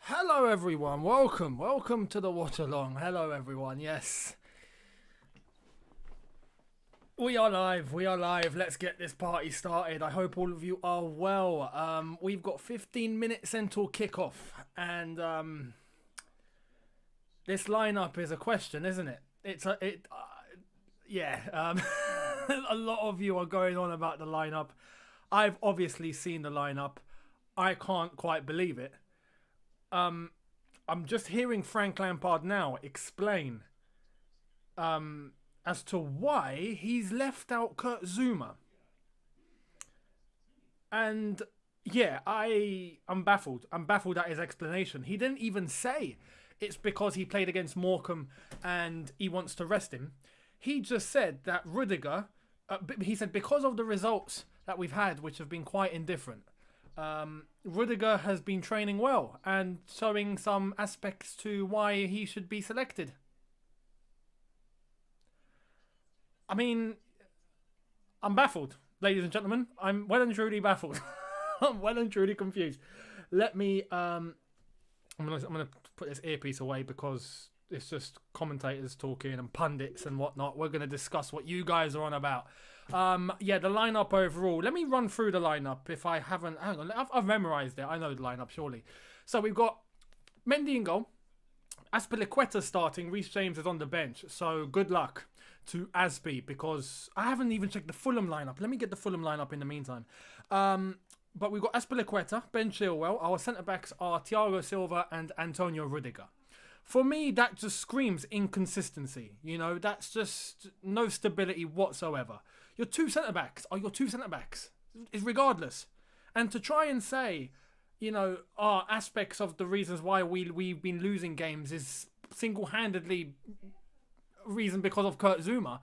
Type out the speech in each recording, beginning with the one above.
Hello everyone, welcome to the watch along. Hello everyone, yes. We are live, let's get this party started. I hope all of you are well. We've got 15 minutes until kickoff, and this lineup is a question, isn't it? A lot of you are going on about the lineup. I've obviously seen the lineup. I can't quite believe it. I'm just hearing Frank Lampard now explain as to why he's left out Kurt Zouma. And yeah, I'm baffled. I'm baffled at his explanation. He didn't even say it's because he played against Morecambe and he wants to rest him. He just said that Rudiger, he said because of the results that we've had, which have been quite indifferent, Rudiger has been training well and showing some aspects to why he should be selected. I mean, I'm baffled, ladies and gentlemen. I'm well and truly baffled. I'm well and truly confused. Let me, I'm gonna put this earpiece away because it's just commentators talking and pundits and whatnot. We're gonna discuss what you guys are on about. The lineup overall. Let me run through the lineup if I haven't. Hang on, I've memorised it. I know the lineup surely. So we've got Mendy in goal. Azpilicueta starting. Reece James is on the bench. So good luck to Azpi because I haven't even checked the Fulham lineup. Let me get the Fulham lineup in the meantime. But we've got Azpilicueta, Ben Chilwell. Our centre backs are Thiago Silva and Antonio Rudiger. For me, that just screams inconsistency. You know, that's just no stability whatsoever. Your two centre-backs are your two centre-backs. It's regardless. And to try and say, you know, aspects of the reasons why we've been losing games is single-handedly reason because of Kurt Zouma.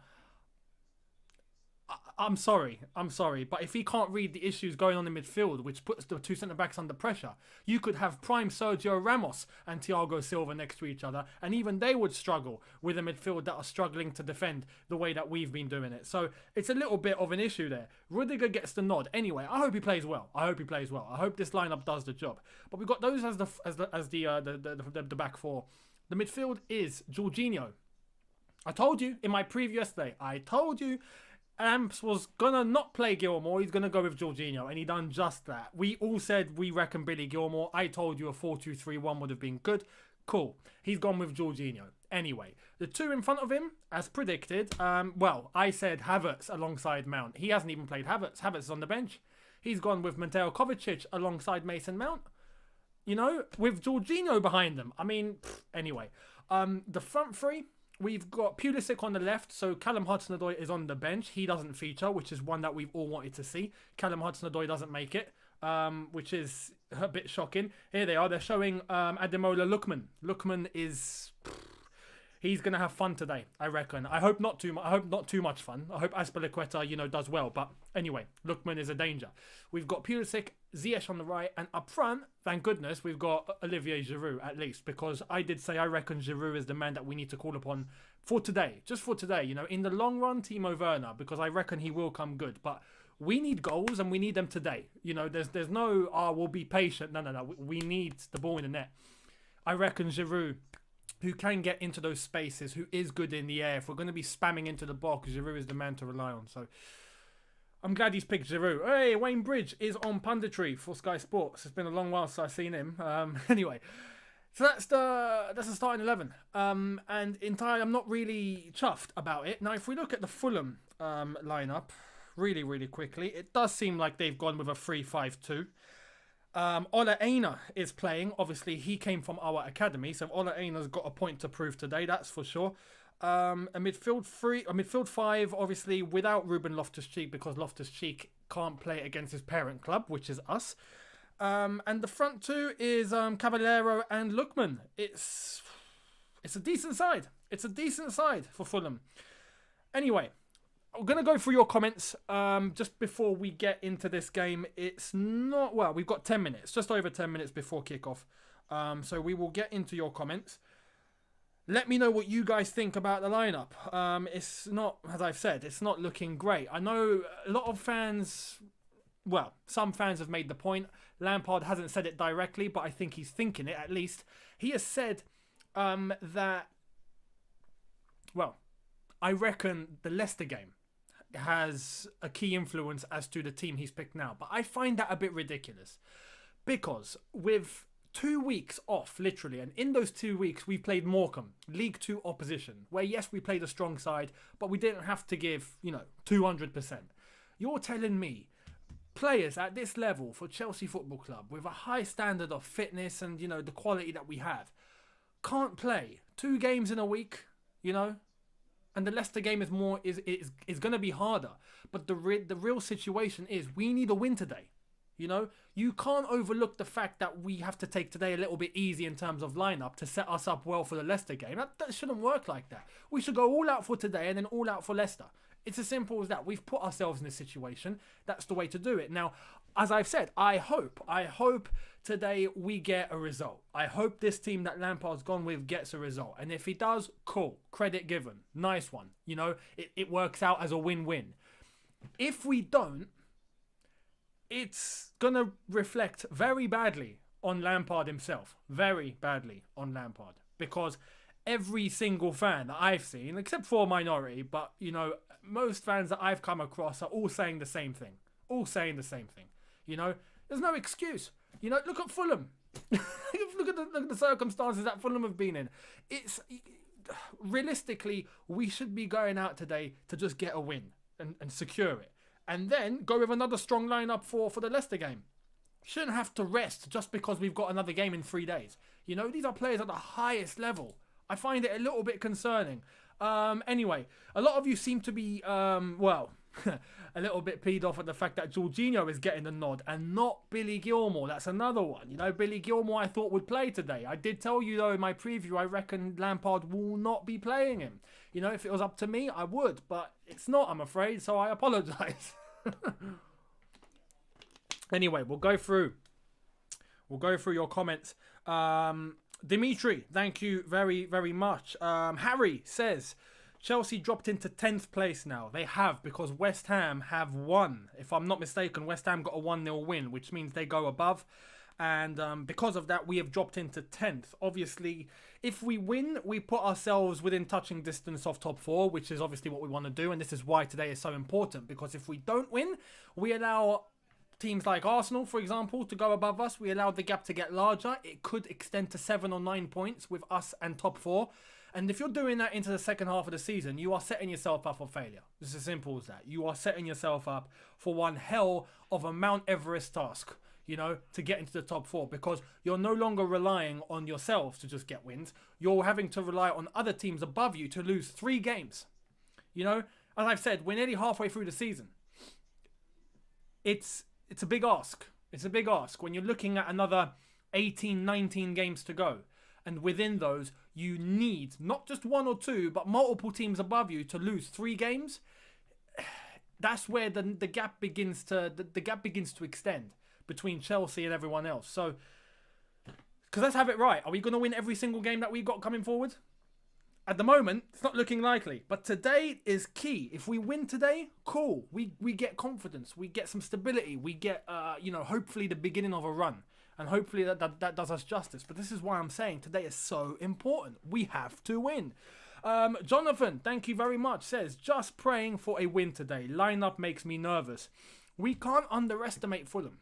I'm sorry. But if he can't read the issues going on in midfield, which puts the two centre-backs under pressure, you could have prime Sergio Ramos and Thiago Silva next to each other, and even they would struggle with a midfield that are struggling to defend the way that we've been doing it. So it's a little bit of an issue there. Rudiger gets the nod. Anyway, I hope he plays well. I hope this lineup does the job. But we've got those as the back four. The midfield is Jorginho. I told you in my preview yesterday. Amps was gonna not play Gilmore. He's gonna go with Jorginho, and he done just that. We all said we reckon Billy Gilmore. I told you a 4-2-3-1 would have been good. Cool. He's gone with Jorginho. Anyway, the two in front of him, as predicted. I said Havertz alongside Mount. He hasn't even played Havertz. Havertz is on the bench. He's gone with Mateo Kovacic alongside Mason Mount. You know, with Jorginho behind them. I mean, anyway. The front three. We've got Pulisic on the left, so Callum Hudson-Odoi is on the bench. He doesn't feature, which is one that we've all wanted to see. Callum Hudson-Odoi doesn't make it, which is a bit shocking. Here they are. They're showing Ademola Lookman. Lookman is... He's going to have fun today, I reckon. I hope not too much fun. I hope Azpilicueta, does well. But anyway, Lookman is a danger. We've got Pulisic, Ziyech on the right, and up front, thank goodness, we've got Olivier Giroud at least, because I did say I reckon Giroud is the man that we need to call upon for today. Just for today, in the long run, Timo Werner, because I reckon he will come good. But we need goals and we need them today. There's no, we'll be patient. No. We need the ball in the net. I reckon Giroud, who can get into those spaces, who is good in the air. If we're going to be spamming into the box, Giroud is the man to rely on. So I'm glad he's picked Giroud. Hey, Wayne Bridge is on punditry for Sky Sports. It's been a long while since I've seen him. Anyway, so that's the starting 11. And entirely, I'm not really chuffed about it. Now, if we look at the Fulham lineup really, really quickly, it does seem like they've gone with a 3-5-2. Ola Aina is playing. Obviously, he came from our academy, so Ola Aina's got a point to prove today, that's for sure. A midfield five, obviously, without Ruben Loftus-Cheek, because Loftus-Cheek can't play against his parent club, which is us. And the front two is Caballero and Lookman. It's a decent side. It's a decent side for Fulham. Anyway, I'm going to go through your comments just before we get into this game. We've got 10 minutes, just over 10 minutes before kickoff. So we will get into your comments. Let me know what you guys think about the lineup. It's not, as I've said, it's not looking great. I know a lot of fans well, some fans have made the point. Lampard hasn't said it directly, but I think he's thinking it at least. He has said that, well, I reckon the Leicester game has a key influence as to the team he's picked now. But I find that a bit ridiculous. Because with 2 weeks off, literally, and in those 2 weeks, we played Morecambe, League 2 opposition, where, yes, we played a strong side, but we didn't have to give, 200%. You're telling me players at this level for Chelsea Football Club, with a high standard of fitness and, the quality that we have, can't play 2 games in a week, And the Leicester game is going to be harder. But the real situation is we need a win today. You can't overlook the fact that we have to take today a little bit easy in terms of lineup to set us up well for the Leicester game. That shouldn't work like that. We should go all out for today and then all out for Leicester. It's as simple as that. We've put ourselves in this situation. That's the way to do it. Now, as I've said, I hope today we get a result. I hope this team that Lampard's gone with gets a result. And if he does, cool. Credit given. Nice one. It works out as a win-win. If we don't, it's going to reflect very badly on Lampard himself. Very badly on Lampard. Because every single fan that I've seen, except for a minority, but, most fans that I've come across are all saying the same thing. All saying the same thing. There's no excuse. Look at Fulham. look at the circumstances that Fulham have been in. It's realistically, we should be going out today to just get a win and secure it. And then go with another strong lineup for the Leicester game. Shouldn't have to rest just because we've got another game in 3 days. These are players at the highest level. I find it a little bit concerning. Anyway, a lot of you seem to be, a little bit peed off at the fact that Jorginho is getting the nod and not Billy Gilmour. That's another one. Billy Gilmour I thought would play today. I did tell you, though, in my preview, I reckon Lampard will not be playing him. If it was up to me, I would, but it's not, I'm afraid, so I apologise. Anyway, we'll go through your comments. Dimitri, thank you very, very much. Harry says, Chelsea dropped into 10th place now. They have, because West Ham have won. If I'm not mistaken, West Ham got a 1-0 win, which means they go above. And because of that, we have dropped into 10th. Obviously, if we win, we put ourselves within touching distance of top 4, which is obviously what we want to do. And this is why today is so important, because if we don't win, we allow teams like Arsenal, for example, to go above us. We allow the gap to get larger. It could extend to 7 or 9 points with us and top 4. And if you're doing that into the second half of the season, you are setting yourself up for failure. It's as simple as that. You are setting yourself up for one hell of a Mount Everest task, to get into the top 4, because you're no longer relying on yourselves to just get wins. You're having to rely on other teams above you to lose 3 games. As I've said, we're nearly halfway through the season. It's a big ask. It's a big ask when you're looking at another 18, 19 games to go. And within those, you need not just 1 or 2, but multiple teams above you to lose 3 games. That's where the gap begins to extend between Chelsea and everyone else. So, because let's have it right. Are we going to win every single game that we've got coming forward? At the moment, it's not looking likely. But today is key. If we win today, cool. We get confidence. We get some stability. We get, hopefully the beginning of a run. And hopefully that does us justice. But this is why I'm saying today is so important. We have to win. Jonathan, thank you very much, says, just praying for a win today. Lineup makes me nervous. We can't underestimate Fulham.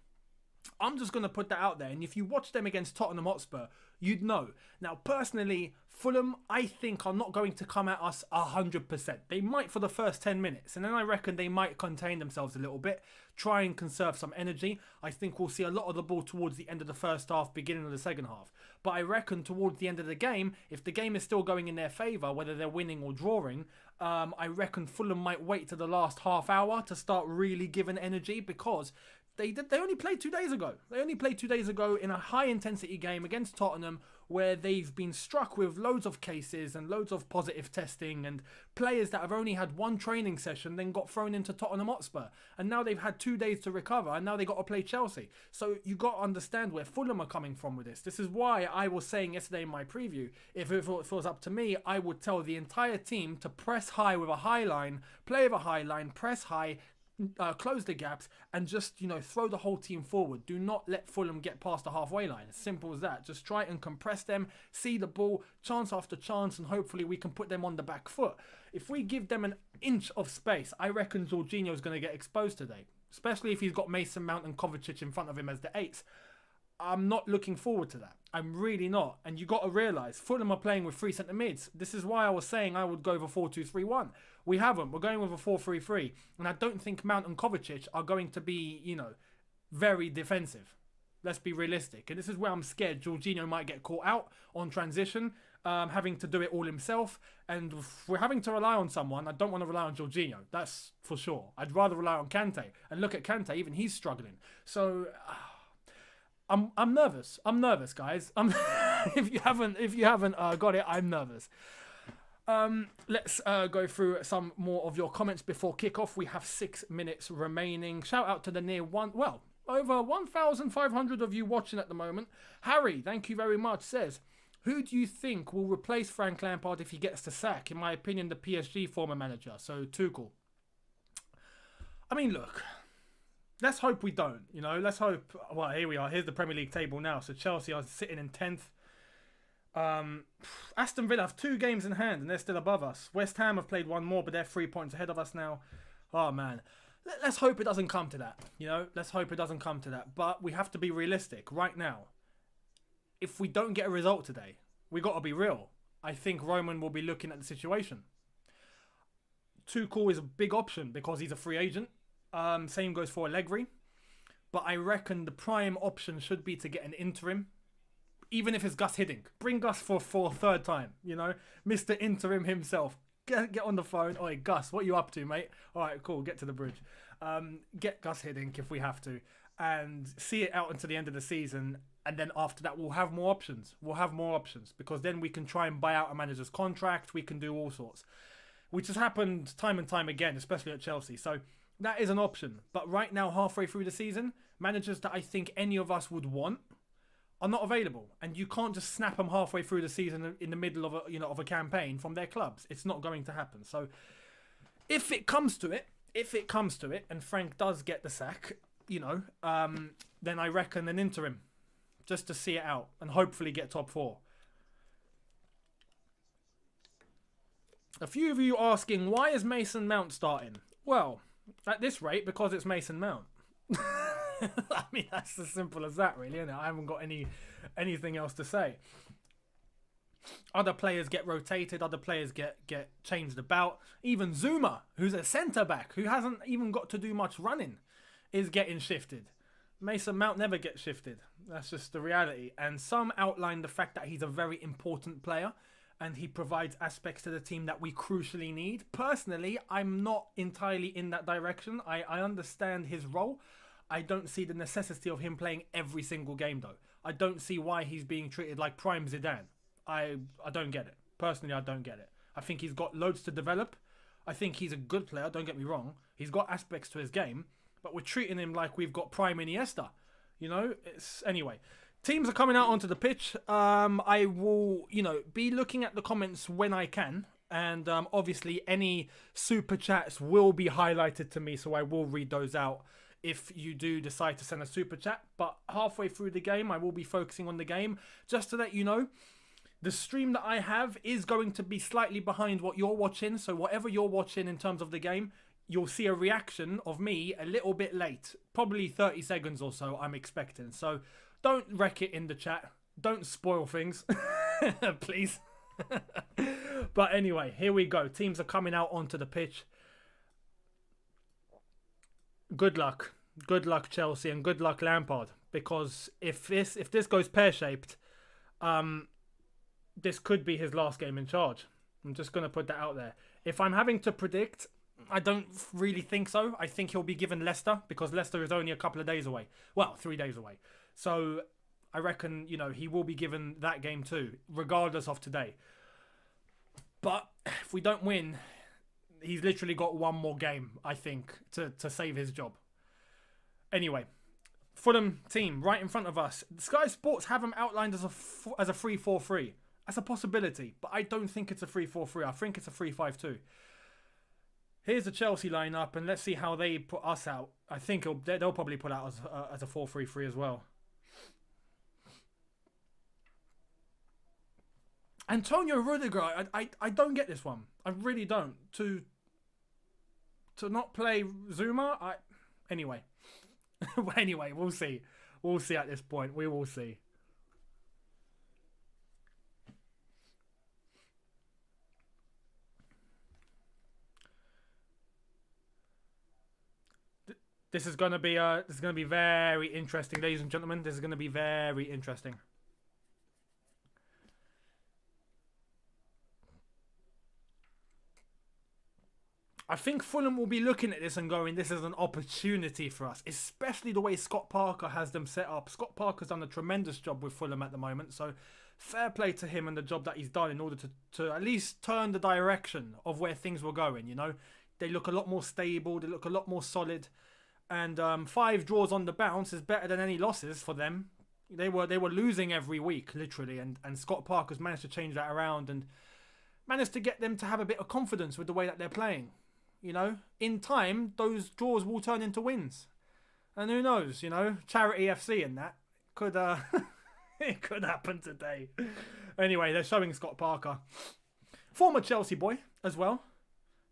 I'm just going to put that out there. And if you watch them against Tottenham Hotspur, you'd know. Now, personally, Fulham, I think, are not going to come at us 100%. They might for the first 10 minutes. And then I reckon they might contain themselves a little bit, try and conserve some energy. I think we'll see a lot of the ball towards the end of the first half, beginning of the second half. But I reckon towards the end of the game, if the game is still going in their favour, whether they're winning or drawing, I reckon Fulham might wait to the last half hour to start really giving energy, because they only played 2 days ago. They only played 2 days ago in a high-intensity game against Tottenham, where they've been struck with loads of cases and loads of positive testing, and players that have only had 1 training session then got thrown into Tottenham Hotspur. And now they've had 2 days to recover, and now they got to play Chelsea. So you got to understand where Fulham are coming from with this. This is why I was saying yesterday in my preview, if it was up to me, I would tell the entire team to press high with a high line, play with a high line, press high, close the gaps, and just, throw the whole team forward. Do not let Fulham get past the halfway line. As simple as that. Just try and compress them, see the ball, chance after chance, and hopefully we can put them on the back foot. If we give them an inch of space, I reckon Jorginho's going to get exposed today, especially if he's got Mason Mount and Kovacic in front of him as the eights. I'm not looking forward to that. I'm really not. And you got to realise, Fulham are playing with 3 centre mids. This is why I was saying I would go with a 4-2-3-1. We haven't. We're going with a 4-3-3. And I don't think Mount and Kovacic are going to be, very defensive. Let's be realistic. And this is where I'm scared Jorginho might get caught out on transition, having to do it all himself. And if we're having to rely on someone, I don't want to rely on Jorginho. That's for sure. I'd rather rely on Kante. And look at Kante, even he's struggling. So I'm nervous. I'm nervous, guys. If you haven't got it, I'm nervous. Let's go through some more of your comments before kickoff. We have 6 minutes remaining. Shout out to the over 1,500 of you watching at the moment. Harry, thank you very much, says, who do you think will replace Frank Lampard if he gets the sack? In my opinion, the PSG former manager, so Tuchel. I mean, look, let's hope we don't, let's hope. Well, here we are. Here's the Premier League table now. So Chelsea are sitting in 10th. Aston Villa have 2 games in hand and they're still above us. West Ham have played 1 more, but they're 3 points ahead of us now. Oh, man. Let's hope it doesn't come to that, Let's hope it doesn't come to that. But we have to be realistic right now. If we don't get a result today, we got to be real. I think Roman will be looking at the situation. Tuchel is a big option because he's a free agent. Same goes for Allegri. But I reckon the prime option should be to get an interim. Even if it's Gus Hiddink. Bring Gus for a 3rd time, Mr. Interim himself. Get on the phone. Oi, Gus, what are you up to, mate? All right, cool. Get to the bridge. Get Gus Hiddink if we have to. And see it out until the end of the season. And then after that, we'll have more options. Because then we can try and buy out a manager's contract. We can do all sorts. Which has happened time and time again, especially at Chelsea. So that is an option. But right now, halfway through the season, managers that I think any of us would want are not available, and you can't just snap them halfway through the season in the middle of a campaign from their clubs. It's not going to happen. So if it comes to it, and Frank does get the sack, then I reckon an interim, just to see it out and hopefully get top 4. A few of you asking, why is Mason Mount starting? Well, at this rate, because it's Mason Mount. I mean, that's as simple as that, really, isn't it? I haven't got anything else to say. Other players get rotated. Other players get changed about. Even Zuma, who's a centre-back, who hasn't even got to do much running, is getting shifted. Mason Mount never gets shifted. That's just the reality. And some outline the fact that he's a very important player and he provides aspects to the team that we crucially need. Personally, I'm not entirely in that direction. I understand his role. I don't see the necessity of him playing every single game, though. I don't see why he's being treated like prime Zidane. I don't get it. Personally, I don't get it. I think he's got loads to develop. I think he's a good player, don't get me wrong. He's got aspects to his game, but we're treating him like we've got prime Iniesta. Anyway. Teams are coming out onto the pitch. I will, be looking at the comments when I can. And obviously, any super chats will be highlighted to me, so I will read those out if you do decide to send a super chat. But halfway through the game, I will be focusing on the game. Just to let you know, the stream that I have is going to be slightly behind what you're watching. So whatever you're watching in terms of the game, you'll see a reaction of me a little bit late. Probably 30 seconds or so, I'm expecting. So don't wreck it in the chat. Don't spoil things, please. But anyway, here we go. Teams are coming out onto the pitch. Good luck. Good luck, Chelsea, and good luck, Lampard. Because if this goes pear-shaped, this could be his last game in charge. I'm just going to put that out there. If I'm having to predict, I don't really think so. I think he'll be given Leicester, because Leicester is only a couple of days away. Well, 3 days away. So I reckon, he will be given that game too, regardless of today. But if we don't win, he's literally got one more game, I think, to save his job. Anyway, Fulham team right in front of us. Sky Sports have him outlined as a 3-4-3. That's a possibility, but I don't think it's a 3-4-3. I think it's a 3-5-2. Here's the Chelsea lineup, and let's see how they put us out. I think they'll probably put out as a 4-3-3 as well. Antonio Rudiger, I don't get this one. I really don't. To not play Zuma, anyway. Anyway, we'll see. We'll see at this point. We will see. This is gonna be very interesting, ladies and gentlemen. This is gonna be very interesting. I think Fulham will be looking at this and going, this is an opportunity for us, especially the way Scott Parker has them set up. Scott Parker's done a tremendous job with Fulham at the moment, so fair play to him and the job that he's done in order to at least turn the direction of where things were going, you know. They look a lot more stable, they look a lot more solid, and 5 draws on the bounce is better than any losses for them. They were losing every week, literally, and Scott Parker's managed to change that around and managed to get them to have a bit of confidence with the way that they're playing. You know, in time, those draws will turn into wins. And who knows, you know, Charity FC and that could, it could happen today. Anyway, they're showing Scott Parker. Former Chelsea boy as well.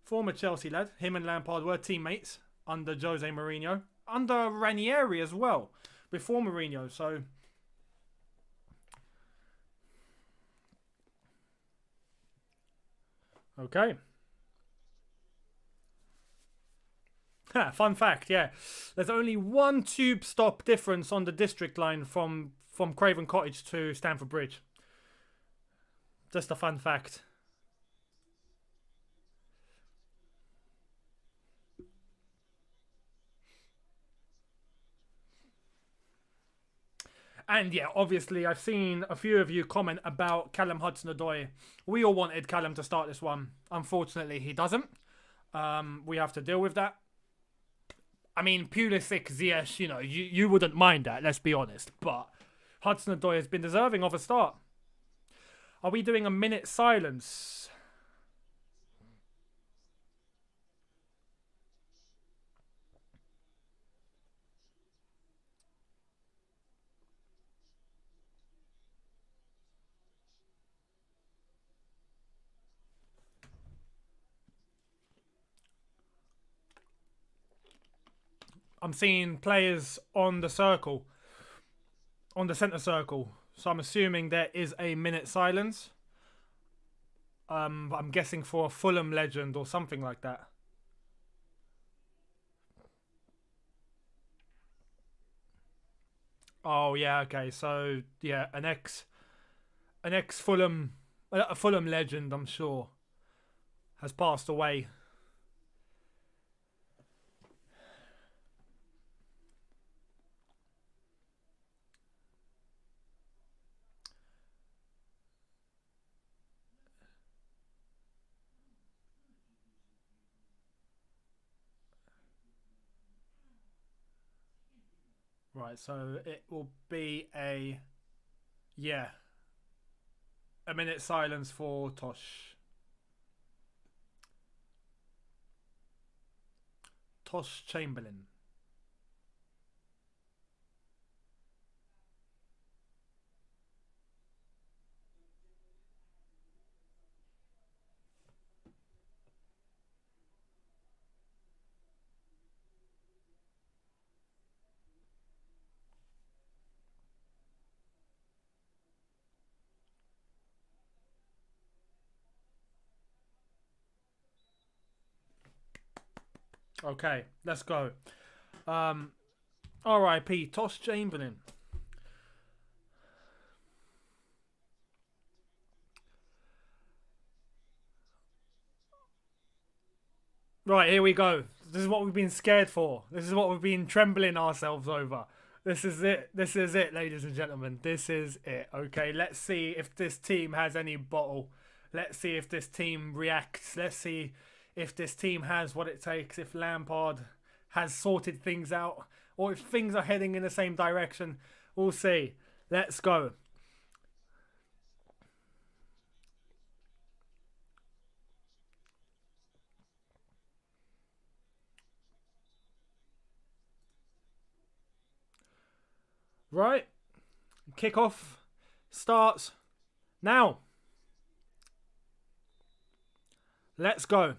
Former Chelsea lad. Him and Lampard were teammates under Jose Mourinho. Under Ranieri as well, before Mourinho, so... Okay. Fun fact, yeah. There's only one tube stop difference on the district line from Craven Cottage to Stamford Bridge. Just a fun fact. And yeah, obviously, I've seen a few of you comment about Callum Hudson-Odoi. We all wanted Callum to start this one. Unfortunately, he doesn't. We have to deal with that. I mean, Pulisic, Ziyech, you know, you wouldn't mind that, let's be honest. But Hudson-Odoi has been deserving of a start. Are we doing a minute silence? I'm seeing players on the circle, on the centre circle. So I'm assuming there is a minute silence. I'm guessing for a Fulham legend or something like that. Oh yeah, okay. So yeah, an ex Fulham, a Fulham legend, I'm sure, has passed away. Right, so it will be a minute silence for Tosh Chamberlain. Okay, let's go. R.I.P. Tosh Chamberlain. Right, here we go. This is what we've been scared for. This is what we've been trembling ourselves over. This is it. This is it, ladies and gentlemen. This is it. Okay, let's see if this team has any bottle. Let's see if this team reacts. Let's see if this team has what it takes. If Lampard has sorted things out. Or if things are heading in the same direction. We'll see. Let's go. Right. Kickoff starts now. Let's go.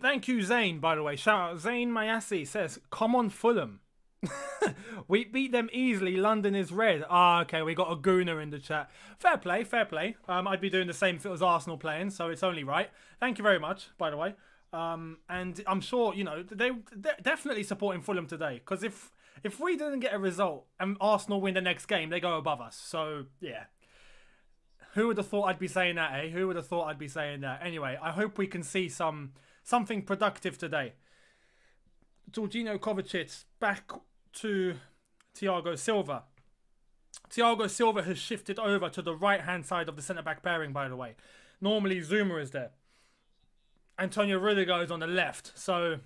Thank you, Zane, by the way. Shout out. Zane Mayasi says, come on, Fulham. We beat them easily. London is red. Okay, we got a gooner in the chat. Fair play, fair play. I'd be doing the same if it was Arsenal playing, so it's only right. Thank you very much, by the way. And I'm sure, they're definitely supporting Fulham today. Because if we didn't get a result and Arsenal win the next game, they go above us. So, yeah. Who would have thought I'd be saying that, eh? Who would have thought I'd be saying that? Anyway, I hope we can see something productive today. Jorginho Kovacic back to Thiago Silva. Thiago Silva has shifted over to the right-hand side of the centre-back pairing, by the way. Normally, Zuma is there. Antonio Rudiger is on the left, so...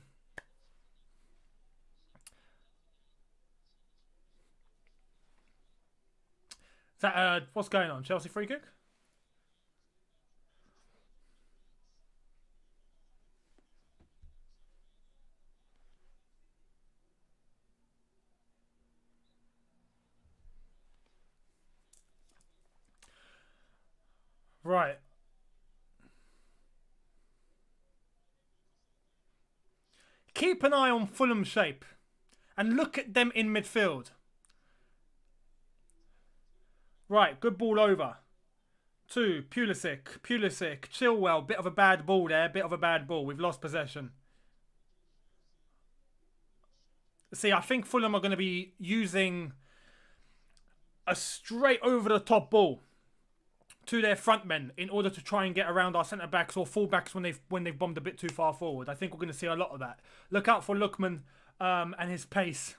Is that, what's going on? Chelsea free kick? Right. Keep an eye on Fulham's shape and look at them in midfield. Right, good ball over to Pulisic. Pulisic, Chilwell, bit of a bad ball there, bit of a bad ball. We've lost possession. See, I think Fulham are going to be using a straight over the top ball to their front men in order to try and get around our centre backs or full backs when they've bombed a bit too far forward. I think we're going to see a lot of that. Look out for Lookman and his pace,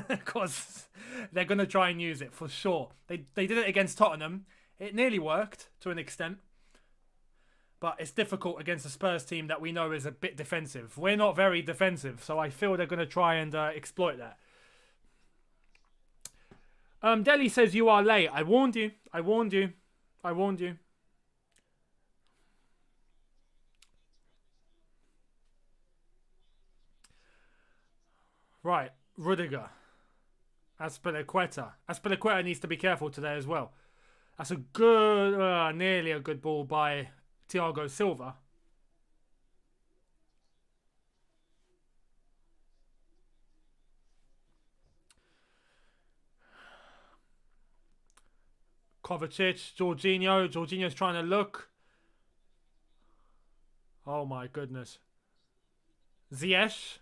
because they're going to try and use it for sure. They did it against Tottenham. It nearly worked to an extent, but it's difficult against a Spurs team that we know is a bit defensive. We're not very defensive, so I feel they're going to try and exploit that. Delhi says you are late. I warned you. I warned you. I warned you. Right, Rudiger. Azpilicueta. Azpilicueta needs to be careful today as well. That's a good, nearly a good ball by Thiago Silva. Kovacic, Jorginho. Jorginho's trying to look. Oh my goodness. Ziyech.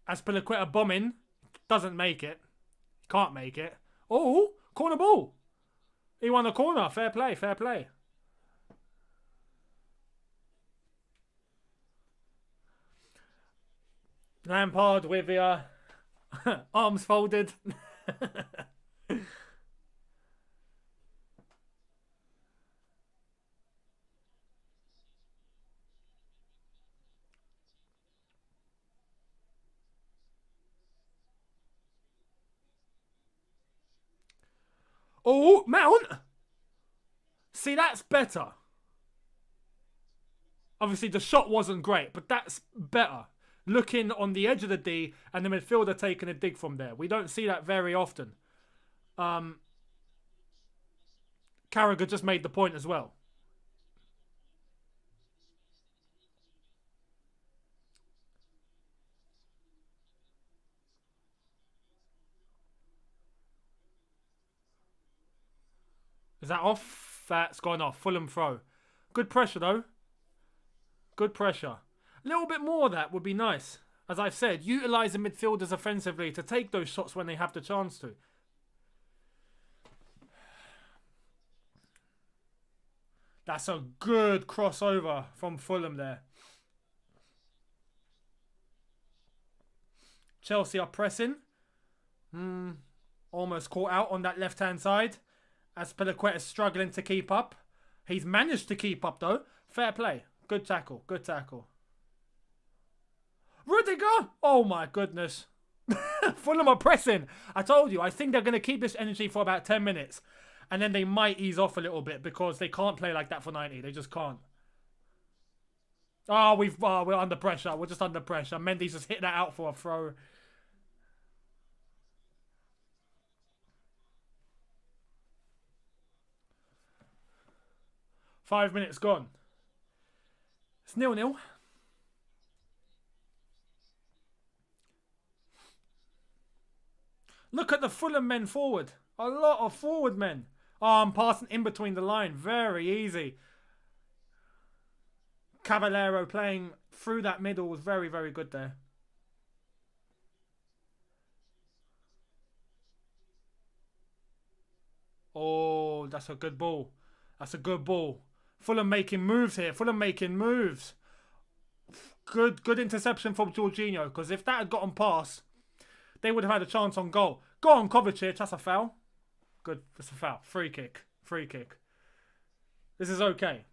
Azpilicueta bombing. Doesn't make it. Can't make it. Oh, corner ball. He won the corner. Fair play, fair play. Lampard with the arms folded. Oh, Mount! See, that's better. Obviously, the shot wasn't great, but that's better. Looking on the edge of the D and the midfielder taking a dig from there. We don't see that very often. Carragher just made the point as well. Is that off? That's gone off. Fulham throw. Good pressure, though. Good pressure. A little bit more of that would be nice. As I've said, utilise the midfielders offensively to take those shots when they have the chance to. That's a good crossover from Fulham there. Chelsea are pressing. Almost caught out on that left-hand side. Azpilicueta is struggling to keep up. He's managed to keep up, though. Fair play. Good tackle. Good tackle. Rudiger! Oh, my goodness. Fulham are pressing. I told you, I think they're going to keep this energy for about 10 minutes. And then they might ease off a little bit because they can't play like that for 90. They just can't. Oh, we're under pressure. We're just under pressure. Mendy's just hit that out for a throw. Five minutes gone. It's 0-0. Look at the Fulham men forward. A lot of forward men. Oh, I'm passing in between the line. Very easy. Cavallero playing through that middle was very, very good there. Oh, that's a good ball. That's a good ball. Fulham making moves here. Fulham making moves. Good interception from Jorginho, because if that had gotten past, they would have had a chance on goal. Go on, Kovacic. That's a foul. Good. That's a foul. Free kick. Free kick. This is okay.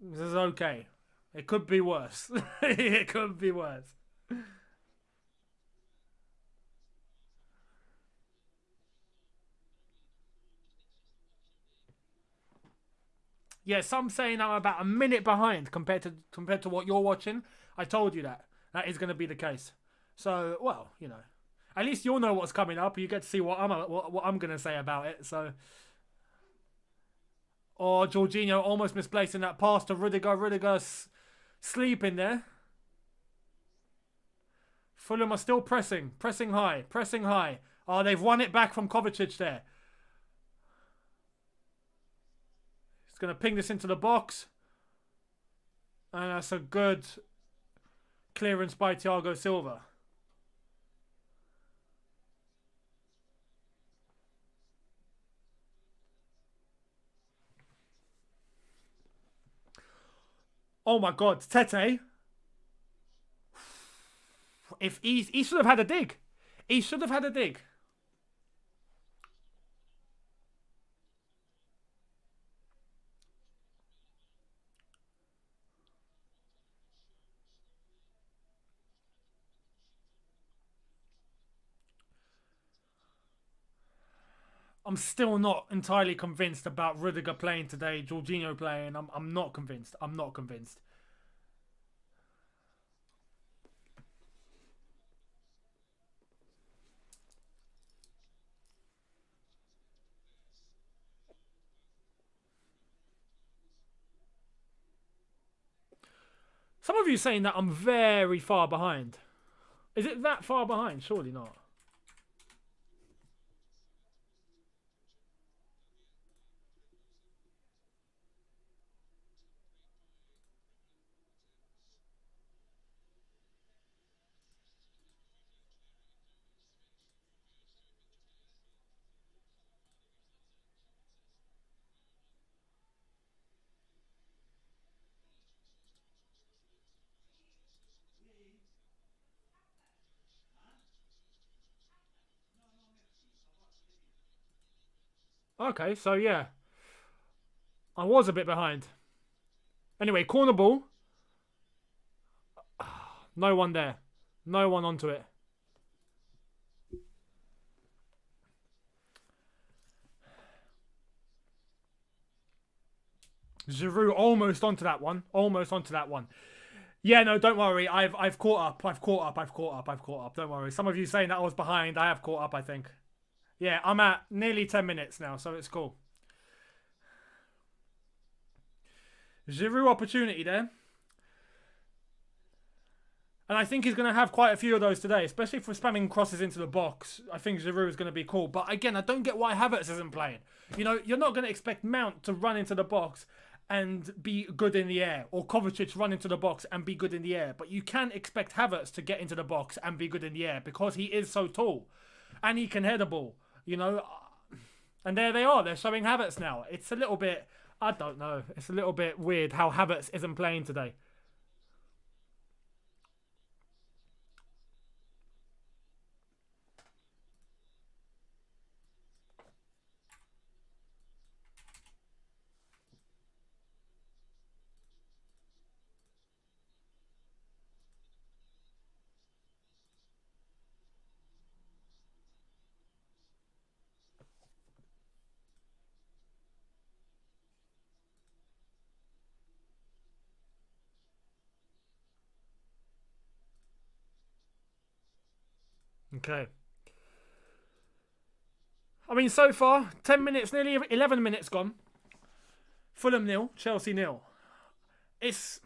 This is okay. It could be worse. It could be worse. Yeah, some saying I'm about a minute behind compared to what you're watching. I told you that. That is going to be the case. So, well, you know, at least you'll know what's coming up. You get to see what I'm going to say about it. So, oh, Jorginho almost misplacing that pass to Rudiger. Rudiger sleeping there. Fulham are still pressing high. Oh, they've won it back from Kovacic there. He's going to ping this into the box. And that's a good clearance by Thiago Silva. Oh my God, Tete. If he should have had a dig. He should have had a dig. I'm still not entirely convinced about Rudiger playing today, Jorginho playing. I'm not convinced. I'm not convinced. Some of you saying that I'm very far behind. Is it that far behind? Surely not. Okay, so yeah. I was a bit behind. Anyway, corner ball. No one there. No one onto it. Giroud almost onto that one. Almost onto that one. Yeah, no, don't worry. I've caught up. I've caught up. Don't worry. Some of you saying that I was behind. I have caught up, I think. Yeah, I'm at nearly 10 minutes now, so it's cool. Giroud opportunity there. And I think he's going to have quite a few of those today, especially for spamming crosses into the box. I think Giroud is going to be cool. But again, I don't get why Havertz isn't playing. You know, you're not going to expect Mount to run into the box and be good in the air, or Kovacic run into the box and be good in the air. But you can expect Havertz to get into the box and be good in the air because he is so tall and he can head a ball, you know. And there they are. They're showing Havertz now. It's a little bit, I don't know. It's a little bit weird how Havertz isn't playing today. Okay. I mean, so far, 10 minutes, nearly 11 minutes gone. Fulham 0, Chelsea 0. It's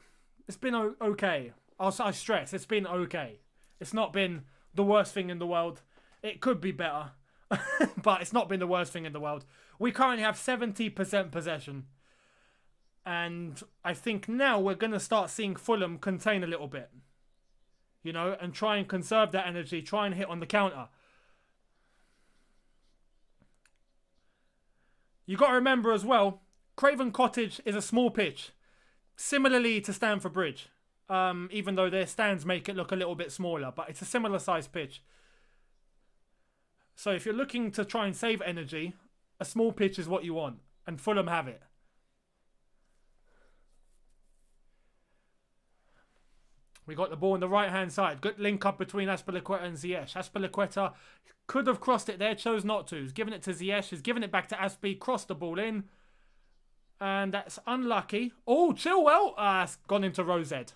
been okay. I stress, it's been okay. It's not been the worst thing in the world. It could be better, but it's not been the worst thing in the world. We currently have 70% possession. And I think now we're going to start seeing Fulham contain a little bit. You know, and try and conserve that energy, try and hit on the counter. You got to remember as well, Craven Cottage is a small pitch. Similarly to Stamford Bridge. Even though their stands make it look a little bit smaller. But it's a similar sized pitch. So if you're looking to try and save energy, a small pitch is what you want. And Fulham have it. We got the ball on the right hand side. Good link up between Azpilicueta and Ziyech. Azpilicueta could have crossed it there, chose not to. He's given it to Ziyech. He's given it back to Azpi. Crossed the ball in. And that's unlucky. Oh, Chilwell. It's gone into Rosed.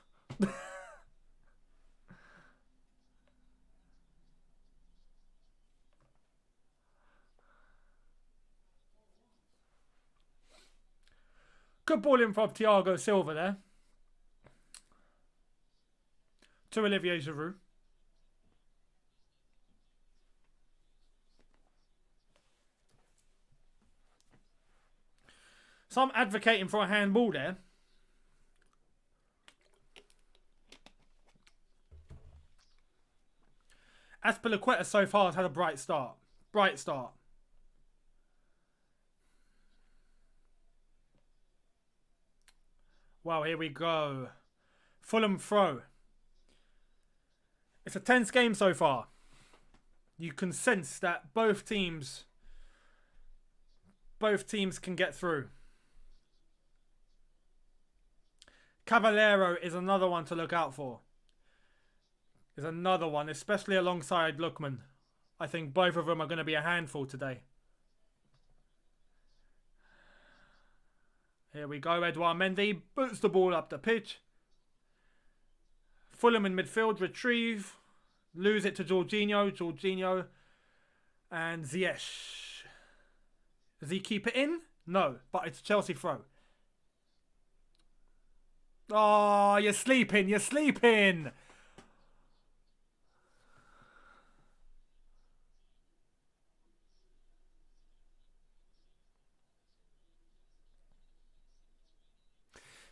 Good ball in from Thiago Silva there. To Olivier Giroud. So I'm advocating for a handball there. Azpilicueta so far has had a bright start. Bright start. Wow, here we go. Fulham throw. It's a tense game so far. You can sense that both teams can get through. Cavallero is another one to look out for. Is another one, especially alongside Lookman. I think both of them are going to be a handful today. Here we go. Edouard Mendy boots the ball up the pitch. Fulham in midfield, retrieve. Lose it to Jorginho. Jorginho and Ziyech. Does he keep it in? No, but it's a Chelsea throw. Oh, you're sleeping. You're sleeping.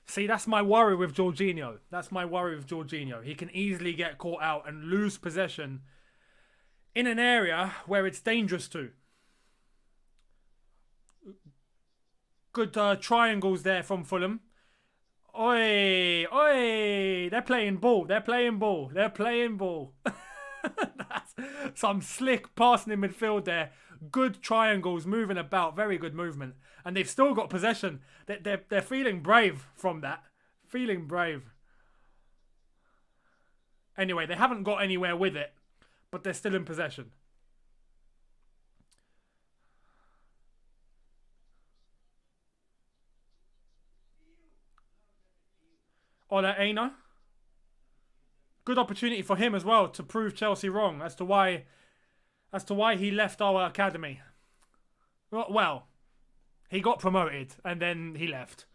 See, that's my worry with Jorginho. That's my worry with Jorginho. He can easily get caught out and lose possession in an area where it's dangerous to. Good triangles there from Fulham. Oi, oi, they're playing ball. They're playing ball. They're playing ball. That's some slick passing in midfield there. Good triangles, moving about. Very good movement. And they've still got possession. They're feeling brave from that. Feeling brave. Anyway, they haven't got anywhere with it. But they're still in possession. Ola Aina. Good opportunity for him as well to prove Chelsea wrong as to why he left our academy. Well, he got promoted and then he left.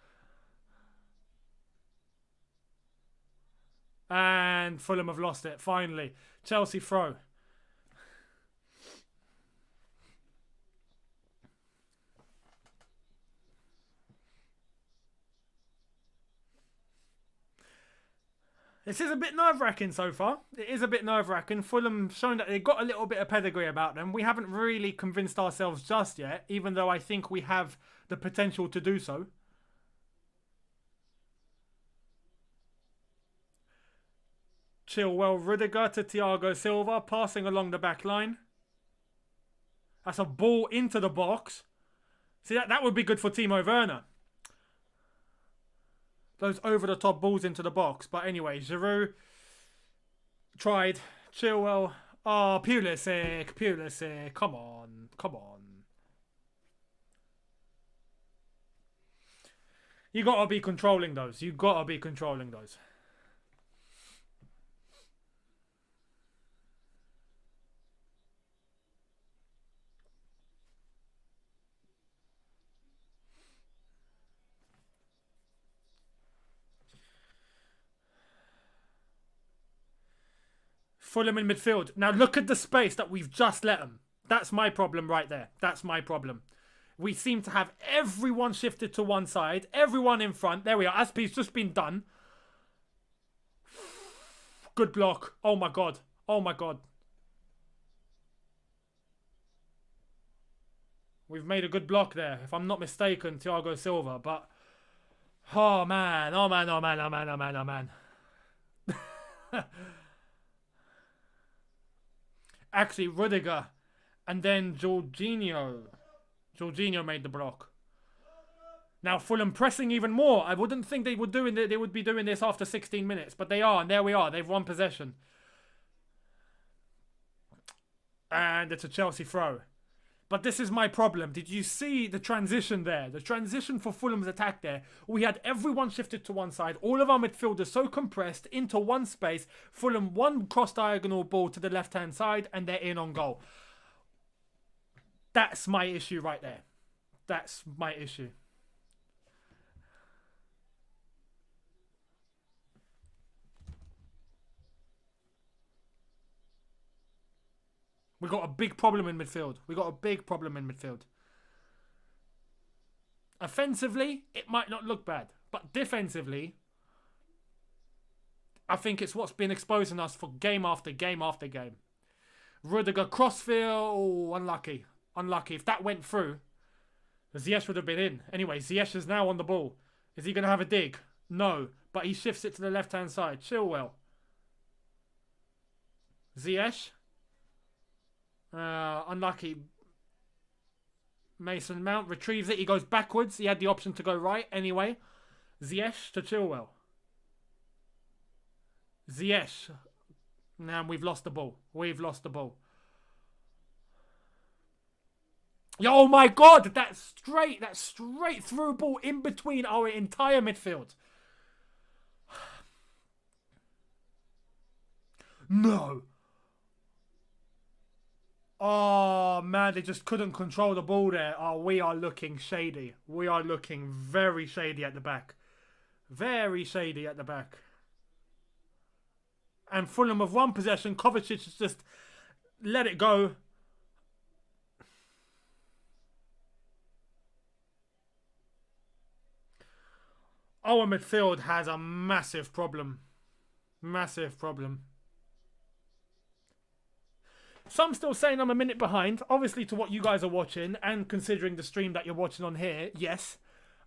And Fulham have lost it, finally. Chelsea throw. This is a bit nerve-wracking so far. It is a bit nerve-wracking. Fulham showing that they've got a little bit of pedigree about them. We haven't really convinced ourselves just yet, even though I think we have the potential to do so. Chilwell Rudiger to Thiago Silva, passing along the back line. That's a ball into the box. See, that would be good for Timo Werner. Those over-the-top balls into the box. But anyway, Giroud tried. Chilwell. Oh, Pulisic. Come on. You got to be controlling those. Fulham in midfield. Now look at the space that we've just let them. That's my problem right there. That's my problem. We seem to have everyone shifted to one side. Everyone in front. There we are. Aspie's just been done. Good block. Oh my God. Oh my God. We've made a good block there. If I'm not mistaken, Thiago Silva. But, oh man. Oh man, oh man, oh man, oh man, oh man. Actually, Rudiger. And then Jorginho. Jorginho made the block. Now Fulham pressing even more. I wouldn't think they would be doing this after 16 minutes, but they are, and there we are. They've won possession. And it's a Chelsea throw. But this is my problem. Did you see the transition there? The transition for Fulham's attack there. We had everyone shifted to one side. All of our midfielders so compressed into one space. Fulham one cross-diagonal ball to the left-hand side, and they're in on goal. That's my issue right there. That's my issue. We got a big problem in midfield. We got a big problem in midfield. Offensively, it might not look bad. But defensively, I think it's what's been exposing us for game after game after game. Rudiger crossfield. Oh, unlucky. Unlucky. If that went through, Ziyech would have been in. Anyway, Ziyech is now on the ball. Is he going to have a dig? No. But he shifts it to the left-hand side. Chilwell. Ziyech. Unlucky. Mason Mount retrieves it. He goes backwards. He had the option to go right. Anyway. Ziyech to Chilwell. Ziyech. Now we've lost the ball. We've lost the ball. Oh my God, that's straight through ball in between our entire midfield. No. Oh man, they just couldn't control the ball there. Oh, we are looking shady. We are looking very shady at the back. Very shady at the back. And Fulham have one possession. Kovacic has just let it go. Our midfield has a massive problem. Massive problem. Some still saying I'm a minute behind. Obviously to what you guys are watching and considering the stream that you're watching on here, yes.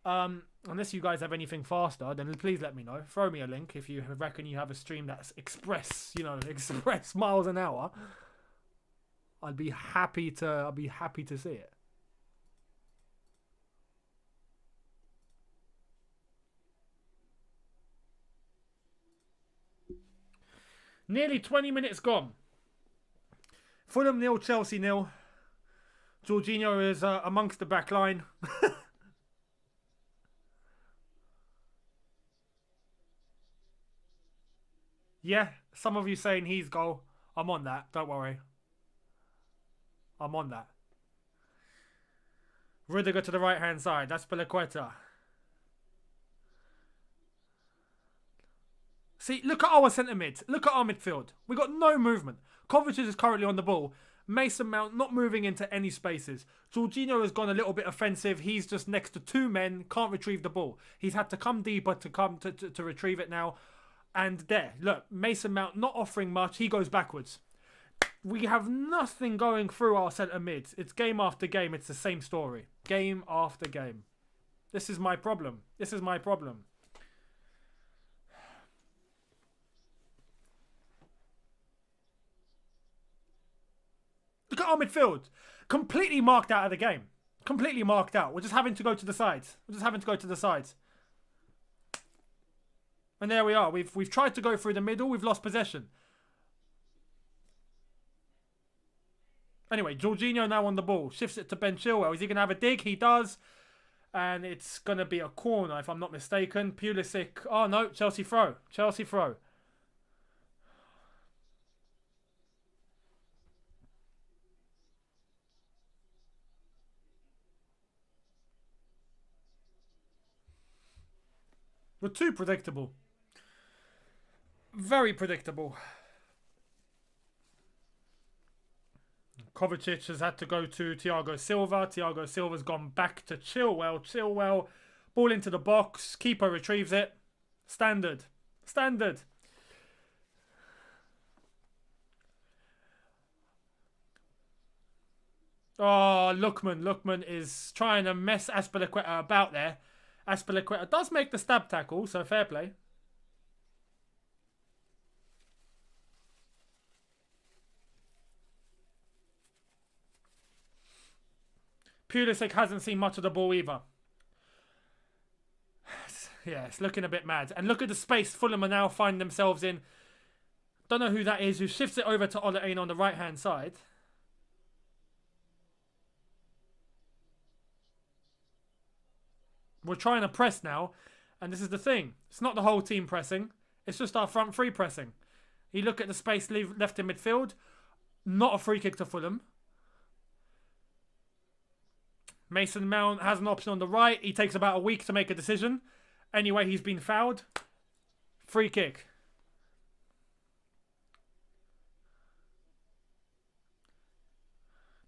Unless you guys have anything faster, then please let me know. Throw me a link if you reckon you have a stream that's express miles an hour. I'd be happy to see it. Nearly 20 minutes gone. Fulham 0, Chelsea 0. Jorginho is amongst the back line. Yeah, some of you saying he's goal. I'm on that, don't worry. I'm on that. Rudiger to the right hand side. That's Piliqueta. See, look at our centre mid. Look at our midfield. We got no movement. Kovacic is currently on the ball. Mason Mount not moving into any spaces. Jorginho has gone a little bit offensive. He's just next to two men. Can't retrieve the ball. He's had to come deeper to retrieve it now. And there, look, Mason Mount not offering much. He goes backwards. We have nothing going through our centre mids. It's game after game. It's the same story. Game after game. This is my problem. This is my problem. Look at our midfield. Completely marked out of the game. Completely marked out. We're just having to go to the sides. We're just having to go to the sides. And there we are. We've tried to go through the middle. We've lost possession. Anyway, Jorginho now on the ball. Shifts it to Ben Chilwell. Is he going to have a dig? He does. And it's going to be a corner, if I'm not mistaken. Pulisic. Oh, no. Chelsea throw. Chelsea throw. We're too predictable. Very predictable. Kovacic has had to go to Thiago Silva. Thiago Silva's gone back to Chilwell. Chilwell, ball into the box. Keeper retrieves it. Standard. Standard. Oh, Lookman is trying to mess Azpilicueta about there. Azpilicueta does make the stab tackle, so fair play. Pulisic hasn't seen much of the ball either. Yeah, it's looking a bit mad. And look at the space Fulham are now finding themselves in. Don't know who that is, who shifts it over to Ola Aina on the right-hand side. We're trying to press now. And this is the thing. It's not the whole team pressing. It's just our front three pressing. You look at the space left in midfield. Not a free kick to Fulham. Mason Mount has an option on the right. He takes about a week to make a decision. Anyway, he's been fouled. Free kick.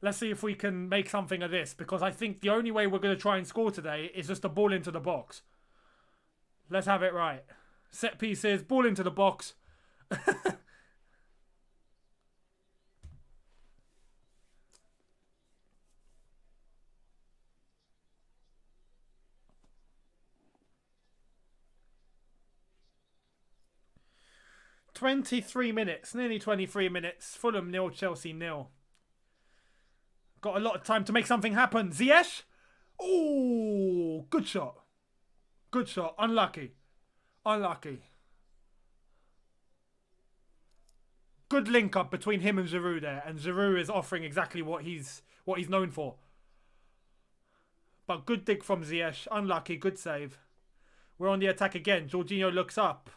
Let's see if we can make something of this. Because I think the only way we're going to try and score today is just a ball into the box. Let's have it right. Set pieces. Ball into the box. 23 minutes, nearly 23 minutes. Fulham 0, Chelsea 0. Got a lot of time to make something happen. Ziyech? Oh, good shot. Good shot. Unlucky. Unlucky. Good link up between him and Giroud there. And Giroud is offering exactly what he's known for. But good dig from Ziyech. Unlucky. Good save. We're on the attack again. Jorginho looks up.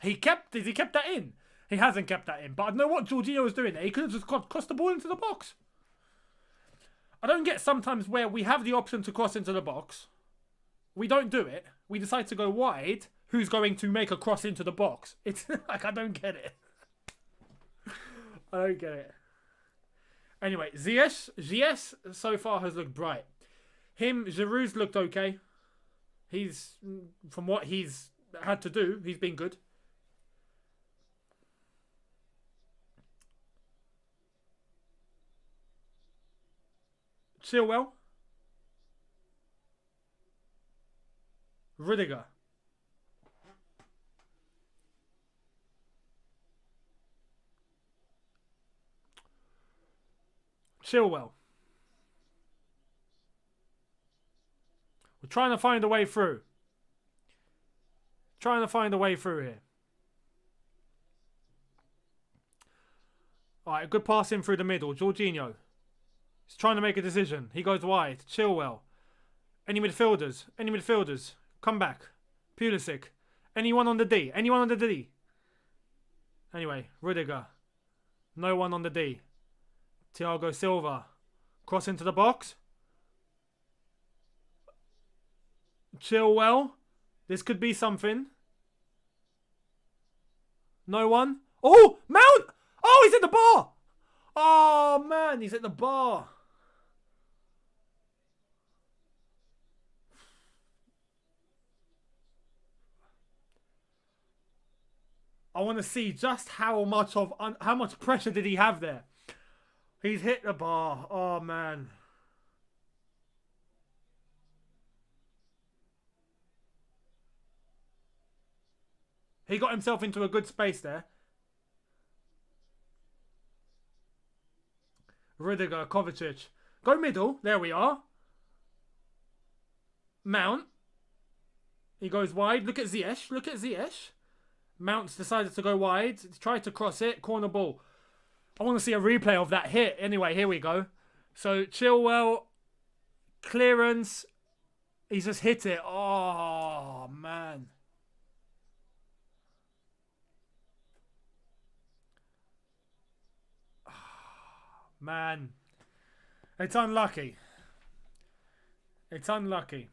He kept that in? He hasn't kept that in. But I don't know what Jorginho was doing there. He could have just crossed the ball into the box. I don't get sometimes where we have the option to cross into the box. We don't do it. We decide to go wide. Who's going to make a cross into the box? It's like, I don't get it. I don't get it. Anyway, Ziyech so far has looked bright. Giroud's looked okay. From what he's had to do, he's been good. Chilwell. Rudiger. Chilwell. We're trying to find a way through. Trying to find a way through here. Alright, good pass in through the middle. Jorginho. He's trying to make a decision. He goes wide. Chilwell. Any midfielders? Any midfielders? Come back. Pulisic. Anyone on the D? Anyone on the D? Anyway, Rudiger. No one on the D. Thiago Silva. Cross into the box. Chilwell. This could be something. No one. Oh, Mount! Oh, he's at the bar! Oh, man, he's at the bar. I want to see just how much pressure did he have there. He's hit the bar. Oh, man. He got himself into a good space there. Rudiger, Kovacic. Go middle. There we are. Mount. He goes wide. Look at Ziyech. Look at Ziyech. Mount's decided to go wide. Tried to cross it. Corner ball. I want to see a replay of that hit. Anyway, here we go. So, Chilwell. Clearance. He's just hit it. Oh, man. Man. It's unlucky. It's unlucky.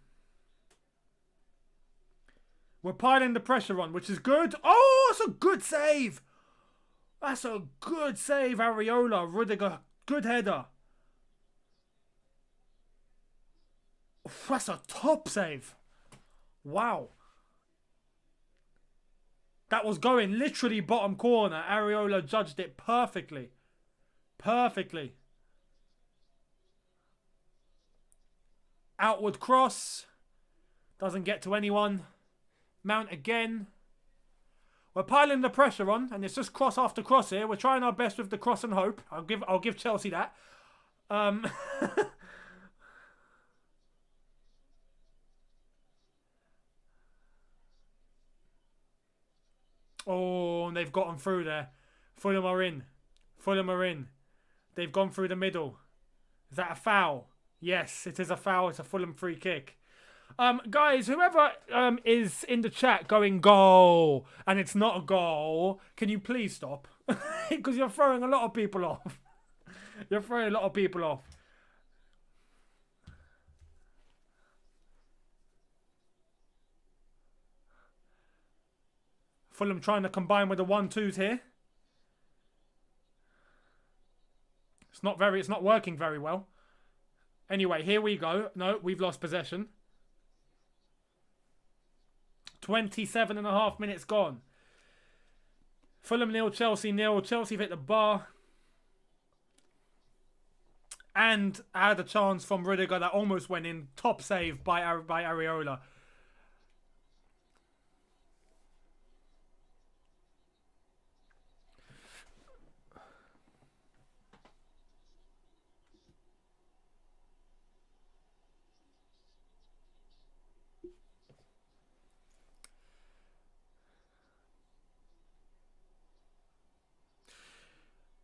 We're piling the pressure on, which is good. Oh, it's a good save. That's a good save, Areola. Rudiger, good header. That's a top save. Wow. That was going literally bottom corner. Areola judged it perfectly. Perfectly. Outward cross. Doesn't get to anyone. Mount again. We're piling the pressure on, and it's just cross after cross here. We're trying our best with the cross and hope. I'll give Chelsea that. Oh, and they've gotten through there. Fulham are in. Fulham are in. They've gone through the middle. Is that a foul? Yes, it is a foul. It's a Fulham free kick. Guys, whoever is in the chat going goal and it's not a goal, can you please stop? Because you're throwing a lot of people off. You're throwing a lot of people off. Fulham trying to combine with the 1-2s here. It's not working very well. Anyway, here we go. No, we've lost possession. 27.5 minutes gone. Fulham 0, Chelsea 0. Chelsea hit the bar. And had a chance from Rudiger that almost went in. Top save by Areola.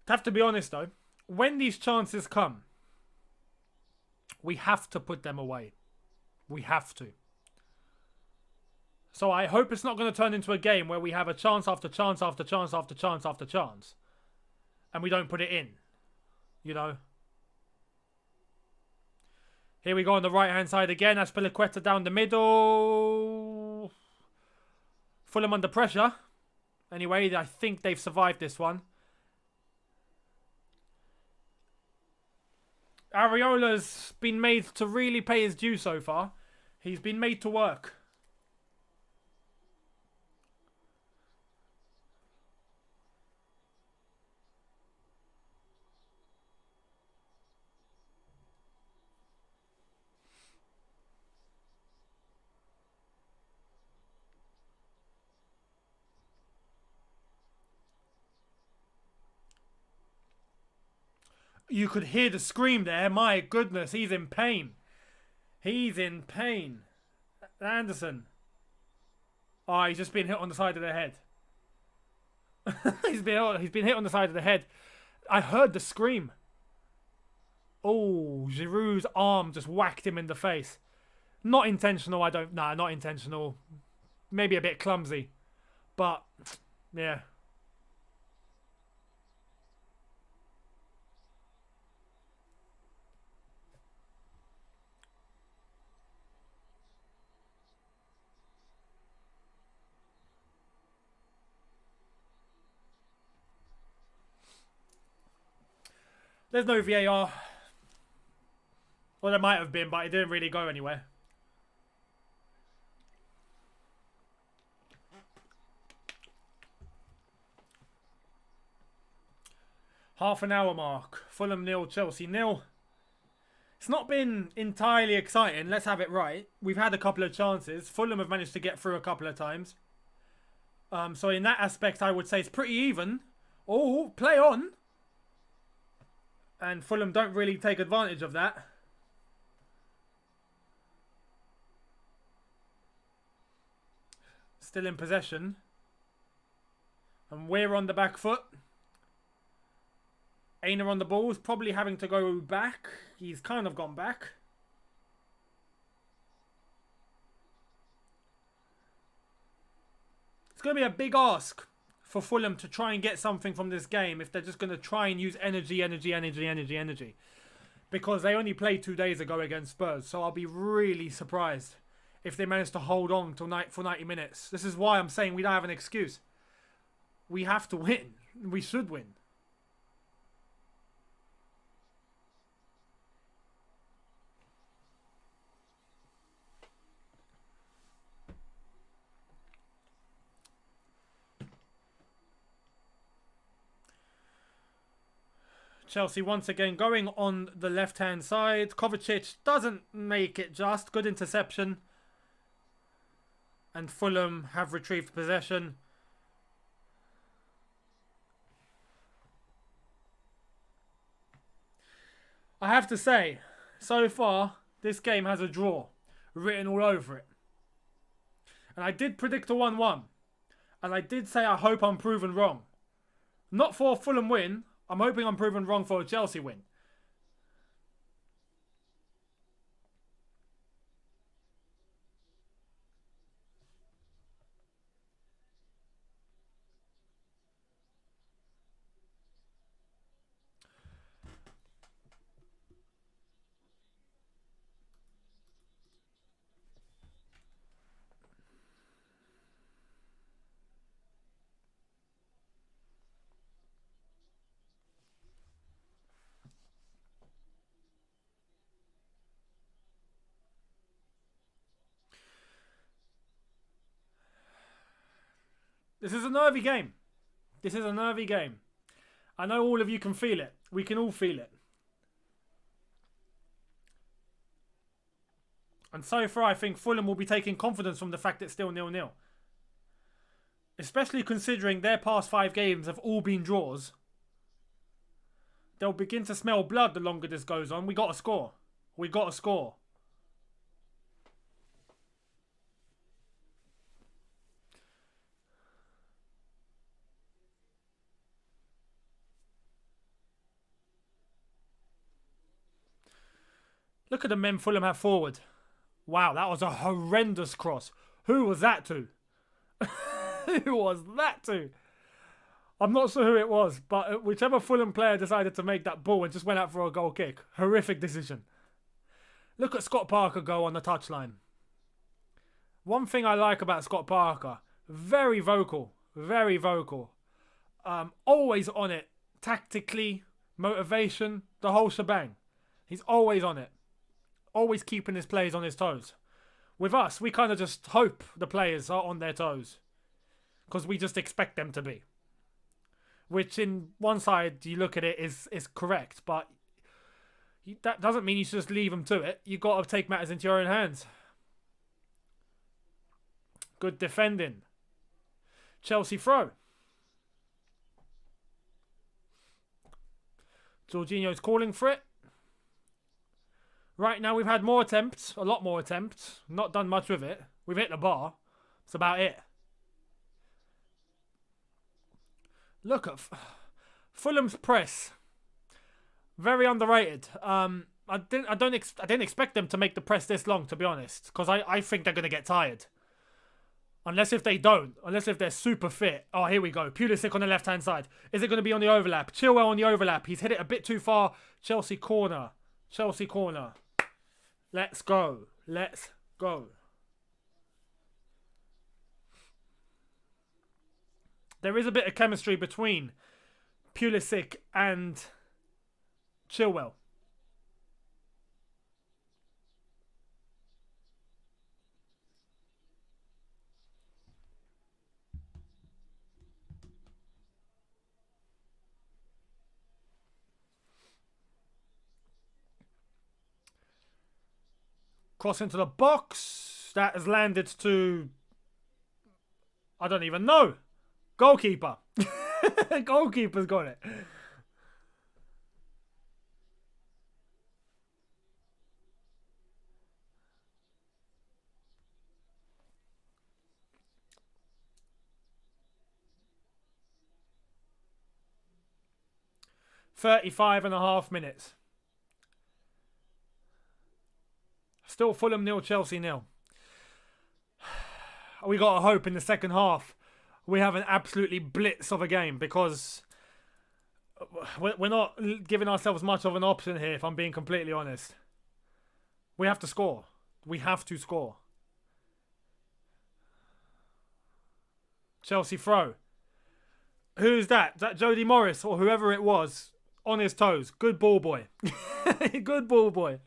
Have to be honest though, when these chances come, we have to put them away. We have to. So I hope it's not going to turn into a game where we have a chance after chance after chance after chance after chance, and we don't put it in. You know. Here we go on the right hand side again. Azpilicueta down the middle. Fulham under pressure. Anyway, I think they've survived this one. Areola's been made to really pay his due so far. He's been made to work. You could hear the scream there. My goodness, he's in pain. He's in pain. Anderson. Oh, he's just been hit on the side of the head. he's been hit on the side of the head. I heard the scream. Oh, Giroud's arm just whacked him in the face. Not intentional, not intentional. Maybe a bit clumsy. But, yeah. There's no VAR. Well, there might have been, but it didn't really go anywhere. Half an hour mark. Fulham 0, Chelsea 0. It's not been entirely exciting. Let's have it right. We've had a couple of chances. Fulham have managed to get through a couple of times. So in that aspect, I would say it's pretty even. Oh, play on. And Fulham don't really take advantage of that. Still in possession. And we're on the back foot. Aina on the ball is probably having to go back. He's kind of gone back. It's going to be a big ask for Fulham to try and get something from this game if they're just going to try and use energy. Because they only played 2 days ago against Spurs. So I'll be really surprised if they manage to hold on till for 90 minutes. This is why I'm saying we don't have an excuse. We have to win. We should win. Chelsea once again going on the left-hand side. Kovacic doesn't make it just. Good interception. And Fulham have retrieved possession. I have to say, so far, this game has a draw written all over it. And I did predict a 1-1. And I did say I hope I'm proven wrong. Not for a Fulham win. I'm hoping I'm proven wrong for a Chelsea win. This is a nervy game. This is a nervy game. I know all of you can feel it. We can all feel it. And so far, I think Fulham will be taking confidence from the fact it's still 0-0. Especially considering their past 5 games have all been draws. They'll begin to smell blood the longer this goes on. We got to score. We got to score. Look at the men Fulham have forward. Wow, that was a horrendous cross. Who was that to? Who was that to? I'm not sure who it was, but whichever Fulham player decided to make that ball and just went out for a goal kick. Horrific decision. Look at Scott Parker go on the touchline. One thing I like about Scott Parker, very vocal, very vocal. Always on it, tactically, motivation, the whole shebang. He's always on it. Always keeping his players on his toes. With us, we kind of just hope the players are on their toes. Because we just expect them to be. Which in one side, you look at it, is correct. But that doesn't mean you should just leave them to it. You've got to take matters into your own hands. Good defending. Chelsea throw. Jorginho's calling for it. Right now we've had more attempts, a lot more attempts. Not done much with it. We've hit the bar. That's about it. Look at Fulham's press. Very underrated. I didn't expect them to make the press this long, to be honest, because I think they're going to get tired. Unless if they don't. Unless if they're super fit. Oh, here we go. Pulisic on the left-hand side. Is it going to be on the overlap? Chilwell on the overlap. He's hit it a bit too far. Chelsea corner. Chelsea corner. Let's go. Let's go. There is a bit of chemistry between Pulisic and Chilwell. Cross into the box. That has landed to... I don't even know. Goalkeeper. Goalkeeper's got it. "35.5 minutes. Still Fulham 0, Chelsea 0. We got to hope in the second half we have an absolutely blitz of a game, because we're not giving ourselves much of an option here, if I'm being completely honest. We have to score. We have to score. Chelsea throw. Who's that? Is that Jody Morris or whoever it was? On his toes. Good ball boy. Good ball boy.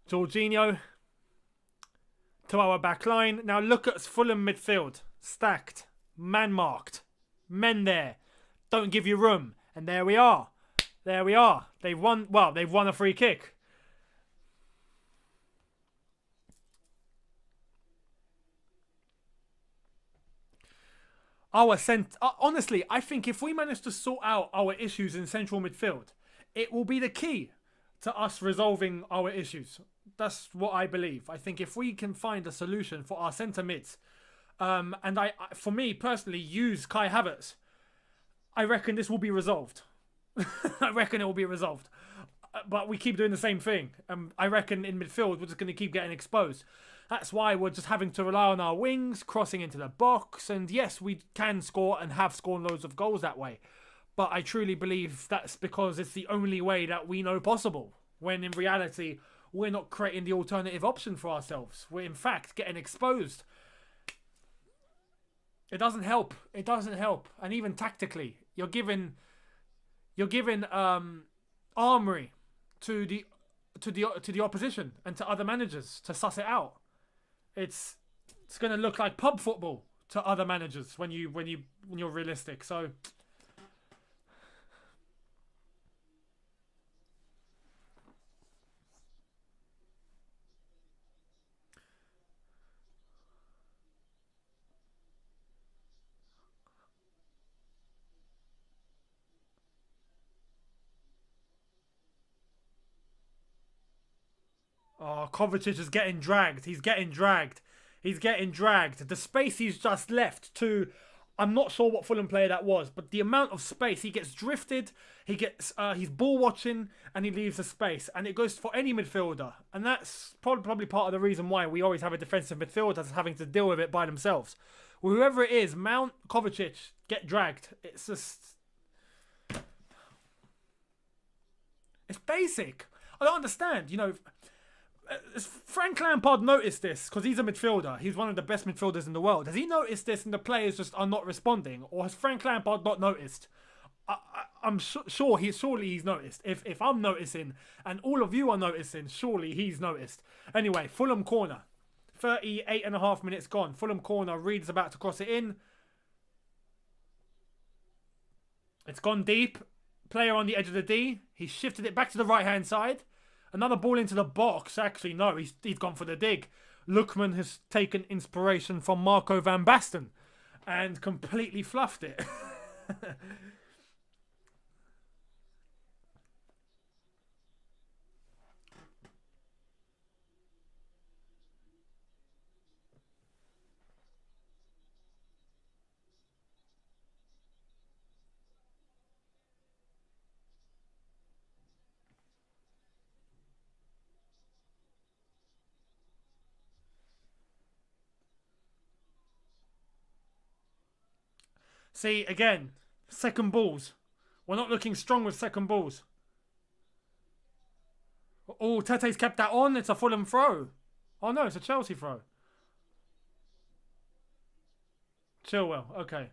Jorginho to our back line. Now look at Fulham midfield. Stacked. Man marked. Men there. Don't give you room. And there we are. There we are. They've won. Well, they've won a free kick. Honestly, I think if we manage to sort out our issues in central midfield, it will be the key to us resolving our issues. That's what I believe. I think if we can find a solution for our centre mids, and for me personally, use Kai Havertz, I reckon this will be resolved. I reckon it will be resolved. But we keep doing the same thing. I reckon in midfield, we're just going to keep getting exposed. That's why we're just having to rely on our wings, crossing into the box. And yes, we can score and have scored loads of goals that way. But I truly believe that's because it's the only way that we know possible. When in reality, we're not creating the alternative option for ourselves. We're in fact getting exposed. It doesn't help. It doesn't help. And even tactically, you're giving armory to the opposition and to other managers to suss it out. It's going to look like pub football to other managers when you're realistic. So Kovacic is getting dragged. He's getting dragged. He's getting dragged. The space he's just left to... I'm not sure what Fulham player that was, but the amount of space, he gets drifted, he's ball watching, and he leaves the space. And it goes for any midfielder. And that's probably part of the reason why we always have a defensive midfielder that's having to deal with it by themselves. Well, whoever it is, Mount, Kovacic, get dragged. It's just... It's basic. I don't understand, Frank Lampard noticed this because he's a midfielder. He's one of the best midfielders in the world. Has he noticed this and the players just are not responding? Or has Frank Lampard not noticed? I'm sure he's noticed. If I'm noticing and all of you are noticing, surely he's noticed. Anyway, Fulham corner. 38.5 minutes gone. Fulham corner. Reed's about to cross it in. It's gone deep. Player on the edge of the D. He shifted it back to the right-hand side. Another ball into the box. Actually, no, he's gone for the dig. Lookman has taken inspiration from Marco van Basten and completely fluffed it. See, again, second balls. We're not looking strong with second balls. Oh, Tete's kept that on. It's a Fulham throw. Oh, no, it's a Chelsea throw. Chilwell, okay.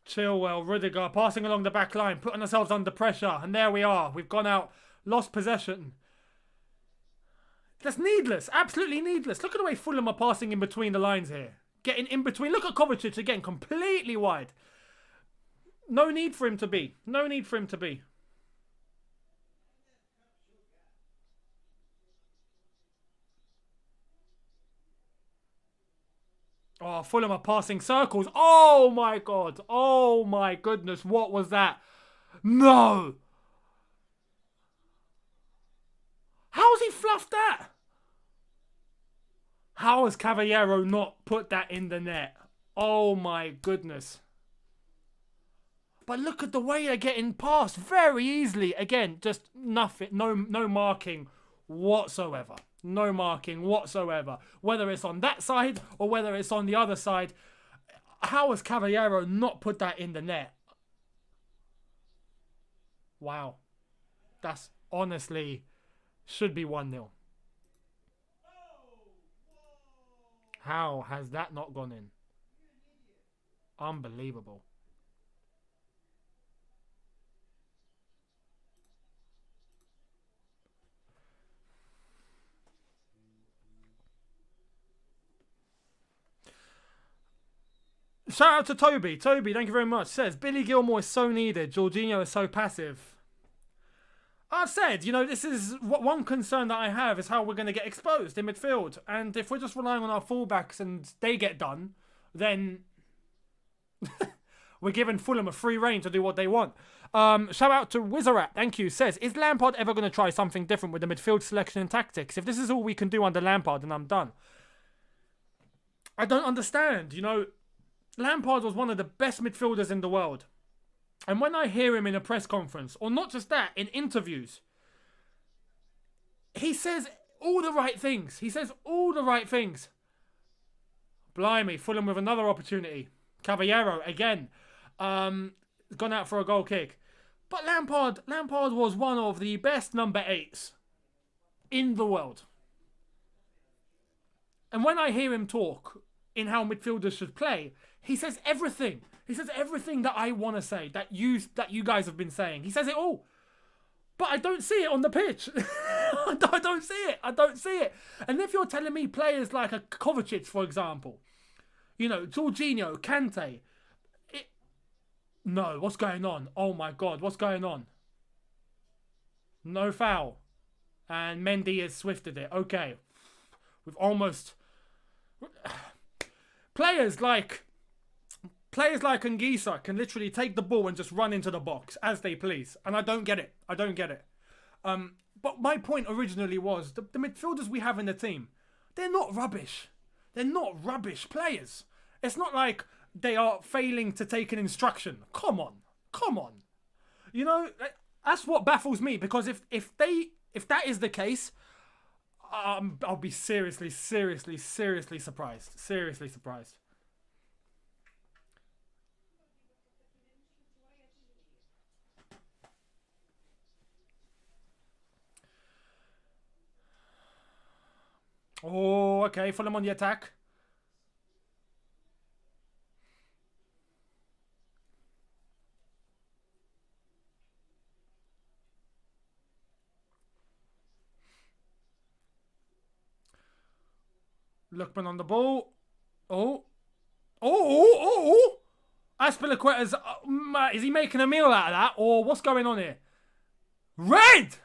Chilwell, Rudiger, passing along the back line, putting ourselves under pressure. And there we are. We've gone out, lost possession. That's needless. Absolutely needless. Look at the way Fulham are passing in between the lines here. Getting in between. Look at Kovacic again. Completely wide. No need for him to be. No need for him to be. Oh, Fulham are passing circles. Oh, my God. Oh, my goodness. What was that? No. How's he fluffed that? How has Caballero not put that in the net? Oh my goodness. But look at the way they're getting past very easily. Again, just nothing. No marking whatsoever. No marking whatsoever. Whether it's on that side or whether it's on the other side. How has Caballero not put that in the net? Wow. That's honestly... should be 1-0. How has that not gone in? Unbelievable. Shout out to Toby. Toby, thank you very much. Says, Billy Gilmore is so needed. Jorginho is so passive. I've said, this is one concern that I have is how we're going to get exposed in midfield. And if we're just relying on our fullbacks and they get done, then we're giving Fulham a free rein to do what they want. Shout out to Wizzarat. Thank you. Says, is Lampard ever going to try something different with the midfield selection and tactics? If this is all we can do under Lampard, then I'm done. I don't understand. Lampard was one of the best midfielders in the world. And when I hear him in a press conference, or not just that, in interviews, he says all the right things. He says all the right things. Blimey, Fulham with another opportunity. Caballero, again, gone out for a goal kick. But Lampard was one of the best number 8s in the world. And when I hear him talk in how midfielders should play, he says everything. He says everything that I want to say, that you guys have been saying. He says it all. But I don't see it on the pitch. I don't see it. I don't see it. And if you're telling me players like a Kovacic, for example, Jorginho, Kante, no, what's going on? Oh my God, what's going on? No foul. And Mendy has swifted it. Okay. We've almost... Players like Anguissa can literally take the ball and just run into the box as they please. And I don't get it. But my point originally was the midfielders we have in the team, they're not rubbish. They're not rubbish players. It's not like they are failing to take an instruction. Come on. That's what baffles me, because if that is the case, I'll be seriously surprised. Seriously surprised. Oh, okay. Fulham on the attack. Lookman on the ball. Oh. Azpilicueta's... is he making a meal out of that? Or what's going on here? Red!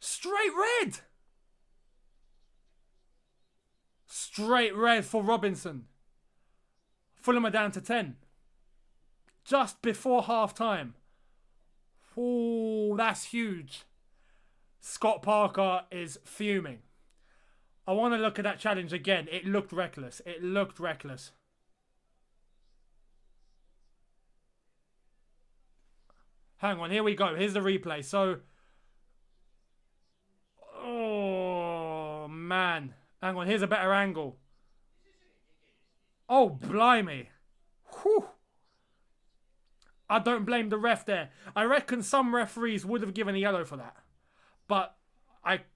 Straight red! Straight red for Robinson. Fulham are down to 10. Just before half-time. Oh, that's huge. Scott Parker is fuming. I want to look at that challenge again. It looked reckless. Hang on, here we go. Here's the replay. So, oh, man. Hang on, here's a better angle. Oh, blimey. Whew. I don't blame the ref there. I reckon some referees would have given a yellow for that. But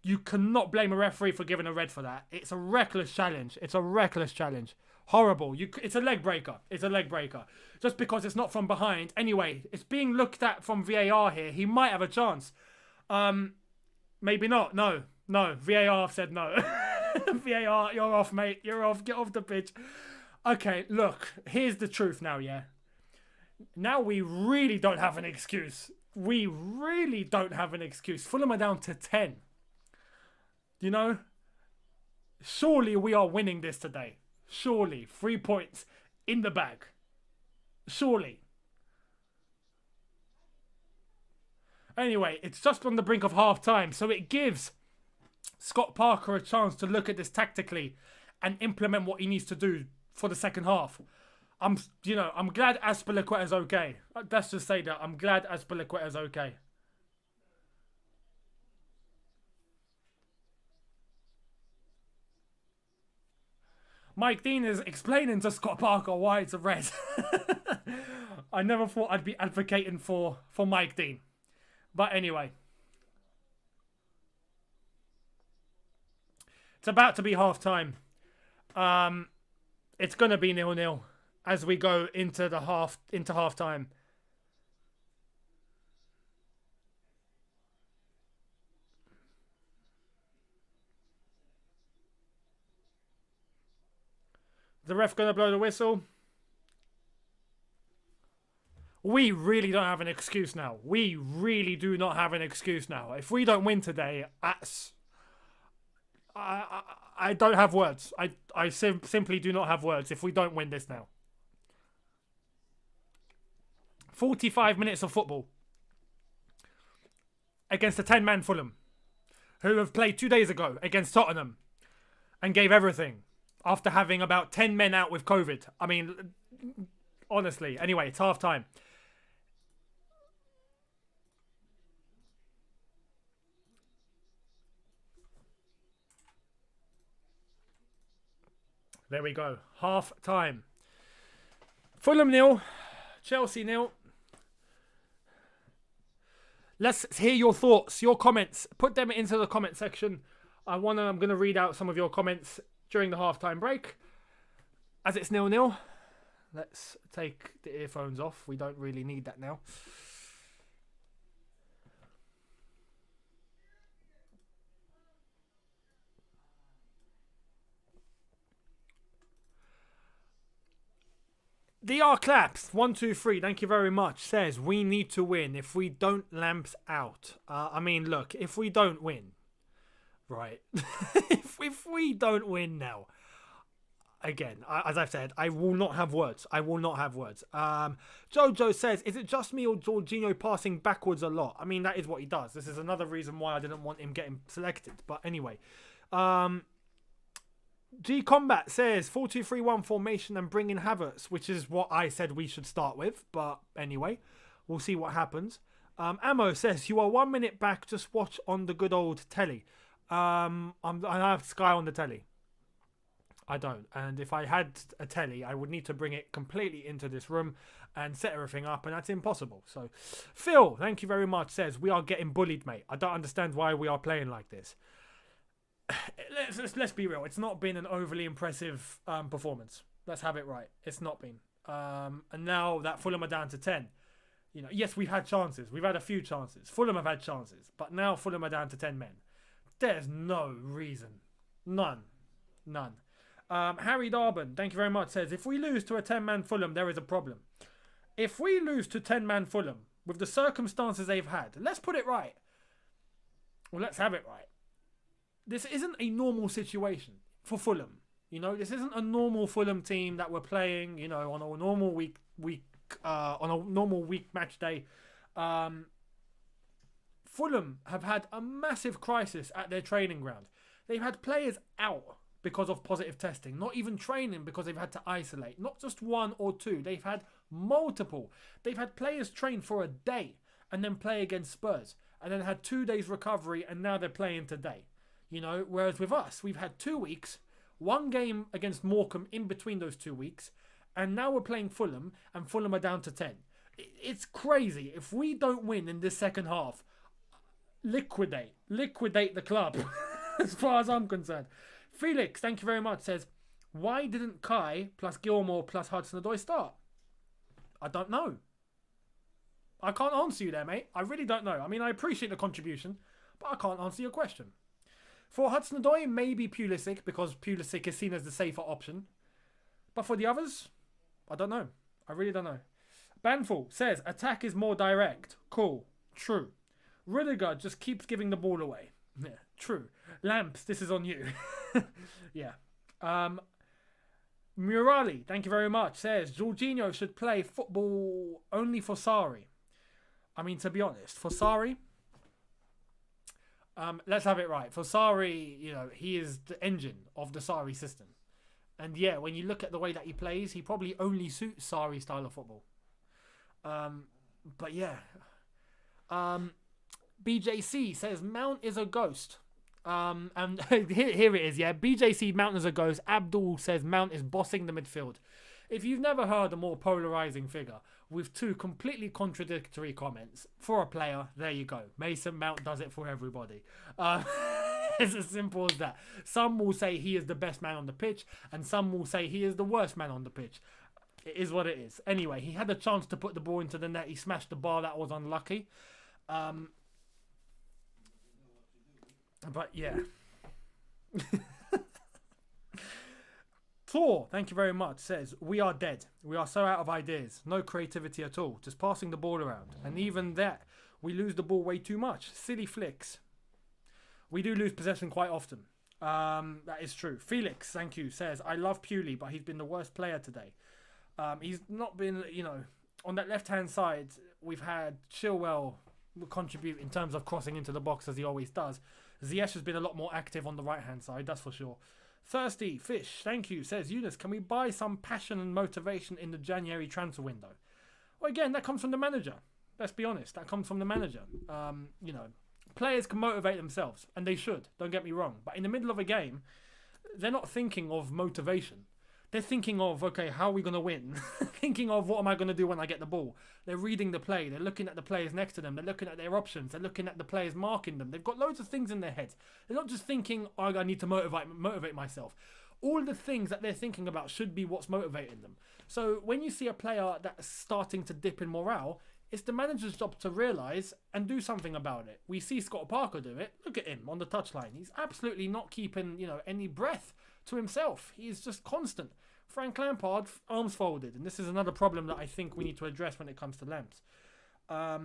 you cannot blame a referee for giving a red for that. It's a reckless challenge. Horrible. It's a leg breaker. Just because it's not from behind. Anyway, it's being looked at from VAR here. He might have a chance. Maybe not. No. VAR said no. VAR, you're off, mate. You're off. Get off the pitch. Okay, look. Here's the truth now, yeah? Now we really don't have an excuse. Fulham are down to 10. Surely we are winning this today. Surely. 3 points in the bag. Surely. Anyway, it's just on the brink of half-time, so it gives Scott Parker a chance to look at this tactically and implement what he needs to do for the second half. I'm glad Azpilicueta's okay. Let's just say that. I'm glad Azpilicueta's okay. Mike Dean is explaining to Scott Parker why it's a red. I never thought I'd be advocating for Mike Dean. But anyway. It's about to be half-time. It's going to be 0-0 as we go into half time. The ref going to blow the whistle. We really don't have an excuse now. We really do not have an excuse now. If we don't win today, I don't have words. I simply do not have words if we don't win this now. 45 minutes of football against a 10-man Fulham, who have played 2 days ago against Tottenham and gave everything after having about 10 men out with COVID. I mean, honestly. Anyway, it's half time. There we go. Half time. Fulham 0, Chelsea 0. Let's hear your thoughts, your comments. Put them into the comment section. I'm going to read out some of your comments during the halftime break. As it's 0-0, let's take the earphones off. We don't really need that now. DR Claps 123, thank you very much, says we need to win. If we don't, Lamps out. I mean, look, if we don't win, right? if we don't win now, again, as I've said, I will not have words. I will not have words. Jojo says, is it just me or Jorginho passing backwards a lot? I mean, that is what he does. This is another reason why I didn't want him getting selected. But anyway, G Combat says 4-2-3-1 formation and bring in Havertz, which is what I said we should start with. But anyway, we'll see what happens. Ammo says you are 1 minute back. Just watch on the good old telly. I have Sky on the telly. I don't. And if I had a telly, I would need to bring it completely into this room and set everything up, and that's impossible. So, Phil, thank you very much, says we are getting bullied, mate. I don't understand why we are playing like this. Let's be real. It's not been an overly impressive performance. Let's have it right. It's not been. And now that Fulham are down to 10, you know, yes, we've had chances. We've had a few chances. Fulham have had chances, but now Fulham are down to 10 men. There's no reason. None. Harry Darban, thank you very much, says if we lose to a 10-man Fulham, there is a problem. If we lose to 10-man Fulham with the circumstances they've had, let's put it right. Well, let's have it right. This isn't a normal situation for Fulham. You know, this isn't a normal Fulham team that we're playing, you know, on a normal week match day. Fulham have had a massive crisis at their training ground. They've had players out because of positive testing, not even training because they've had to isolate. Not just one or two, they've had multiple. They've had players train for a day and then play against Spurs, and then had 2 days recovery, and now they're playing today. You know, whereas with us, we've had 2 weeks, one game against Morecambe in between those 2 weeks, and now we're playing Fulham, and Fulham are down to 10. It's crazy. If we don't win in this second half, liquidate the club, as far as I'm concerned. Felix, thank you very much, says, why didn't Kai plus Gilmore plus Hudson-Odoi start? I don't know. I can't answer you there, mate. I really don't know. I mean, I appreciate the contribution, but I can't answer your question. For Hudson-Odoi, maybe Pulisic, because Pulisic is seen as the safer option. But for the others, I don't know. I really don't know. Banful says, attack is more direct. Cool. True. Rudiger just keeps giving the ball away. Yeah, true. Lamps, this is on you. Yeah. Murali, thank you very much, says, Jorginho should play football only for Sarri. I mean, to be honest, for Sarri... let's have it right. For Sarri, you know, he is the engine of the Sarri system. And yeah, when you look at the way that he plays, he probably only suits Sarri's style of football. But yeah. BJC says Mount is a ghost. And here it is, yeah. BJC, Mount is a ghost. Abdul says Mount is bossing the midfield. If you've never heard a more polarizing figure, with two completely contradictory comments. For a player, there you go. Mason Mount does it for everybody. It's as simple as that. Some will say he is the best man on the pitch, and some will say he is the worst man on the pitch. It is what it is. Anyway, he had a chance to put the ball into the net. He smashed the bar. That was unlucky. But yeah. Thor, thank you very much, says, we are dead. We are so out of ideas. No creativity at all. Just passing the ball around. And even that, we lose the ball way too much. Silly flicks. We do lose possession quite often. That is true. Felix, thank you, says, I love Pewley, but he's been the worst player today. He's not been, on that left-hand side, we've had Chilwell contribute in terms of crossing into the box as he always does. Ziyech has been a lot more active on the right-hand side, that's for sure. Thirsty Fish, thank you, says, Younes, can we buy some passion and motivation in the January transfer window? Well, again, that comes from the manager. Let's be honest, that comes from the manager. Players can motivate themselves, and they should, don't get me wrong. But in the middle of a game, they're not thinking of motivation. They're thinking of, okay, how are we going to win? Thinking of, what am I going to do when I get the ball? They're reading the play. They're looking at the players next to them. They're looking at their options. They're looking at the players marking them. They've got loads of things in their heads. They're not just thinking, oh, I need to motivate myself. All the things that they're thinking about should be what's motivating them. So when you see a player that's starting to dip in morale, it's the manager's job to realise and do something about it. We see Scott Parker do it. Look at him on the touchline. He's absolutely not keeping, any breath to himself. He's just constant. Frank Lampard, arms folded. And this is another problem that I think we need to address when it comes to Lamps. A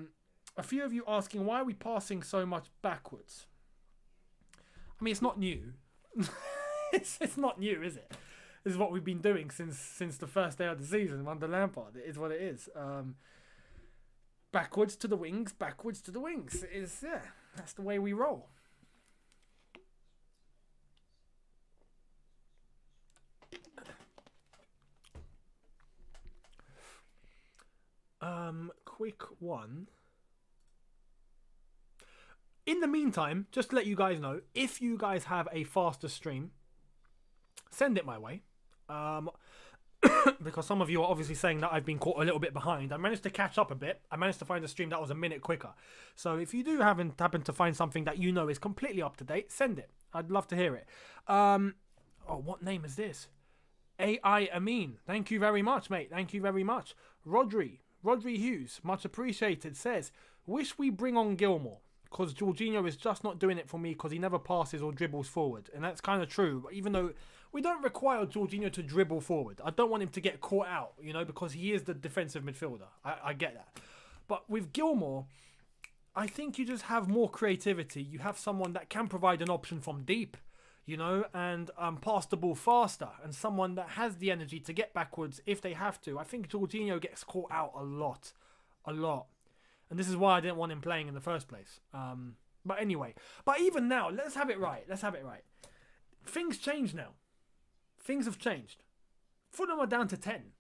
few of you asking, why are we passing so much backwards? I mean, it's not new. it's not new, is it? This is what we've been doing since the first day of the season under Lampard. It is what it is. Backwards to the wings, backwards to the wings. That's the way we roll. Quick one. In the meantime, just to let you guys know, if you guys have a faster stream, send it my way. Because some of you are obviously saying that I've been caught a little bit behind. I managed to catch up a bit. I managed to find a stream that was a minute quicker. So if you do happen to find something that is completely up to date, send it. I'd love to hear it. What name is this? AI Amin. Thank you very much, mate. Thank you very much. Rodri Hughes, much appreciated, says, wish we bring on Gilmore, because Jorginho is just not doing it for me because he never passes or dribbles forward. And that's kind of true, even though we don't require Jorginho to dribble forward. I don't want him to get caught out, because he is the defensive midfielder. I get that. But with Gilmore, I think you just have more creativity. You have someone that can provide an option from deep, and pass the ball faster, and someone that has the energy to get backwards if they have to. I think Jorginho gets caught out a lot. And this is why I didn't want him playing in the first place. But anyway, even now, let's have it right. Things change now. Things have changed. Fulham are down to 10.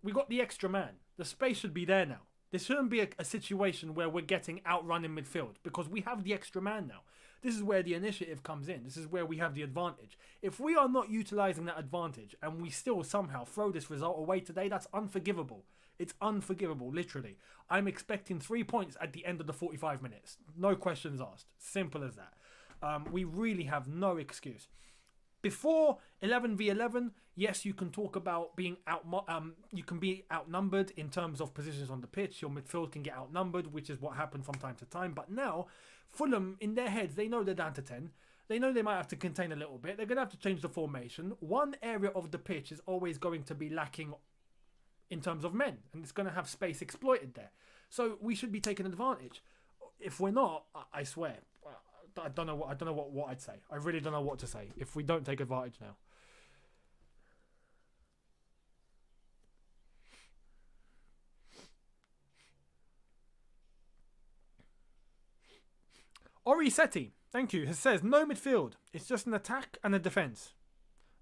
We got the extra man. The space should be there now. There shouldn't be a situation where we're getting outrun in midfield, because we have the extra man now. This is where the initiative comes in. This is where we have the advantage. If we are not utilising that advantage and we still somehow throw this result away today, that's unforgivable. It's unforgivable, literally. I'm expecting 3 points at the end of the 45 minutes. No questions asked. Simple as that. We really have no excuse. Before 11v11, yes, you can talk about being you can be outnumbered in terms of positions on the pitch. Your midfield can get outnumbered, which is what happened from time to time. But now, Fulham, in their heads, they know they're down to 10. They know they might have to contain a little bit. They're going to have to change the formation. One area of the pitch is always going to be lacking in terms of men, and it's going to have space exploited there. So we should be taking advantage. If we're not, I swear, I don't know what I'd say. I really don't know what to say if we don't take advantage now. Ori Seti, thank you, says, no midfield. It's just an attack and a defence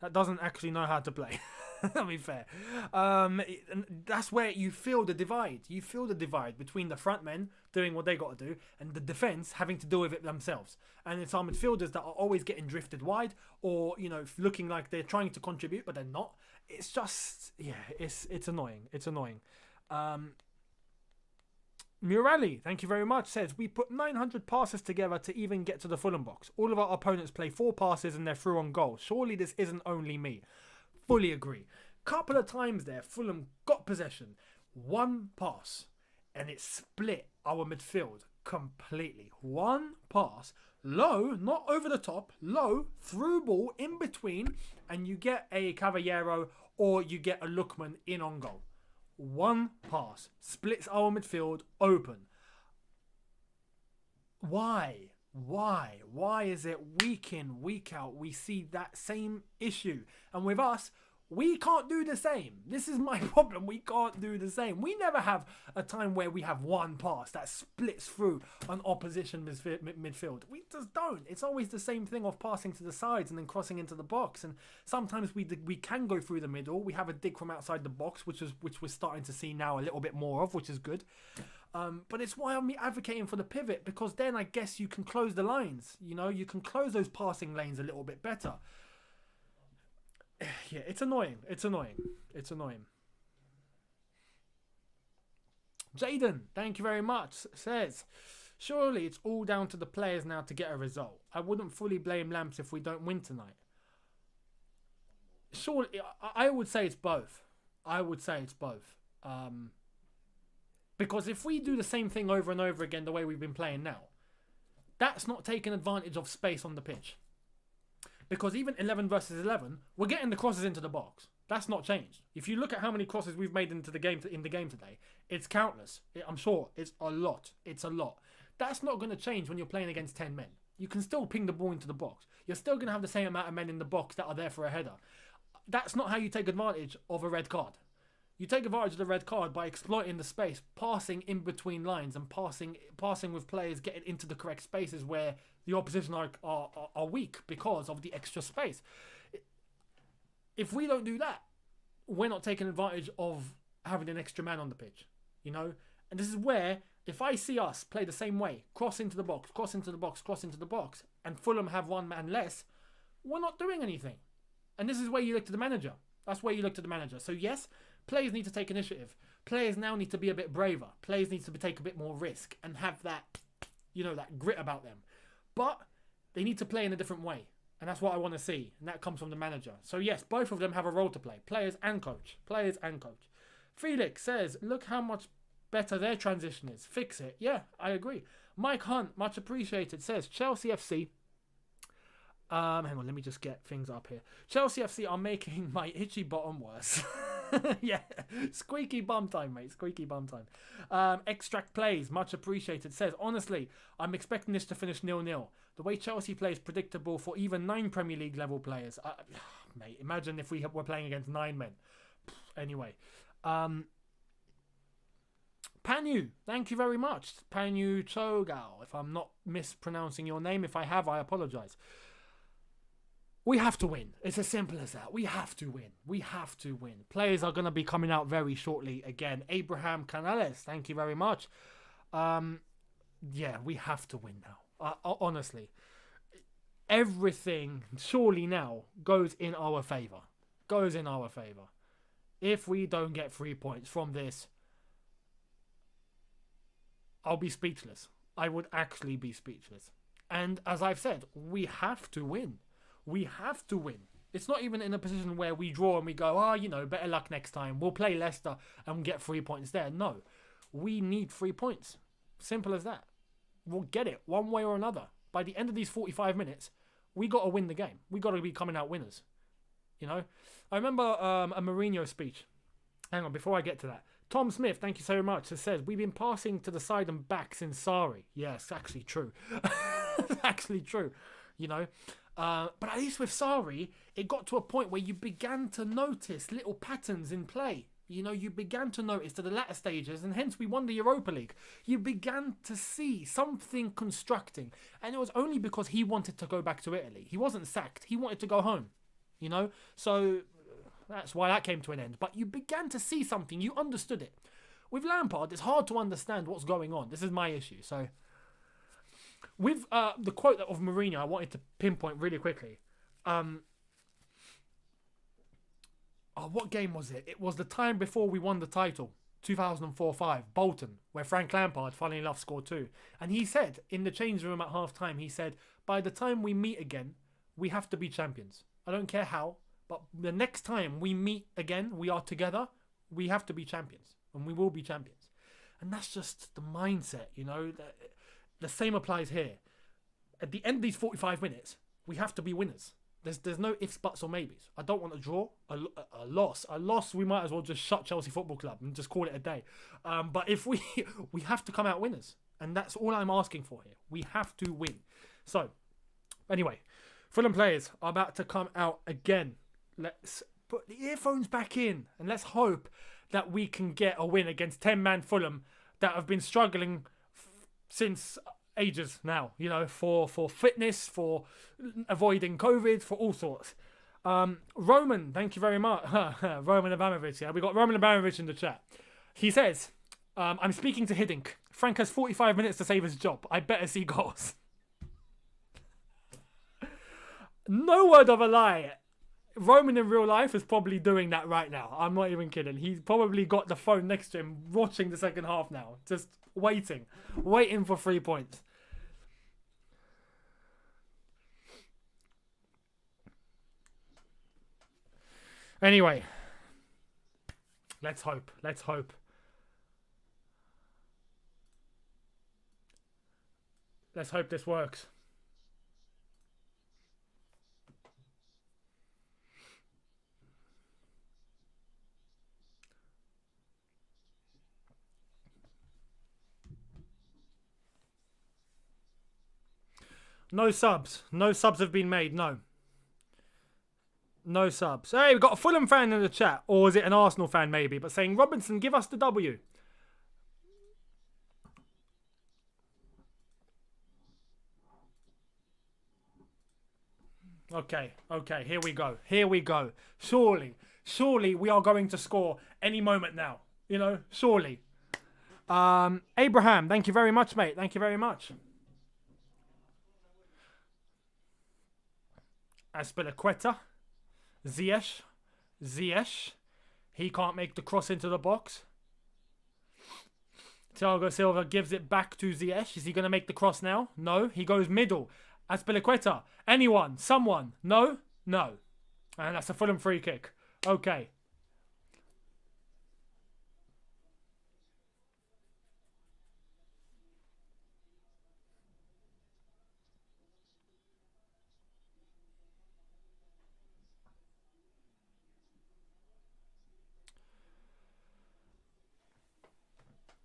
that doesn't actually know how to play. That'll be fair. That's where you feel the divide. You feel the divide between the front men doing what they got to do and the defence having to deal with it themselves. And it's our midfielders that are always getting drifted wide, or looking like they're trying to contribute but they're not. It's just it's annoying. It's annoying. Murali, thank you very much, says, we put 900 passes together to even get to the Fulham box. All of our opponents play 4 passes and they're through on goal. Surely this isn't only me. Fully agree. Couple of times there, Fulham got possession. 1 pass. And it split our midfield completely. 1 pass. Low, not over the top. Low, through ball, in between. And you get a Caballero or you get a Lookman in on goal. 1 pass splits our midfield open. Why? Why is it week in, week out we see that same issue? And with us, we can't do the same. This is my problem. We can't do the same. We never have a time where we have 1 pass that splits through an opposition midfield. We just don't. It's always the same thing of passing to the sides and then crossing into the box. And sometimes we can go through the middle. We have a dig from outside the box, which we're starting to see now a little bit more of, which is good. But it's why I'm advocating for the pivot, because then I guess you can close the lines. You know, you can close those passing lanes a little bit better. Yeah, it's annoying. Jaden, thank you very much, says, surely it's all down to the players now to get a result. I wouldn't fully blame Lamps if we don't win tonight. Surely, I would say it's both. Because if we do the same thing over and over again the way we've been playing now, that's not taking advantage of space on the pitch. Because even 11 versus 11, we're getting the crosses into the box. That's not changed. If you look at how many crosses we've made into the game in the game today, it's countless. I'm sure it's a lot. That's not going to change when you're playing against 10 men. You can still ping the ball into the box. You're still going to have the same amount of men in the box that are there for a header. That's not how you take advantage of a red card. You take advantage of the red card by exploiting the space, passing in between lines and passing with players getting into the correct spaces where the opposition are weak because of the extra space. If we don't do that, we're not taking advantage of having an extra man on the pitch, you know? And this is where, if I see us play the same way, cross into the box, and Fulham have 1 man less, we're not doing anything. And this is where you look to the manager. That's where you look to the manager. So yes, players need to take initiative. Players now need to be a bit braver. Players need to take a bit more risk and have that, you know, that grit about them. But they need to play in a different way. And that's what I want to see. And that comes from the manager. So yes, both of them have a role to play. Players and coach. Felix says, look how much better their transition is. Fix it. Yeah, I agree. Mike Hunt, much appreciated, says, Chelsea FC... hang on, let me just get things up here. Chelsea FC are making my itchy bottom worse. Yeah, squeaky bum time, mate. Squeaky bum time. Extract Plays, much appreciated, says, honestly, I'm expecting this to finish 0-0. The way Chelsea plays predictable for even 9 Premier League level players. Mate, imagine if we were playing against 9 men. Anyway. Panu, thank you very much. Panu Chogal, if I'm not mispronouncing your name. If I have, I apologise. We have to win. It's as simple as that. We have to win. Players are going to be coming out very shortly again. Abraham Canales, thank you very much. Yeah, we have to win now. Honestly. Everything surely now goes in our favour. If we don't get 3 points from this, I'll be speechless. I would actually be speechless. And as I've said, we have to win. It's not even in a position where we draw and we go, better luck next time. We'll play Leicester and get 3 points there. No, we need 3 points. Simple as that. We'll get it one way or another. By the end of these 45 minutes, we got to win the game. We got to be coming out winners. You know? I remember a Mourinho speech. Hang on, before I get to that. Tom Smith, thank you so much, has said, we've been passing to the side and back since Sarri. Yeah, it's actually true. It's actually true. You know? But at least with Sarri, it got to a point where you began to notice little patterns in play. You know, you began to notice to the latter stages, and hence we won the Europa League. You began to see something constructing. And it was only because he wanted to go back to Italy. He wasn't sacked. He wanted to go home. You know? So that's why that came to an end. But you began to see something. You understood it. With Lampard, it's hard to understand what's going on. This is my issue. So with the quote of Mourinho, I wanted to pinpoint really quickly. What game was it? It was the time before we won the title. 2004-05, Bolton, where Frank Lampard, funnily enough, scored 2. And he said, in the change room at half-time, he said, by the time we meet again, we have to be champions. I don't care how, but the next time we meet again, we are together, we have to be champions. And we will be champions. And that's just the mindset, you know. The same applies here. At the end of these 45 minutes, we have to be winners. There's no ifs, buts or maybes. I don't want a draw, a loss. A loss, we might as well just shut Chelsea Football Club and just call it a day. But if we have to come out winners. And that's all I'm asking for here. We have to win. So, anyway, Fulham players are about to come out again. Let's put the earphones back in and let's hope that we can get a win against 10-man Fulham that have been struggling since ages now, you know, for fitness, for avoiding COVID, for all sorts. Roman, thank you very much. Roman Abramovich, yeah, we got Roman Abramovich in the chat. He says, I'm speaking to Hiddink. Frank has 45 minutes to save his job. I better see goals. No word of a lie. Roman in real life is probably doing that right now. I'm not even kidding. He's probably got the phone next to him watching the second half now. Just waiting for 3 points. Anyway, let's hope. Let's hope this works. No subs. No subs have been made, no. No subs. Hey, we've got a Fulham fan in the chat. Or is it an Arsenal fan maybe? But saying, Robinson, give us the W. Okay, here we go. Surely we are going to score any moment now. You know, surely. Abraham, thank you very much, mate. Thank you very much. Azpilicueta. Ziyech. He can't make the cross into the box. Thiago Silva gives it back to Ziyech. Is he going to make the cross now? No. He goes middle. Azpilicueta. Anyone? Someone? No? No. And that's a Fulham free kick. Okay.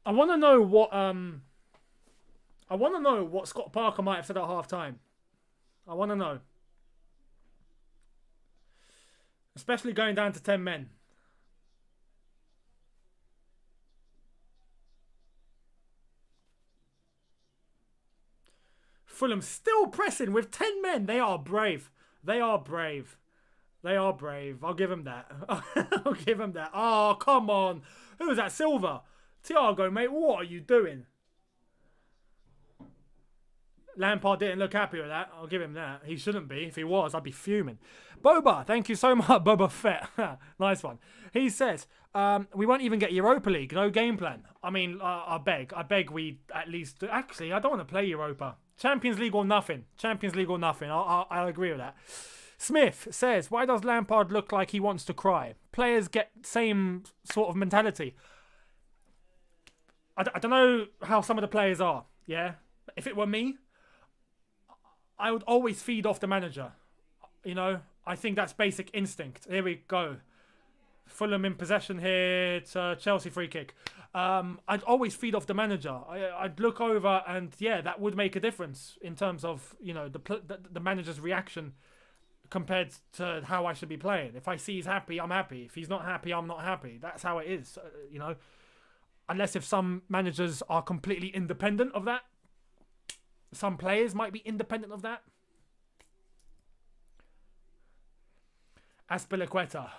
I want to know what Scott Parker might have said at half-time. I want to know. Especially going down to 10 men. Fulham still pressing with 10 men. They are brave. I'll give him that. Oh, come on. Who was that? Silva. Thiago, mate, what are you doing? Lampard didn't look happy with that. I'll give him that. He shouldn't be. If he was, I'd be fuming. Boba, thank you so much. Boba Fett. Nice one. He says, we won't even get Europa League. No game plan. I mean, I beg we at least... Actually, I don't want to play Europa. Champions League or nothing. I'll agree with that. Smith says, why does Lampard look like he wants to cry? Players get same sort of mentality. I don't know how some of the players are, yeah? If it were me, I would always feed off the manager. You know, I think that's basic instinct. Here we go. Fulham in possession here. It's a Chelsea free kick. I'd always feed off the manager. I'd look over and, yeah, that would make a difference in terms of, you know, the manager's reaction compared to how I should be playing. If I see he's happy, I'm happy. If he's not happy, I'm not happy. That's how it is, you know. Unless if some managers are completely independent of that. Some players might be independent of that. Azpilicueta.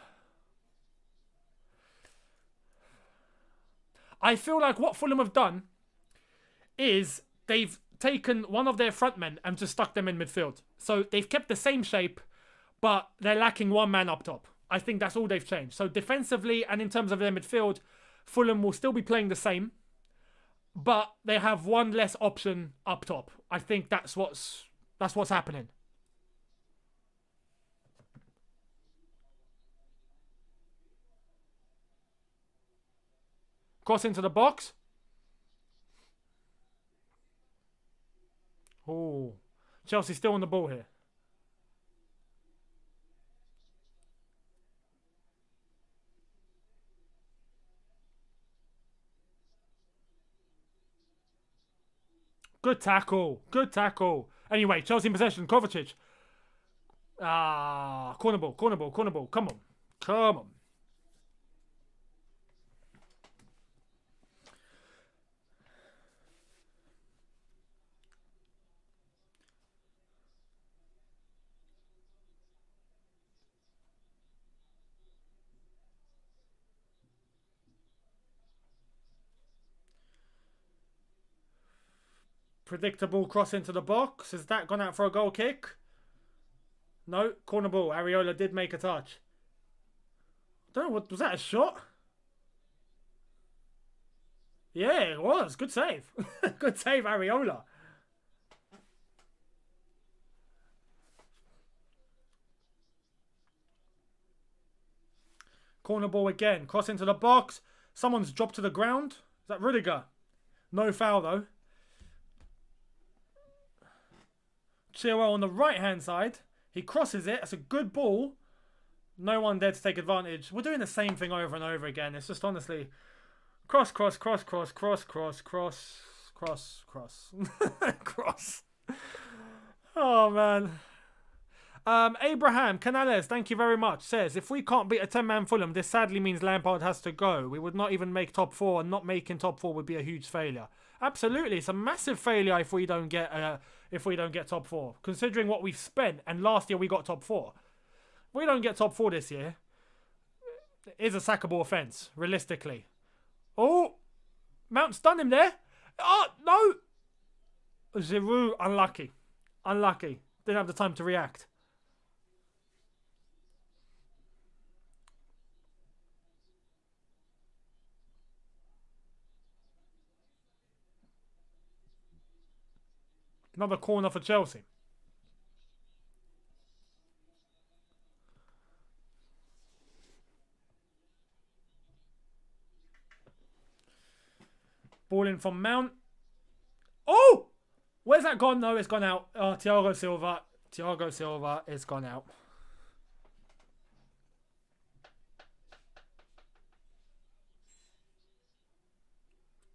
I feel like what Fulham have done is they've taken one of their front men and just stuck them in midfield. So they've kept the same shape, but they're lacking one man up top. I think that's all they've changed. So defensively and in terms of their midfield, Fulham will still be playing the same, but they have one less option up top. I think that's what's happening. Cross into the box. Oh, Chelsea still on the ball here. Good tackle. Good tackle. Anyway, Chelsea in possession. Kovacic. Corner ball. Corner ball. Corner ball. Come on. Come on. Predictable cross into the box. Has that gone out for a goal kick? No. Corner ball. Areola did make a touch. I don't know. What was that, a shot? Yeah, it was. Good save. Good save, Areola. Corner ball again. Cross into the box. Someone's dropped to the ground. Is that Rudiger? No foul, though. Chilwell on the right-hand side. He crosses it. That's a good ball. No one there to take advantage. We're doing the same thing over and over again. It's just honestly... Cross, cross, cross, cross, cross, cross, cross, cross, cross. Cross. Oh, man. Abraham Canales, thank you very much, says, if we can't beat a 10-man Fulham, this sadly means Lampard has to go. We would not even make top 4, and not making top 4 would be a huge failure. Absolutely, it's a massive failure if we don't get top 4. Considering what we've spent, and last year we got top 4. If we don't get top 4 this year, it is a sackable offence, realistically. Oh, Mount's done him there. Oh, no. Giroud, unlucky. Unlucky. Didn't have the time to react. Another corner for Chelsea. Ball in from Mount. Oh! Where's that gone? No, it's gone out. Oh, Thiago Silva. Thiago Silva is gone out.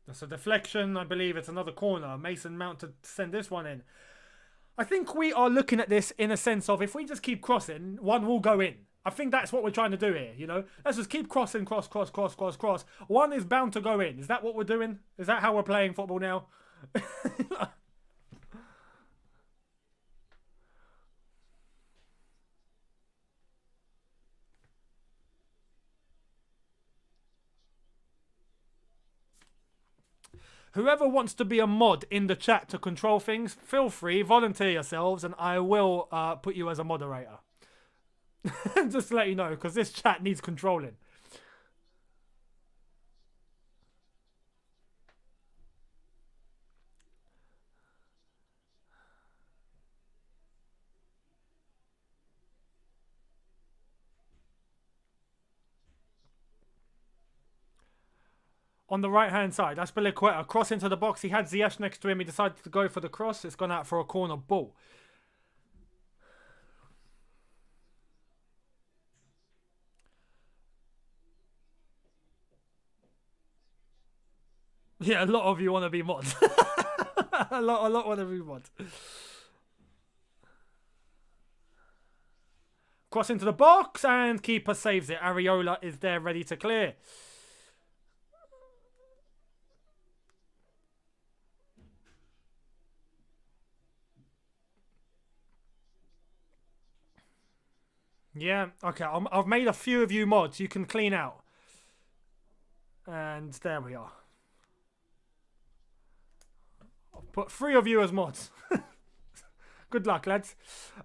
That's a deflection. I believe it's another corner. Mason Mount to send this one in. I think we are looking at this in a sense of if we just keep crossing, one will go in. I think that's what we're trying to do here, you know? Let's just keep crossing, cross, cross, cross, cross, cross. One is bound to go in. Is that what we're doing? Is that how we're playing football now? Whoever wants to be a mod in the chat to control things, feel free, volunteer yourselves, and I will put you as a moderator. Just to let you know, because this chat needs controlling. On the right-hand side, Aspilicueta, cross into the box. He had Ziyech next to him. He decided to go for the cross. It's gone out for a corner ball. Yeah, a lot of you want to be mods. a lot want to be mods. Cross into the box, and keeper saves it. Areola is there ready to clear. Yeah, okay. I've made a few of you mods you can clean out. And there we are. I'll put 3 of you as mods. Good luck, lads.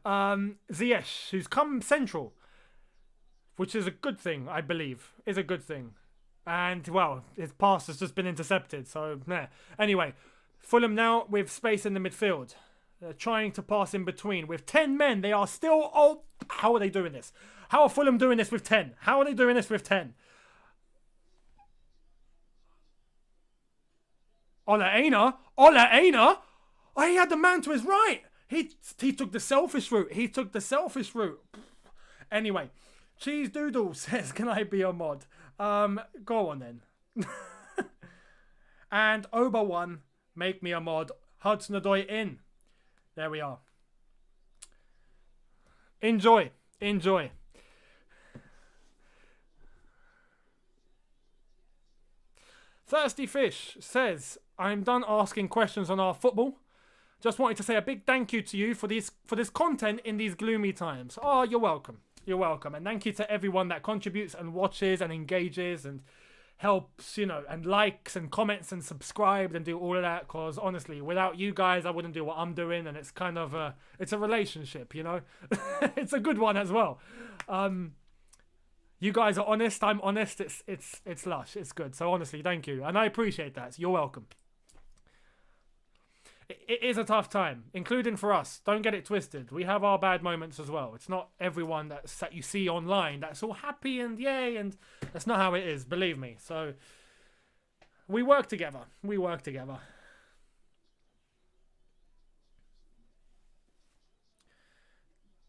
Ziyech, who's come central, which is a good thing, I believe. Is a good thing. And, well, his pass has just been intercepted. So, meh. Anyway, Fulham now with space in the midfield. They're trying to pass in between. With 10 men, they are still... Oh, how are they doing this? How are Fulham doing this with 10? How are they doing this with 10? Ole Einar? Oh, he had the man to his right. He took the selfish route. Anyway, Cheese Doodle says, can I be a mod? Go on then. And Oba1, make me a mod. Hudson-Odoi in. There we are. Enjoy. Thirsty Fish says, I'm done asking questions on our football. Just wanted to say a big thank you to you for this content in these gloomy times. Oh, you're welcome. And thank you to everyone that contributes and watches and engages and helps, and likes and comments and subscribes and do all of that. Because honestly, without you guys, I wouldn't do what I'm doing. And it's kind of it's a relationship, It's a good one as well. You guys are honest. I'm honest. It's lush. It's good. So honestly, thank you, and I appreciate that. So you're welcome. It is a tough time, including for us. Don't get it twisted. We have our bad moments as well. It's not everyone that you see online that's all happy and yay, and that's not how it is, believe me. So we work together.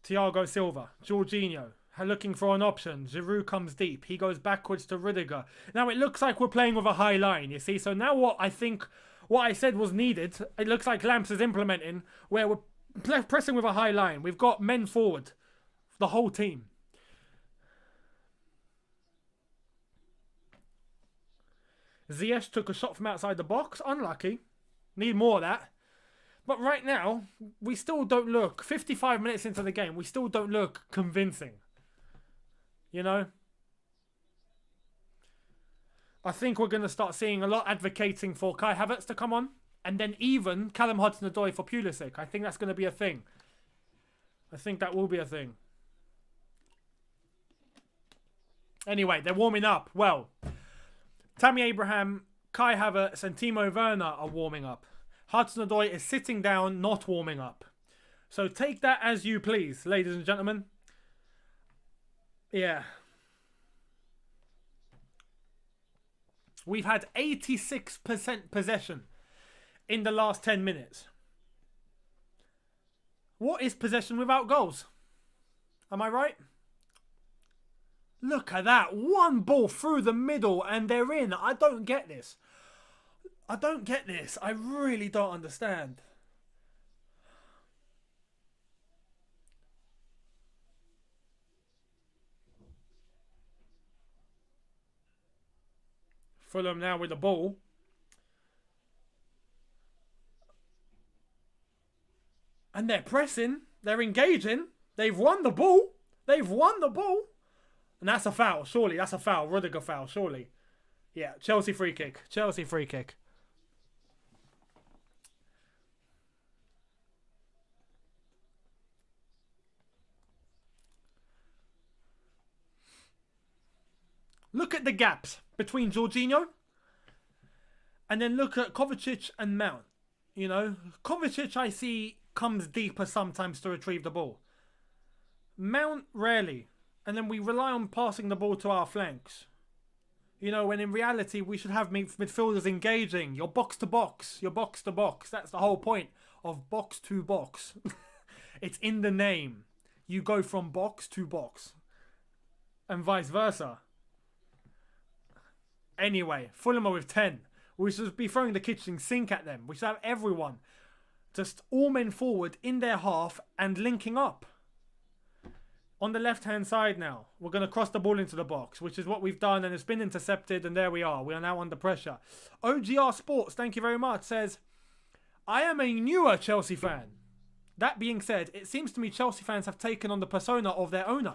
Thiago Silva, Jorginho, looking for an option. Giroud comes deep. He goes backwards to Rudiger. Now it looks like we're playing with a high line, you see. So now what I said was needed, it looks like Lamps is implementing, where we're pressing with a high line. We've got men forward, the whole team. Ziyech took a shot from outside the box. Unlucky. Need more of that. But right now, we still don't look, 55 minutes into the game, we still don't look convincing. I think we're going to start seeing a lot advocating for Kai Havertz to come on. And then even Callum Hudson-Odoi for Pulisic. I think that's going to be a thing. I think that will be a thing. Anyway, they're warming up. Well, Tammy Abraham, Kai Havertz and Timo Werner are warming up. Hudson-Odoi is sitting down, not warming up. So take that as you please, ladies and gentlemen. Yeah. We've had 86% possession in the last 10 minutes. What is possession without goals? Am I right? Look at that. One ball through the middle and they're in. I don't get this. I really don't understand. Fulham now with the ball. And they're pressing. They're engaging. They've won the ball. And that's a foul, surely. That's a foul. Rudiger foul, surely. Yeah, Chelsea free kick. Look at the gaps between Jorginho and then look at Kovacic and Mount. Kovacic I see comes deeper sometimes to retrieve the ball. Mount rarely. And then we rely on passing the ball to our flanks. When in reality we should have midfielders engaging. You're box to box. That's the whole point of box to box. It's in the name. You go from box to box. And vice versa. Anyway, Fulham are with 10. We should be throwing the kitchen sink at them. We should have everyone just all men forward in their half and linking up. On the left-hand side now, we're going to cross the ball into the box, which is what we've done, and it's been intercepted, and there we are. We are now under pressure. OGR Sports, thank you very much, says, I am a newer Chelsea fan. That being said, it seems to me Chelsea fans have taken on the persona of their owner.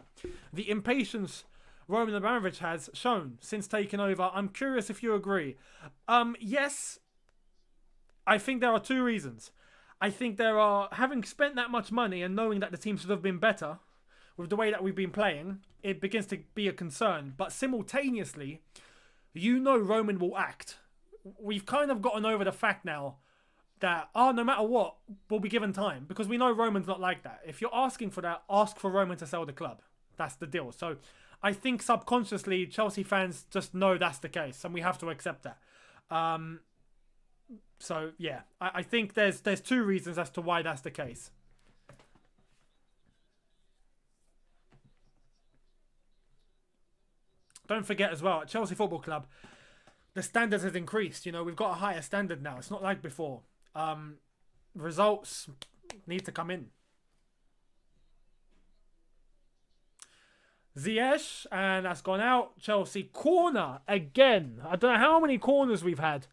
The impatience Roman Abramovich has shown since taking over. I'm curious if you agree. Yes, I think there are two reasons. I think there are, having spent that much money and knowing that the team should have been better with the way that we've been playing, it begins to be a concern. But simultaneously, you know Roman will act. We've kind of gotten over the fact now that, no matter what, we'll be given time. Because we know Roman's not like that. If you're asking for that, ask for Roman to sell the club. That's the deal. So I think subconsciously Chelsea fans just know that's the case. And we have to accept that. So, yeah. I think there's two reasons as to why that's the case. Don't forget as well, at Chelsea Football Club, the standard has increased. You know, we've got a higher standard now. It's not like before. Results need to come in. Ziyech, and that's gone out. Chelsea corner again. I don't know how many corners we've had.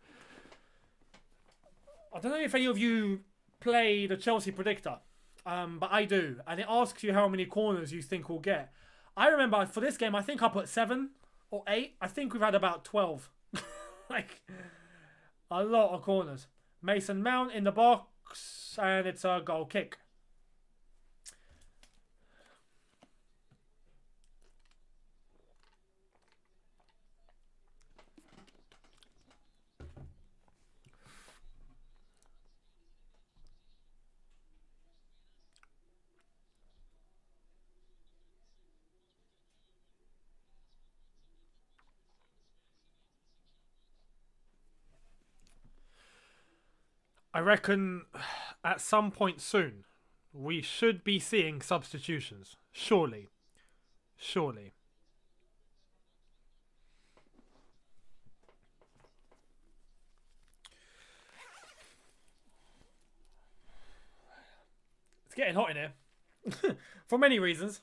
I don't know if any of you play the Chelsea predictor, but I do. And it asks you how many corners you think we'll get. I remember for this game, I think I put 7 or 8. I think we've had about 12. Like, a lot of corners. Mason Mount in the box, and it's a goal kick. I reckon at some point soon, we should be seeing substitutions. Surely. Surely. It's getting hot in here. For many reasons.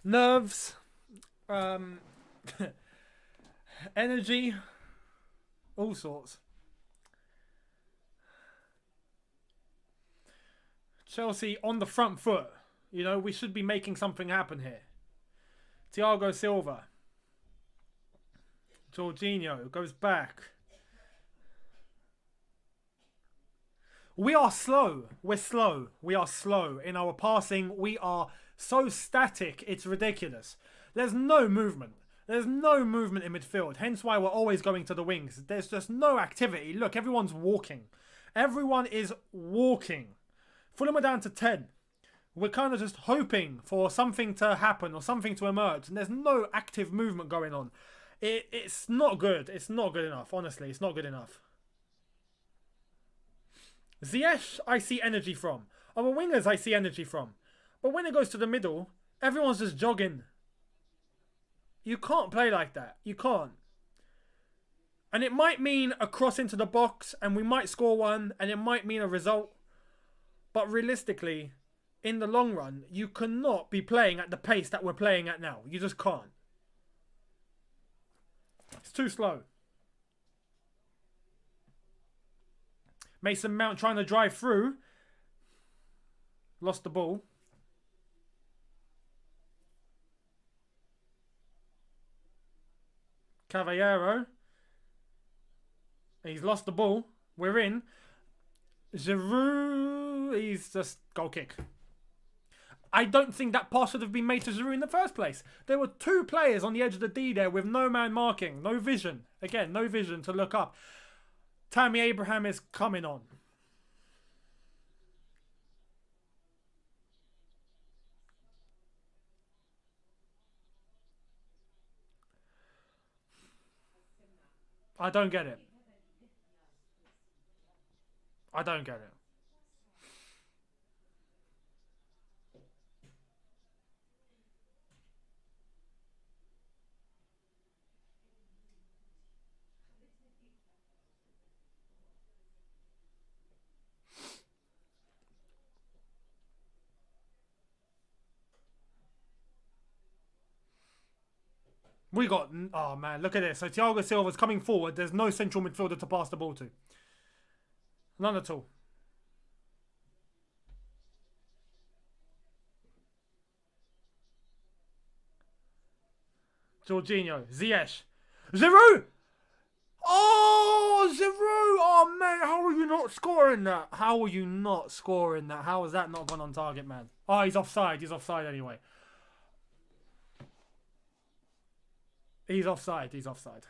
Nerves. Energy, all sorts. Chelsea on the front foot. You know, we should be making something happen here. Thiago Silva. Jorginho goes back. We are slow. We're slow. We are slow in our passing. We are so static, it's ridiculous. There's no movement. There's no movement in midfield. Hence why we're always going to the wings. There's just no activity. Look, everyone's walking. Everyone is walking. Fulham are down to 10. We're kind of just hoping for something to happen or something to emerge. And there's no active movement going on. It's not good. It's not good enough. Honestly, it's not good enough. Ziyech, I see energy from. Our wingers, I see energy from. But when it goes to the middle, everyone's just jogging. You can't play like that. You can't. And it might mean a cross into the box and we might score one and it might mean a result. But realistically, in the long run, you cannot be playing at the pace that we're playing at now. You just can't. It's too slow. Mason Mount trying to drive through. Lost the ball. Caballero. He's lost the ball. We're in. Giroud. He's just goal kick. I don't think that pass should have been made to Giroud in the first place. There were two players on the edge of the D there with no man marking. No vision. Again, no vision to look up. Tammy Abraham is coming on. I don't get it. I don't get it. We got... Oh, man, look at this. So Thiago Silva's coming forward. There's no central midfielder to pass the ball to. None at all. Jorginho. Ziyech. Giroud! Oh, Giroud! Oh, mate, how are you not scoring that? How are you not scoring that? How has that not gone on target, man? Oh, he's offside. He's offside anyway. He's offside. He's offside.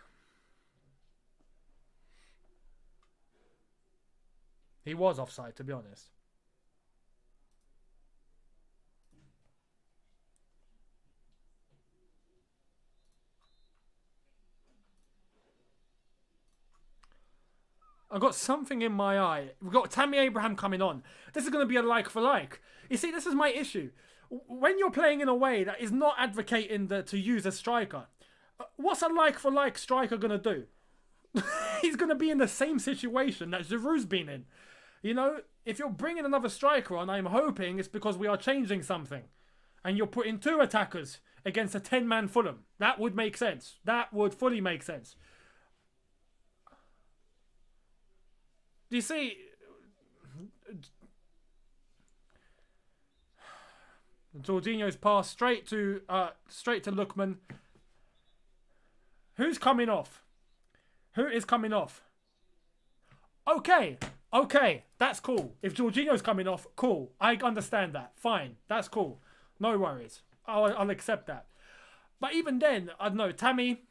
He was offside, to be honest. I've got something in my eye. We've got Tammy Abraham coming on. This is going to be a like for like. You see, this is my issue. When you're playing in a way that is not advocating to use a striker, what's a like for like striker going to do? He's going to be in the same situation that Giroud's been in. You know, if you're bringing another striker on, I'm hoping it's because we are changing something. And you're putting two attackers against a 10-man Fulham. That would make sense. That would fully make sense. Do you see? Jorginho's pass straight to Lookman. Who's coming off? Who is coming off? Okay, that's cool. If Jorginho's coming off, cool. I understand that. Fine, that's cool. No worries. I'll accept that. But even then, I don't know. Tammy,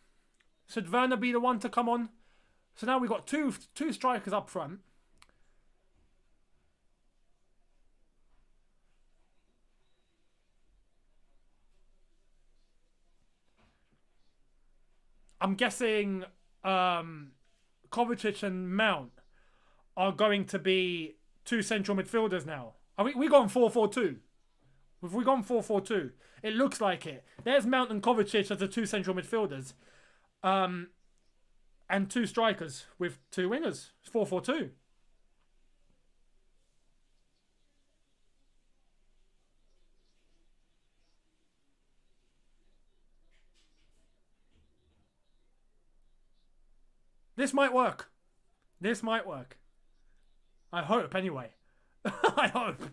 should Werner be the one to come on? So now we've got two strikers up front. I'm guessing Kovacic and Mount are going to be two central midfielders now. Are we gone 4-4-2? Have we gone 4-4-2? It looks like it. There's Mount and Kovacic as the two central midfielders. And two strikers with two wingers. It's 4-4-2. This might work. This might work. I hope, anyway. I hope.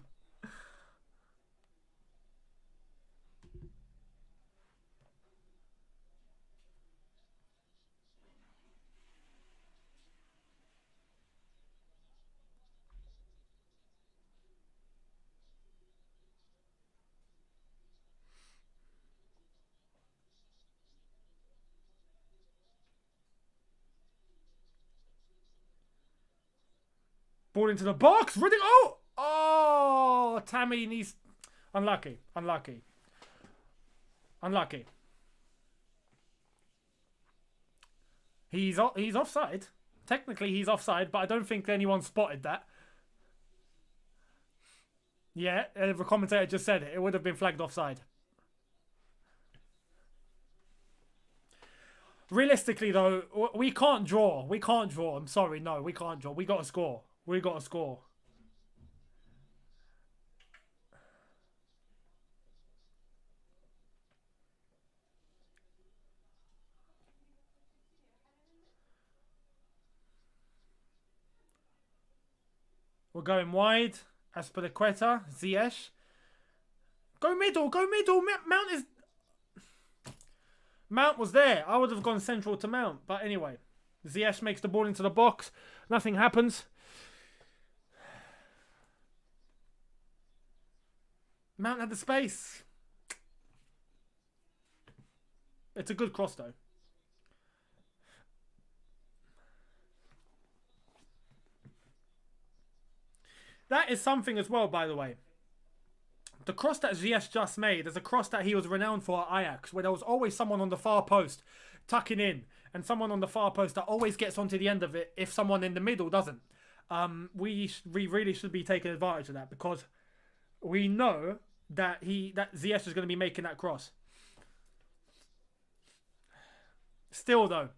Ball into the box. Running. Oh, Tammy needs. Unlucky. He's offside. Technically, he's offside, but I don't think anyone spotted that. Yeah, the commentator just said it. It would have been flagged offside. Realistically, though, we can't draw. I'm sorry, no, we can't draw. We got to score. We're going wide. Aspilicueta, Ziyech. Go middle. Mount was there. I would have gone central to Mount. But anyway, Ziyech makes the ball into the box. Nothing happens. Mount had the space. It's a good cross, though. That is something as well, by the way. The cross that Ziyech just made is a cross that he was renowned for at Ajax, where there was always someone on the far post tucking in, and someone on the far post that always gets onto the end of it if someone in the middle doesn't. We really should be taking advantage of that, because we know that Ziyech is going to be making that cross. Still, though,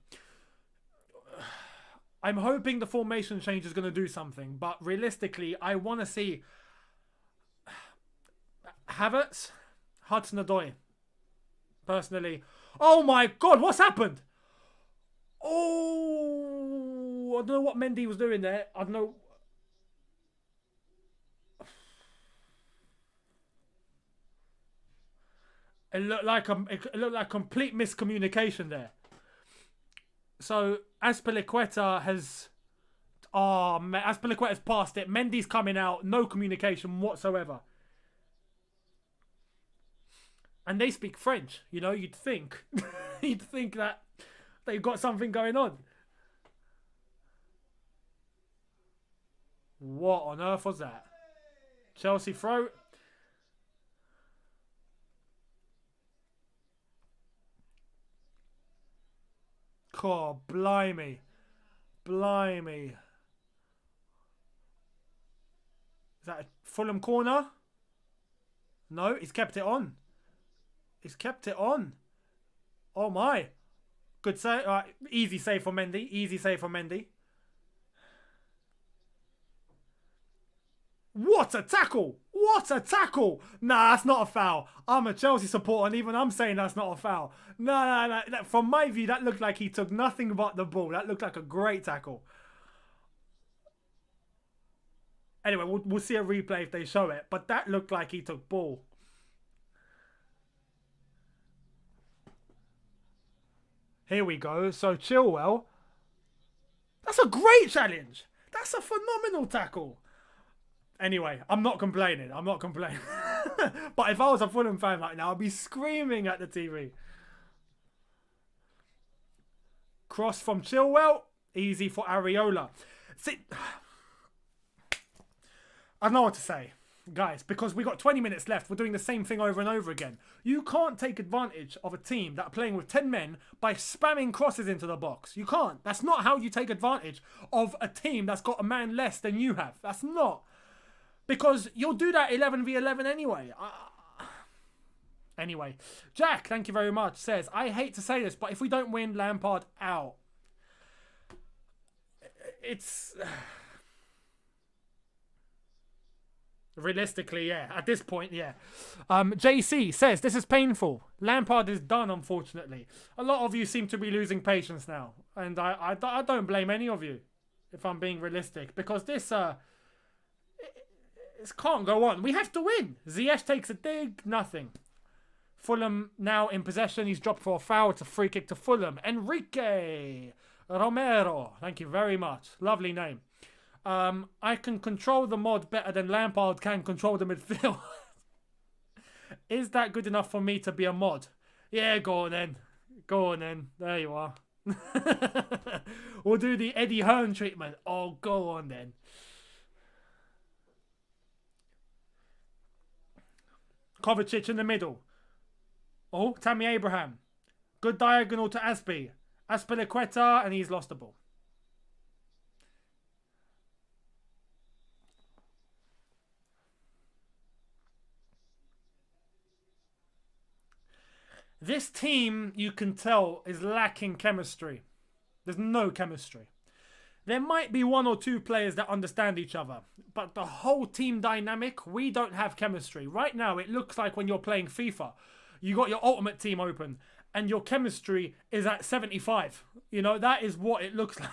I'm hoping the formation change is going to do something, but realistically, I want to see Havertz, Hudson-Odoi. Personally. Oh my God, what's happened? Oh, I don't know what Mendy was doing there. I don't know. It looked like complete miscommunication there. So Azpilicueta has... Oh, man, Azpilicueta's passed it. Mendy's coming out. No communication whatsoever. And they speak French. You know, you'd think. You'd think that they've got something going on. What on earth was that? Chelsea throw. Oh, blimey. Blimey. Is that a Fulham corner? No, he's kept it on. He's kept it on. Oh my. Good save. Easy save for Mendy. Easy save for Mendy. What a tackle! What a tackle! Nah, that's not a foul. I'm a Chelsea supporter and even I'm saying that's not a foul. No. From my view, that looked like he took nothing but the ball. That looked like a great tackle. Anyway, we'll see a replay if they show it. But that looked like he took ball. Here we go. So Chilwell. That's a great challenge. That's a phenomenal tackle. Anyway, I'm not complaining. I'm not complaining. But if I was a Fulham fan right now, I'd be screaming at the TV. Cross from Chilwell. Easy for Areola. See, I don't know what to say, guys, because we got 20 minutes left. We're doing the same thing over and over again. You can't take advantage of a team that are playing with 10 men by spamming crosses into the box. You can't. That's not how you take advantage of a team that's got a man less than you have. That's not. Because you'll do that 11v11 anyway. Anyway, Jack, thank you very much, says, I hate to say this, but if we don't win, Lampard out. It's... Realistically, yeah. At this point, yeah. JC says, this is painful. Lampard is done, unfortunately. A lot of you seem to be losing patience now. And I don't blame any of you, if I'm being realistic. Because this can't go on. We have to win. Ziyech takes a dig, nothing. Fulham now in possession. He's dropped for a foul. It's a free kick to Fulham. Enrique Romero. Thank you very much. Lovely name. I can control the mod better than Lampard can control the midfield. Is that good enough for me to be a mod? Yeah, go on then. Go on then. There you are. We'll do the Eddie Hearn treatment. Oh, go on then. Kovacic in the middle. Oh, Tammy Abraham. Good diagonal to Azpilicueta, and he's lost the ball. This team, you can tell, is lacking chemistry. There's no chemistry. There might be one or two players that understand each other, but the whole team dynamic, we don't have chemistry. Right now, it looks like when you're playing FIFA, you got your ultimate team open, and your chemistry is at 75. You know, that is what it looks like.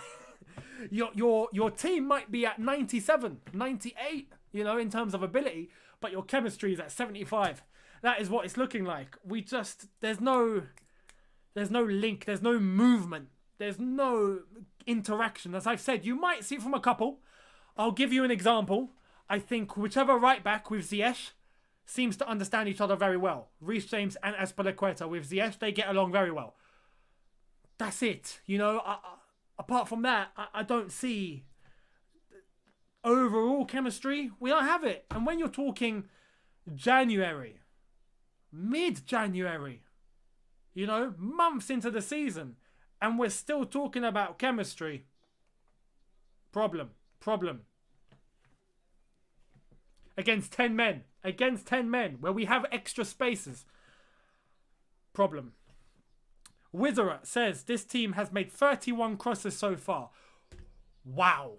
Your team might be at 97, 98, you know, in terms of ability, but your chemistry is at 75. That is what it's looking like. There's no link, there's no movement, there's no interaction. As I've said, you might see it from a couple. I'll give you an example. I think whichever right back with Ziyech seems to understand each other very well. Reece James and Azpilicueta with Ziyech, they get along very well. That's it. You know, apart from that, I don't see overall chemistry. We don't have it. And when you're talking January, mid-January, you know, months into the season, and we're still talking about chemistry. Problem. Against 10 men, where we have extra spaces. Problem. Witherer says, this team has made 31 crosses so far. Wow.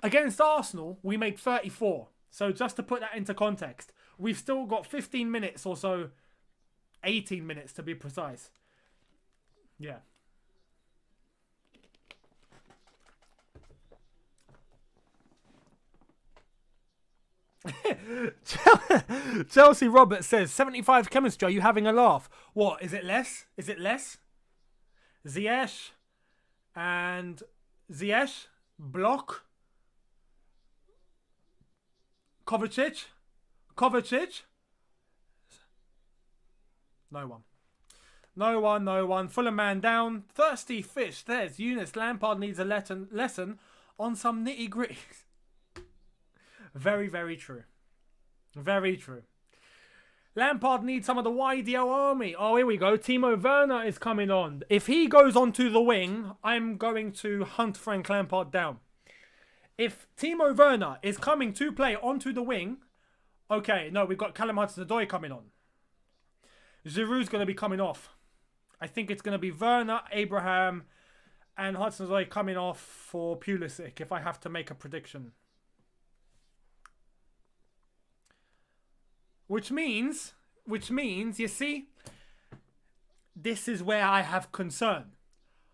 Against Arsenal, we made 34. So just to put that into context, we've still got 15 minutes or so, 18 minutes to be precise. Yeah. Chelsea Robert says, 75 chemistry, are you having a laugh? What, is it less? Is it less? Ziyech and Ziyech. Block. Kovacic. No one. No one. Fulham man down. Thirsty fish. There's Younes. Lampard needs a lesson on some nitty gritty. Very, very true. Very true. Lampard needs some of the YDL army. Oh, here we go. Timo Werner is coming on. If he goes onto the wing, I'm going to hunt Frank Lampard down. If Timo Werner is coming to play onto the wing, okay, no, we've got Callum Hudson-Odoi coming on. Giroud's going to be coming off. I think it's going to be Werner, Abraham, and Hudson-Odoi coming off for Pulisic, if I have to make a prediction. Which means, you see, this is where I have concern.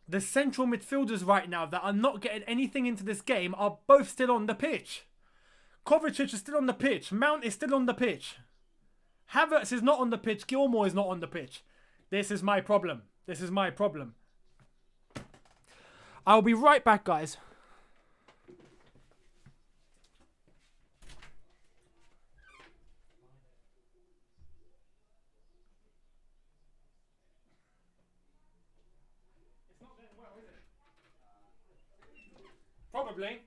The central midfielders right now that are not getting anything into this game are both still on the pitch. Kovacic is still on the pitch. Mount is still on the pitch. Havertz is not on the pitch. Gilmour is not on the pitch. This is my problem. I'll be right back, guys. Probably.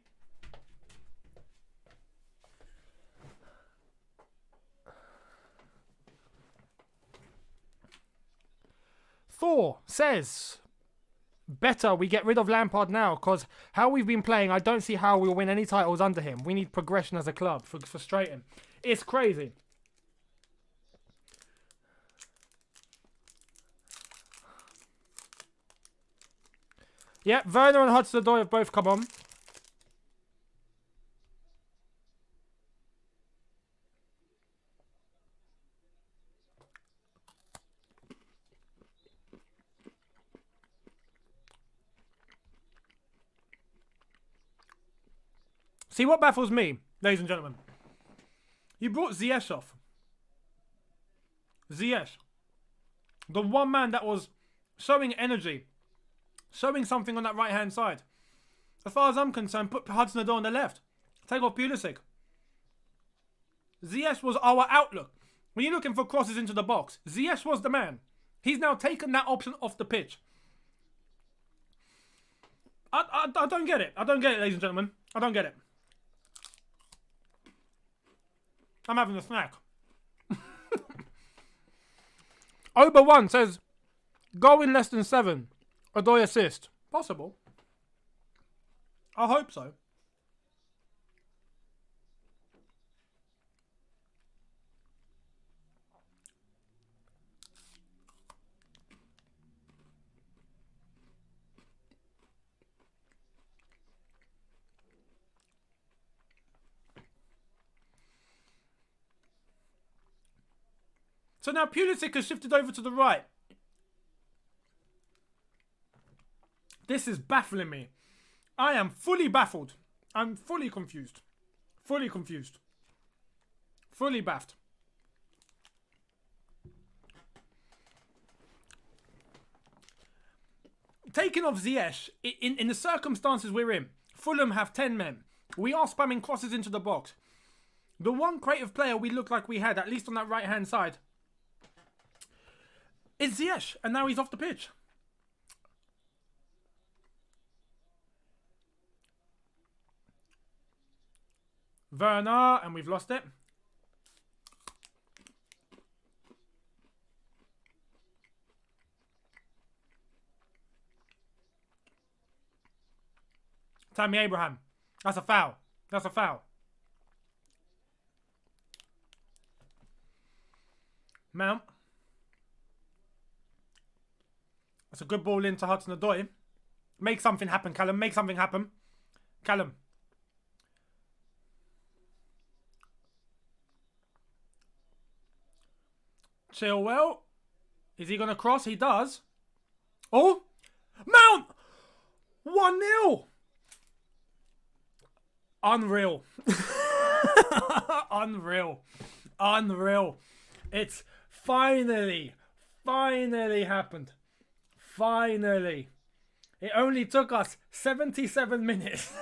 Thor says, better we get rid of Lampard now, because how we've been playing, I don't see how we'll win any titles under him. We need progression as a club. Frustrating. It's crazy. Yep, Werner and Hudson-Odoi have both come on. See what baffles me, ladies and gentlemen. You brought Ziyech off. Ziyech. The one man that was showing energy. Showing something on that right-hand side. As far as I'm concerned, put Hudson-Odoi on the left. Take off Pulisic. Ziyech was our outlook. When you're looking for crosses into the box, Ziyech was the man. He's now taken that option off the pitch. I don't get it. I don't get it, ladies and gentlemen. I don't get it. I'm having a snack. Ober1 says, goal in less than 7. Odoi assist. Possible. I hope so. So now Pulisic has shifted over to the right. This is baffling me. I am fully baffled. I'm fully confused. Fully confused. Fully baffed. Taking off Ziyech, in the circumstances we're in, Fulham have 10 men. We are spamming crosses into the box. The one creative player we look like we had, at least on that right-hand side, is Ziyech, and now he's off the pitch. Werner, and we've lost it. Tammy Abraham. That's a foul. That's a foul. Mount. That's a good ball into Hudson-Odoi. Make something happen, Callum. Make something happen. Callum. Chilwell. Is he going to cross? He does. Oh. Mount. 1-0. Unreal. Unreal. Unreal. It's finally happened. Finally. It only took us 77 minutes.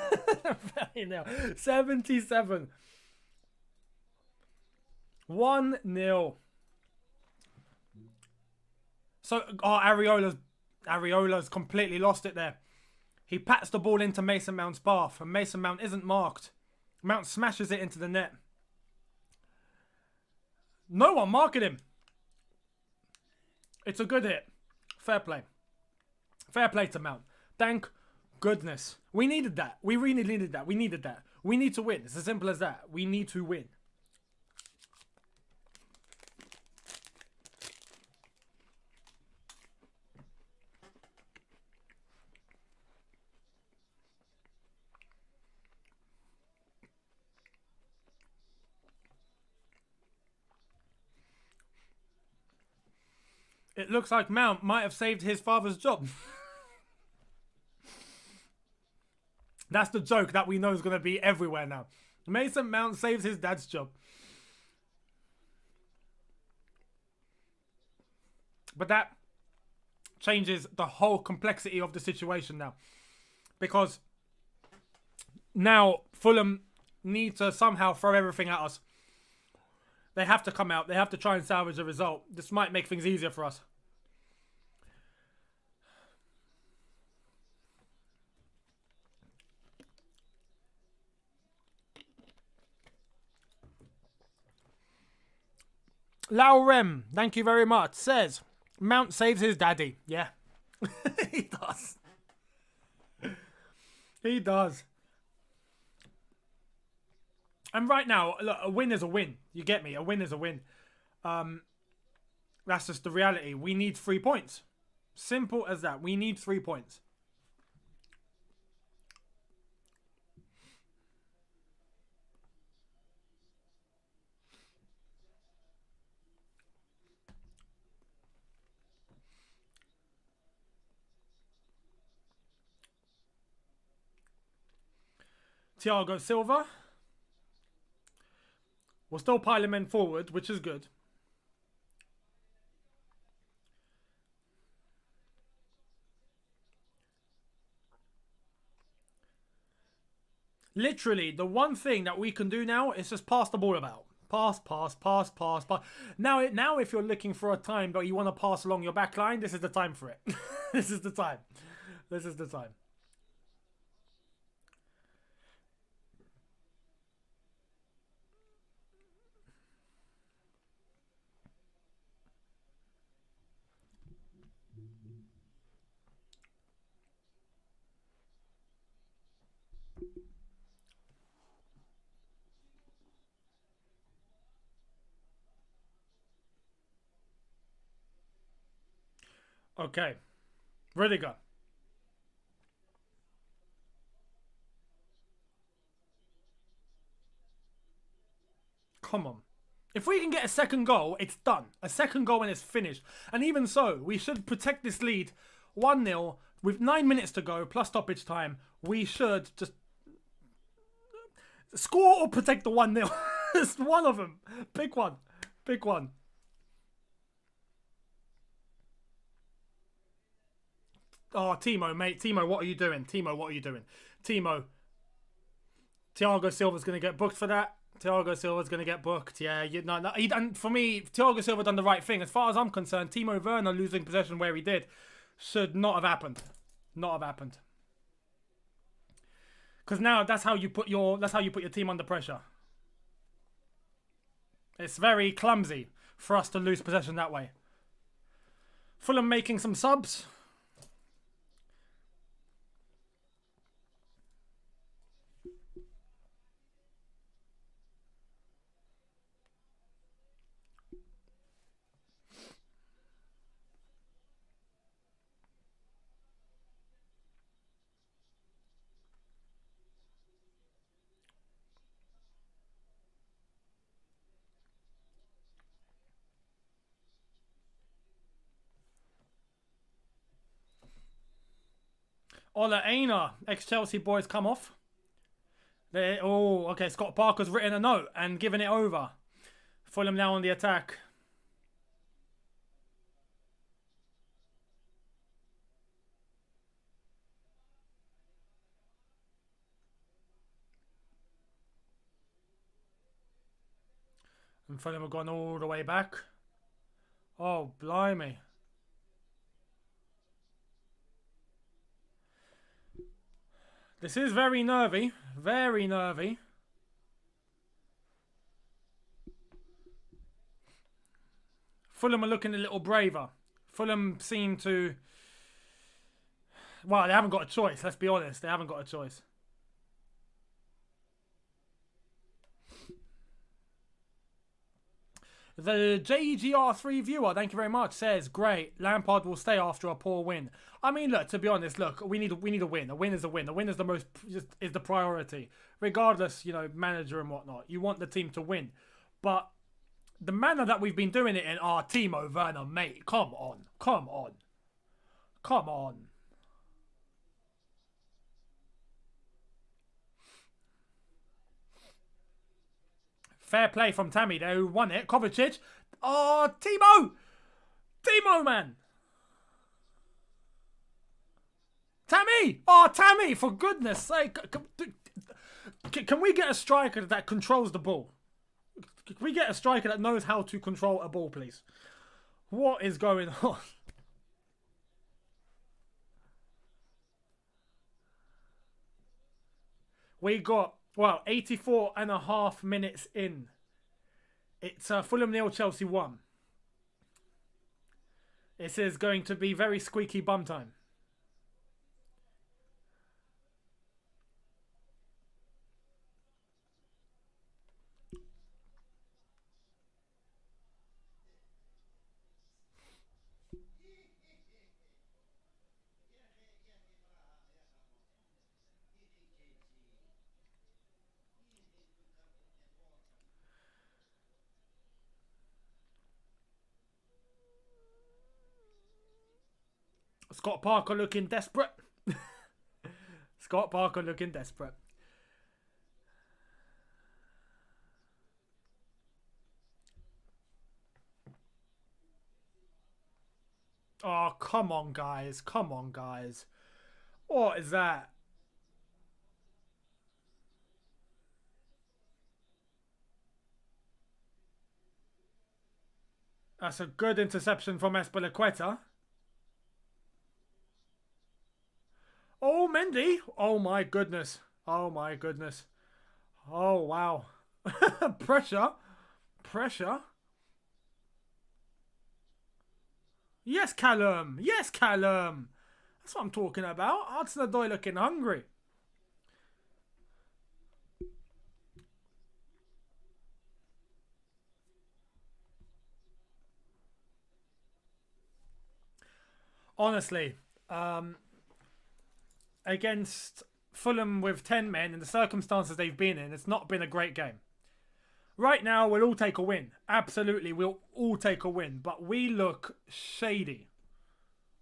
77. 1-0. So, Areola's completely lost it there. He pats the ball into Mason Mount's path, and Mason Mount isn't marked. Mount smashes it into the net. No one marking him. It's a good hit. Fair play. Fair play to Mount. Thank goodness. We needed that. We really needed that. We needed that. We need to win. It's as simple as that. We need to win. It looks like Mount might have saved his father's job. That's the joke that we know is going to be everywhere now. Mason Mount saves his dad's job. But that changes the whole complexity of the situation now. Because now Fulham need to somehow throw everything at us. They have to come out. They have to try and salvage a result. This might make things easier for us. Laurem, thank you very much, says, Mount saves his daddy. Yeah. He does. He does. And right now, look, a win is a win. You get me? A win is a win. That's just the reality. We need 3 points. Simple as that. We need 3 points. Thiago Silva. We're still piling men forward, which is good. Literally, the one thing that we can do now is just pass the ball about. Pass. Now, if you're looking for a time but you want to pass along your back line, this is the time for it. This is the time. This is the time. Okay. Rudiger. Come on. If we can get a second goal, it's done. A second goal and it's finished. And even so, we should protect this lead 1-0 with 9 minutes to go plus stoppage time. We should just score or protect the 1-0. It's one of them. Pick one. Pick one. Oh, Timo, mate. Timo, what are you doing? Timo, what are you doing? Timo. Thiago Silva's going to get booked for that. Thiago Silva's going to get booked. Yeah, and for me, Thiago Silva done the right thing. As far as I'm concerned, Timo Werner losing possession where he did should not have happened. Not have happened. Because now that's how you put your team under pressure. It's very clumsy for us to lose possession that way. Fulham making some subs. Ola Aina, ex-Chelsea boys come off. Okay, Scott Parker's written a note and given it over. Fulham now on the attack. And Fulham have gone all the way back. Oh, blimey. This is very nervy. Very nervy. Fulham are looking a little braver. Fulham seem to... Well, they haven't got a choice. Let's be honest. They haven't got a choice. The JGR3 viewer, thank you very much, says, great, Lampard will stay after a poor win. I mean, look, to be honest, look, we need a win. A win is a win. A win is is the priority. Regardless, you know, manager and whatnot. You want the team to win. But the manner that we've been doing it in, Timo Werner, mate, come on. Come on. Come on. Fair play from Tammy there, who won it. Kovacic. Oh, Timo! Timo, man! Tammy! Oh, Tammy, for goodness sake. Can we get a striker that controls the ball? Can we get a striker that knows how to control a ball, please? What is going on? We got... Well, 84.5 minutes in. It's Fulham 0, Chelsea 1. This is going to be very squeaky bum time. Scott Parker looking desperate. Scott Parker looking desperate. Oh, come on, guys. Come on, guys. What is that? That's a good interception from Espilicueta. Oh, Mendy. Oh, my goodness. Oh, my goodness. Oh, wow. Pressure. Pressure. Yes, Callum. Yes, Callum. That's what I'm talking about. Hudson-Odoi looking hungry. Honestly, against Fulham with 10 men in the circumstances they've been in, it's not been a great game. Right now, we'll all take a win. Absolutely, we'll all take a win. But we look shady.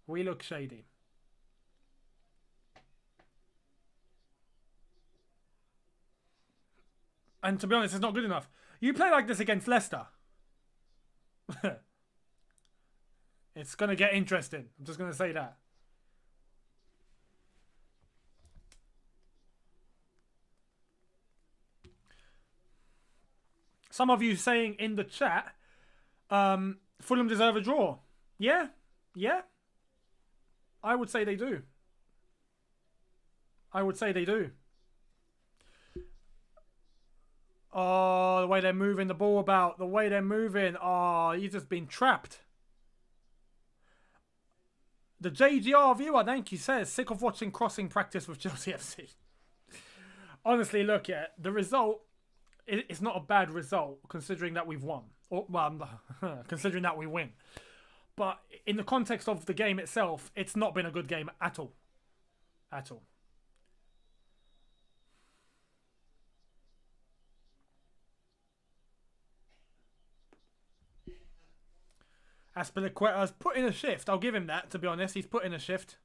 We look shady. And to be honest, it's not good enough. You play like this against Leicester. It's going to get interesting. I'm just going to say that. Some of you saying in the chat, Fulham deserve a draw. Yeah, yeah. I would say they do. I would say they do. Oh, the way they're moving the ball about. The way they're moving. Oh, you've just been trapped. The JGR viewer, thank you, says, sick of watching crossing practice with Chelsea FC. Honestly, look, yeah, the result... It's not a bad result considering that we've won. Or, well, considering that we win. But in the context of the game itself, it's not been a good game at all. At all. Aspilicueta's put in a shift. I'll give him that, to be honest. He's put in a shift.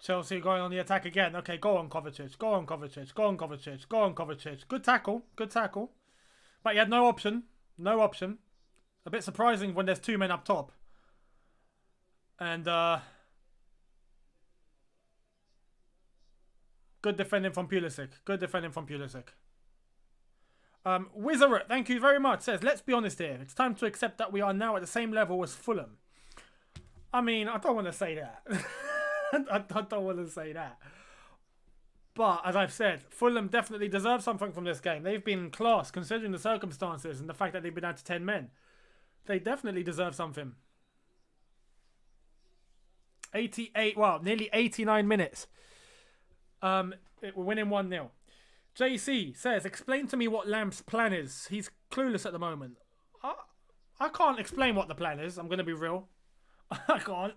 Chelsea going on the attack again. Okay, go on Kovacic. Go on Kovacic. Go on Kovacic. Go on Kovacic. Good tackle. Good tackle. But he had no option. No option. A bit surprising when there's two men up top. And good defending from Pulisic. Good defending from Pulisic. Wizard, thank you very much, says, let's be honest here. It's time to accept that we are now at the same level as Fulham. I mean, I don't want to say that. I don't want to say that. But, as I've said, Fulham definitely deserve something from this game. They've been class, considering the circumstances and the fact that they've been down to 10 men. They definitely deserve something. 88, well, nearly 89 minutes. We're winning 1-0. JC says, explain to me what Lamp's plan is. He's clueless at the moment. I can't explain what the plan is. I'm going to be real. I can't.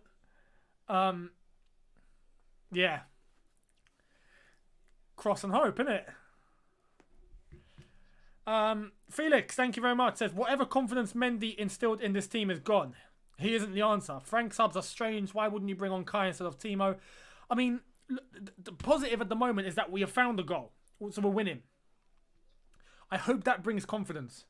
Yeah. Cross and hope, innit? Felix, thank you very much. Says, whatever confidence Mendy instilled in this team is gone. He isn't the answer. Frank subs are strange. Why wouldn't you bring on Kai instead of Timo? I mean, the positive at the moment is that we have found a goal. So we're winning. I hope that brings confidence.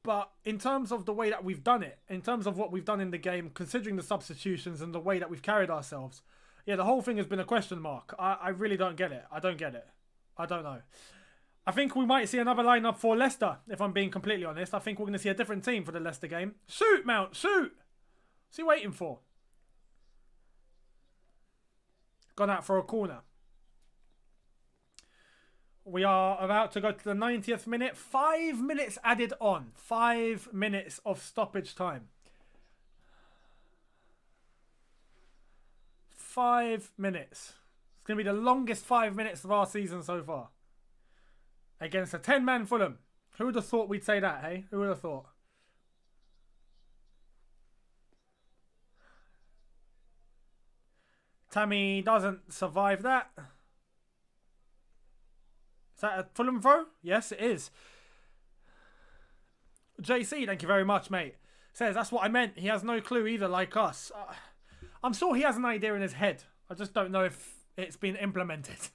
But in terms of the way that we've done it, in terms of what we've done in the game, considering the substitutions and the way that we've carried ourselves, yeah, the whole thing has been a question mark. I really don't get it. I don't get it. I don't know. I think we might see another lineup for Leicester, if I'm being completely honest. I think we're going to see a different team for the Leicester game. Shoot, Mount, shoot! What's he waiting for? Gone out for a corner. We are about to go to the 90th minute. 5 minutes added on. 5 minutes of stoppage time. 5 minutes. It's going to be the longest 5 minutes of our season so far. Against a 10-man Fulham. Who would have thought we'd say that, hey? Who would have thought? Tammy doesn't survive that. Is that a Fulham throw? Yes, it is. JC, thank you very much, mate. Says, that's what I meant. He has no clue either, like us. I'm sure he has an idea in his head. I just don't know if it's been implemented.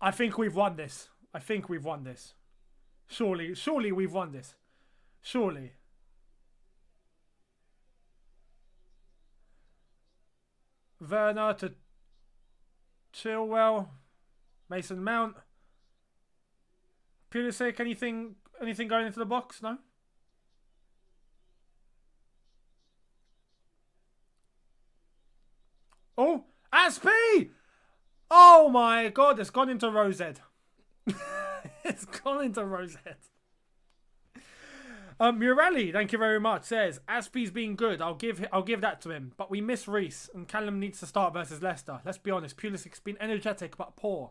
I think we've won this. I think we've won this. Surely we've won this. Surely. Werner to Chilwell. Mason Mount. Pulisic, anything going into the box? No? Oh, Aspie! Oh my god, it's gone into Rosette. It's gone into Rosette. Murali, thank you very much, says, Aspie's been good. I'll give that to him. But we miss Reece, and Callum needs to start versus Leicester. Let's be honest, Pulisic's been energetic but poor.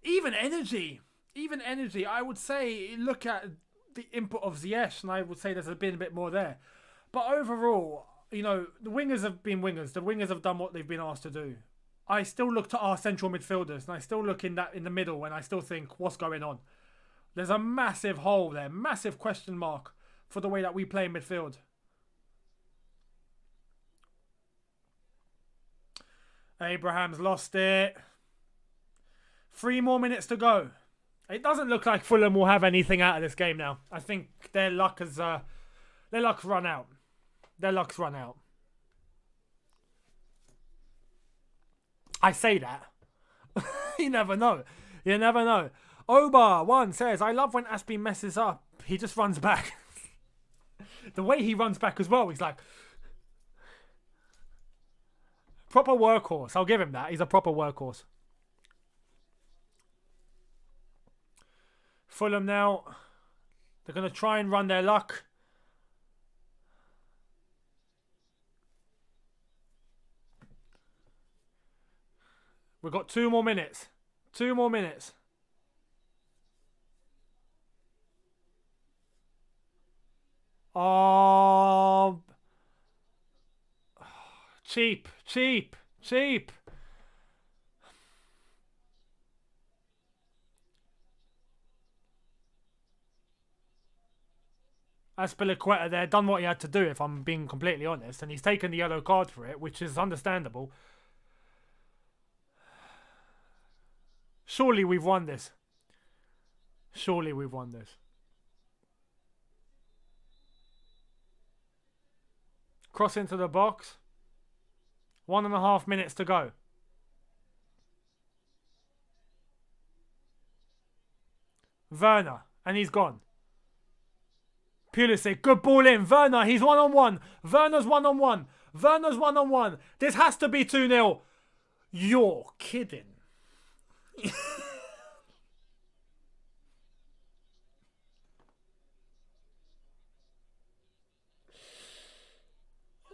Even energy, I would say, look at the input of Ziyech, and I would say there's been a bit more there. But overall, you know, the wingers have been wingers. The wingers have done what they've been asked to do. I still look to our central midfielders, and I still look in the middle, and I still think, what's going on? There's a massive hole there, massive question mark for the way that we play midfield. Abraham's lost it. 3 more minutes to go. It doesn't look like Fulham will have anything out of this game now. I think their luck has run out. Their luck's run out. I say that. You never know. You never know. Oba1 says, I love when Aspie messes up. He just runs back. The way he runs back as well, he's like... Proper workhorse. I'll give him that. He's a proper workhorse. Fulham now. They're going to try and run their luck. We've got 2 more minutes. 2 more minutes. Oh, cheap. Azpilicueta there done what he had to do, if I'm being completely honest, and he's taken the yellow card for it, which is understandable. Surely we've won this. Surely we've won this. Cross into the box. 1.5 minutes to go. Werner, and he's gone. Pulisic, good ball in. Werner, he's one-on-one. Werner's one-on-one. Werner's one-on-one. This has to be 2-0. You're kidding.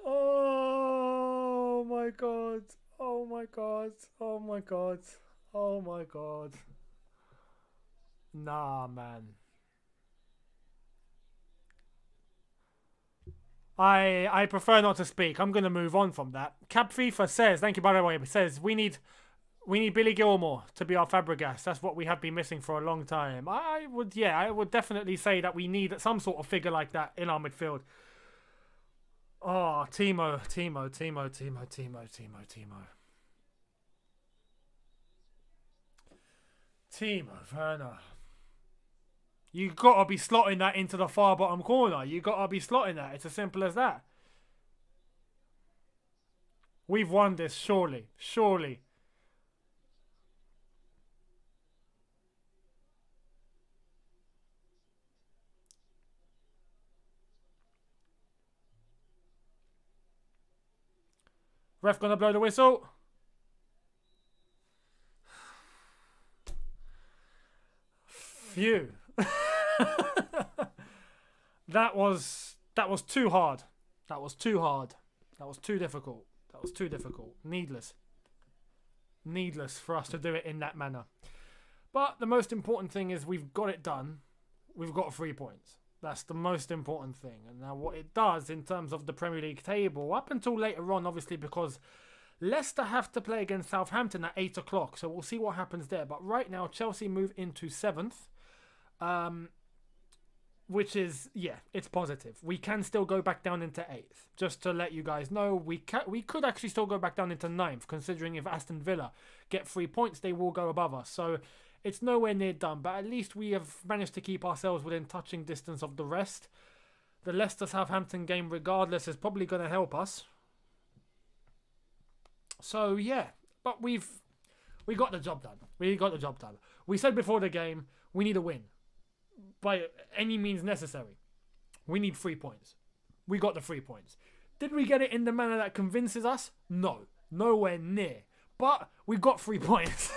Oh my god. Oh my god. Oh my god. Oh my god. Nah, man. I prefer not to speak. I'm going to move on from that. Cap FIFA says, thank you by the way, it says we need Billy Gilmore to be our Fabregas. That's what we have been missing for a long time. I would definitely say that we need some sort of figure like that in our midfield. Oh, Timo. Timo Werner. You gotta be slotting that into the far bottom corner. You gotta be slotting that. It's as simple as that. We've won this, surely. Surely. Ref gonna blow the whistle. Phew. That was too hard. That was too hard. That was too difficult. That was too difficult. Needless for us to do it in that manner. But the most important thing is we've got it done. We've got 3 points. That's the most important thing. And now what it does in terms of the Premier League table, up until later on, obviously, because Leicester have to play against Southampton at 8 o'clock. So we'll see what happens there. But right now, Chelsea move into 7th. Which is, yeah, it's positive. We can still go back down into 8th. Just to let you guys know, we could actually still go back down into 9th, considering if Aston Villa get 3 points, they will go above us. So it's nowhere near done, but at least we have managed to keep ourselves within touching distance of the rest. The Leicester-Southampton game, regardless, is probably going to help us. So, yeah, but we got the job done. We got the job done. We said before the game, we need a win. By any means necessary. We need 3 points. We got the 3 points. Did we get it in the manner that convinces us? No. Nowhere near. But we got 3 points.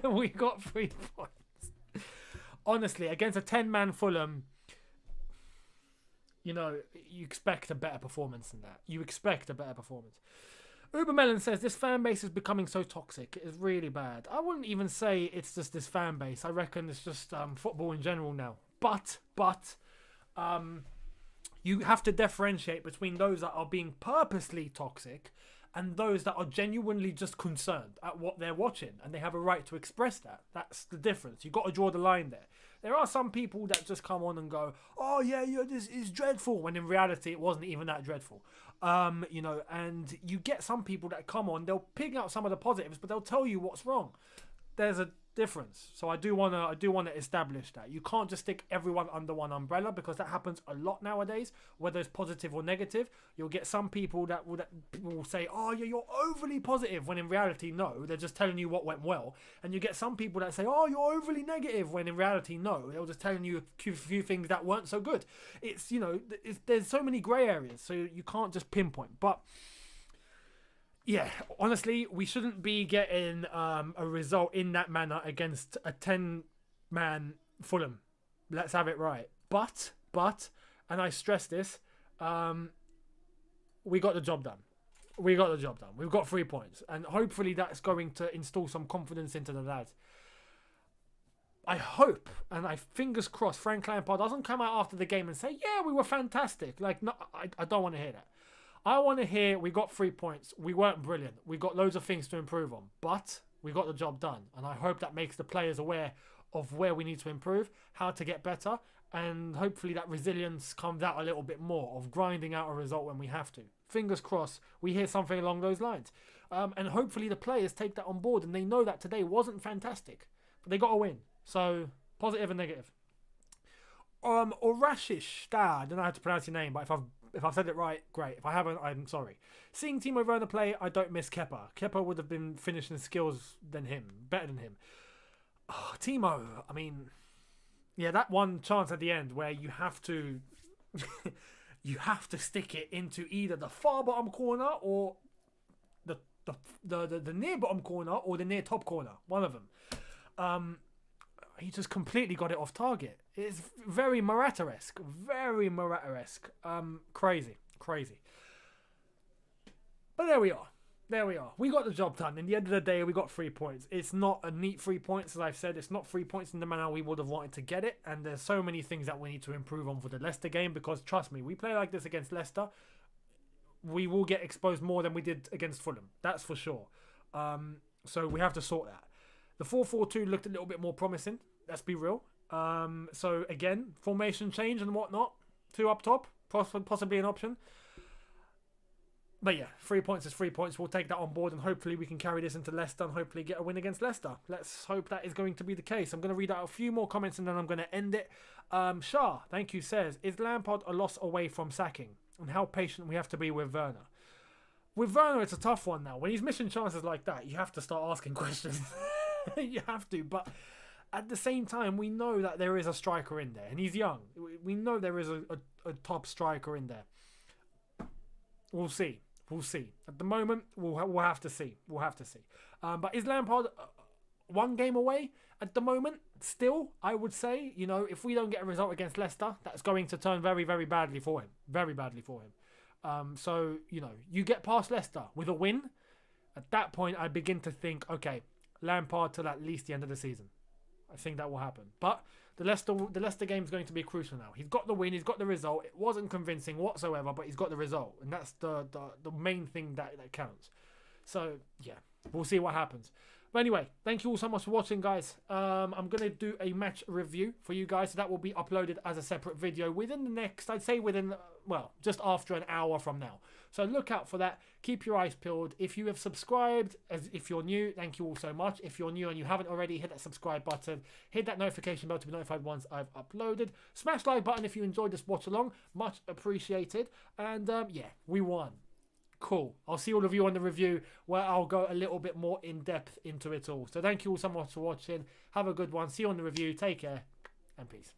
We got 3 points. Honestly, against a 10-man Fulham, you expect a better performance than that. You expect a better performance. Ubermelon says, this fan base is becoming so toxic. It is really bad. I wouldn't even say it's just this fan base. I reckon it's just football in general now. But, you have to differentiate between those that are being purposely toxic and those that are genuinely just concerned at what they're watching. And they have a right to express that. That's the difference. You've got to draw the line there. There are some people that just come on and go, oh yeah, this is dreadful. When in reality, it wasn't even that dreadful. And you get some people that come on, they'll pick out some of the positives, but they'll tell you what's wrong. There's a difference. So I do want to establish that. You can't just stick everyone under one umbrella, because that happens a lot nowadays, whether it's positive or negative. You'll get some people that will say, oh yeah, you're overly positive, when in reality, no, they're just telling you what went well. And you get some people that say, oh, you're overly negative, when in reality, no, they're just telling you a few things that weren't so good. It's, there's so many grey areas, so you can't just pinpoint. But yeah, honestly, we shouldn't be getting a result in that manner against a 10-man Fulham. Let's have it right. But, and I stress this, we got the job done. We've got 3 points. And hopefully that's going to install some confidence into the lads. I hope, and I fingers crossed, Frank Lampard doesn't come out after the game and say, yeah, we were fantastic. Like, no, I don't want to hear that. I want to hear we got 3 points. We weren't brilliant. We got loads of things to improve on. But we got the job done. And I hope that makes the players aware of where we need to improve, how to get better. And hopefully that resilience comes out a little bit more of grinding out a result when we have to. Fingers crossed we hear something along those lines. And hopefully the players take that on board and they know that today wasn't fantastic. But they got a win. So, positive and negative. Orashish, I don't know how to pronounce your name, but if I've said it right, great. If I haven't, I'm sorry. Seeing Timo Werner play, I don't miss Kepa. Kepa would have been finishing skills better than him. Oh, Timo, I mean, yeah, that one chance at the end where you have to you have to stick it into either the far bottom corner or the near bottom corner or the near top corner, one of them. He just completely got it off target. It's very Morata-esque. Very Morata-esque. Crazy. But there we are. We got the job done. In the end of the day, we got 3 points. It's not a neat 3 points, as I've said. It's not 3 points in the manner we would have wanted to get it. And there's so many things that we need to improve on for the Leicester game. Because, trust me, we play like this against Leicester, we will get exposed more than we did against Fulham. That's for sure. So we have to sort that. The 4-4-2 looked a little bit more promising. Let's be real. So again, formation change and whatnot. 2 up top, possibly an option. But yeah, 3 points is 3 points. We'll take that on board and hopefully we can carry this into Leicester and hopefully get a win against Leicester. Let's hope that is going to be the case. I'm going to read out a few more comments and then I'm going to end it. Shah, thank you, says, is Lampard a loss away from sacking? And how patient we have to be with Werner. With Werner, it's a tough one now. When he's missing chances like that, you have to start asking questions. You have to, but at the same time, we know that there is a striker in there, and he's young. We know there is a top striker in there. We'll see. At the moment, we'll have to see. But is Lampard 1 game away at the moment? Still, I would say, if we don't get a result against Leicester, that's going to turn very, very badly for him. So, you get past Leicester with a win. At that point, I begin to think, okay, Lampard till at least the end of the season. I think that will happen. But the Leicester game is going to be crucial now. He's got the win. He's got the result. It wasn't convincing whatsoever, but he's got the result. And that's the main thing that counts. So, yeah, we'll see what happens. But anyway, thank you all so much for watching, guys. I'm going to do a match review for you guys. So that will be uploaded as a separate video within the next, I'd say just after an hour from now. So look out for that. Keep your eyes peeled. If you have subscribed, if you're new, thank you all so much. If you're new and you haven't already, hit that subscribe button. Hit that notification bell to be notified once I've uploaded. Smash like button if you enjoyed this watch along. Much appreciated. And yeah, we won. Cool. I'll see all of you on the review where I'll go a little bit more in depth into it all. So thank you all so much for watching. Have a good one. See you on the review. Take care and peace.